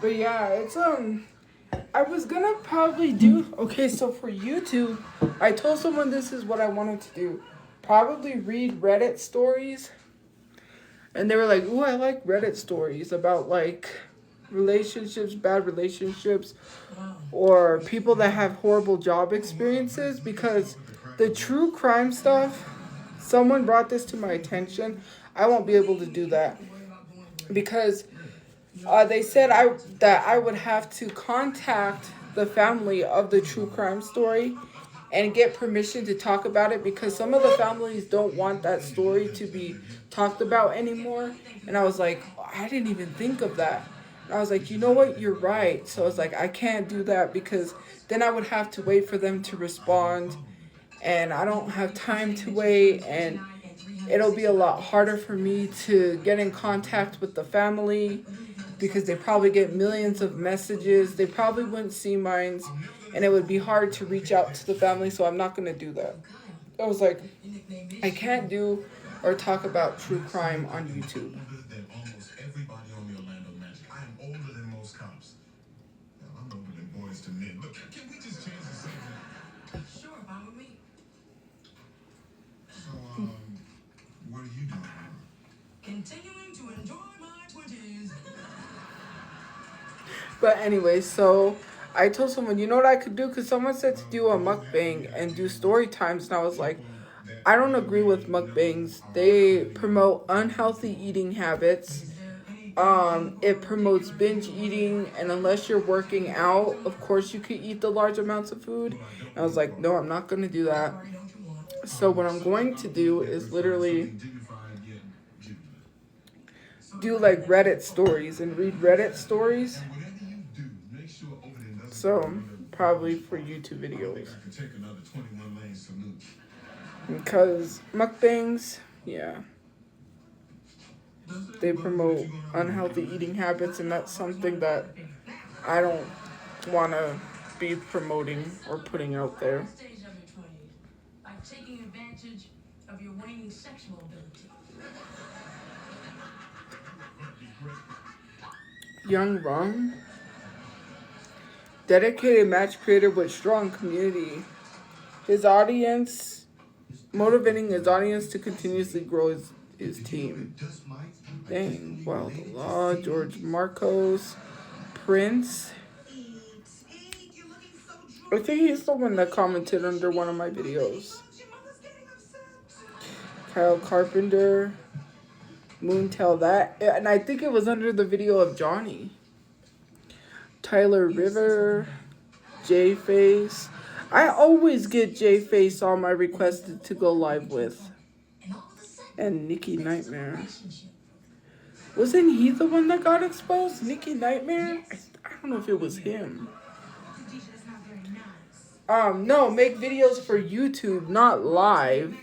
A: But yeah, it's I was gonna probably do okay, so for YouTube, I told someone this is what I wanted to do. Probably read Reddit stories. And they were like, "Ooh, I like Reddit stories about like relationships, bad relationships, or people that have horrible job experiences," because the true crime stuff, someone brought this to my attention. I won't be able to do that because they said that I would have to contact the family of the true crime story and get permission to talk about it, because some of the families don't want that story to be talked about anymore. And I was like, I didn't even think of that. And I was like, you know what, you're right. So I was like, I can't do that because then I would have to wait for them to respond, and I don't have time to wait, and it'll be a lot harder for me to get in contact with the family because they probably get millions of messages. They probably wouldn't see mine, and it would be hard to reach out to the family, so I'm not going to do that. I was like, I can't do or talk about true crime on YouTube.
C: Older than almost everybody on the Orlando Magic. I am older than most cops. Hell, I'm older than boys to men. Look, can we just change the subject?
B: Sure, fine with me.
C: So, what are you doing now?
B: Continuing to enjoy my 20s.
A: But anyway, so I told someone, you know what I could do? Because someone said to do a mukbang and do story times. And I was like, I don't agree with mukbangs. They promote unhealthy eating habits. It promotes binge eating. And unless you're working out, of course you could eat the large amounts of food. And I was like, no, I'm not going to do that. So what I'm going to do is literally do like Reddit stories and read Reddit stories. So probably for YouTube videos. Because mukbangs, yeah, they promote unhealthy eating habits, and that's something that I don't want to be promoting or putting out there.
B: Stage of your 20s, like taking advantage of your waning sexual ability.
A: Young Rum, dedicated match creator with strong community. His audience, motivating his audience to continuously grow his team. Dang, well, the Law, George Marcos, Prince. I think he's the one that commented under one of my videos. Kyle Carpenter, Moontail, that, and I think it was under the video of Johnny. Tyler River, J-Face. I always get J-Face on my requested to go live with. And Nikki Nightmare. Wasn't he the one that got exposed? Nikki Nightmare? I don't know if it was him. No, make videos for YouTube, not live.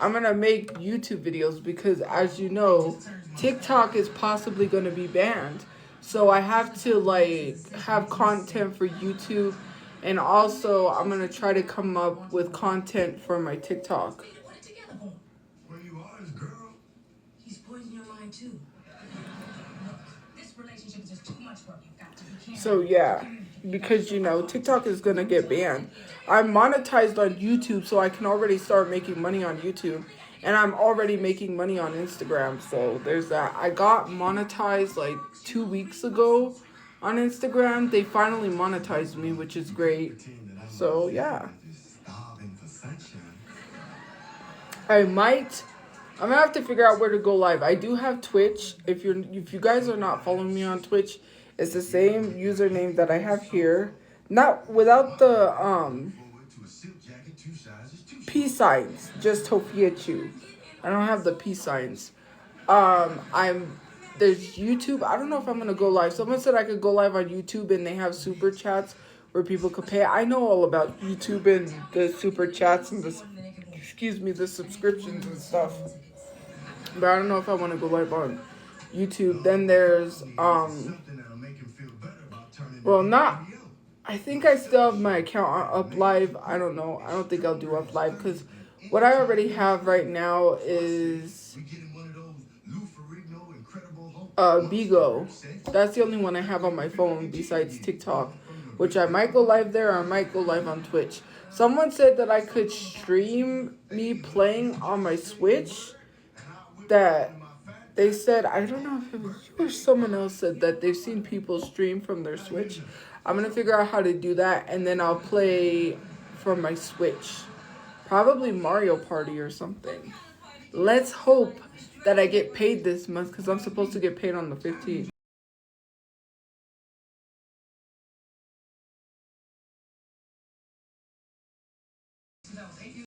A: I'm gonna make YouTube videos because, as you know, TikTok is possibly gonna be banned. So I have to like have content for YouTube, and also I'm gonna try to come up with content for my TikTok.
C: Well, you are his girl.
B: He's poisoning your mind too. Look, this relationship is just too much work. You've got to be careful.
A: So yeah, because you know TikTok is gonna get banned. I'm monetized on YouTube, so I can already start making money on YouTube, and I'm already making money on Instagram. So there's that. I got monetized like 2 weeks ago on Instagram. They finally monetized me, which is great. So yeah,
C: Starving for sunshine.
A: I'm gonna have to figure out where to go live. I do have Twitch. If you guys are not following me on Twitch, it's the same username that I have here. Not without the
C: Forward to a silk jacket, 2 sizes, 2
A: peace signs, just Tophiachu. I don't have the peace signs. There's YouTube. I don't know if I'm gonna go live. Someone said I could go live on YouTube and they have super chats where people could pay. I know all about YouTube and the super chats and the subscriptions and stuff. But I don't know if I want to go live on YouTube. Then there's
C: something that'll make him feel better about turning
A: well,
C: into
A: not.
C: video.
A: I think I still have my account up live. I don't know. I don't think I'll do up live because what I already have right now is
C: We getting one of those Lou Ferrigno Incredible Hulk.
A: Bigo. That's the only one I have on my phone besides TikTok, which I might go live there or I might go live on Twitch. Someone said that I could stream me playing on my Switch. That they said, I don't know if it was you or someone else said that they've seen people stream from their Switch. I'm going to figure out how to do that, and then I'll play from my Switch. Probably Mario Party or something. Let's hope that I get paid this month because I'm supposed to get paid on the 15th.
B: That was 8 years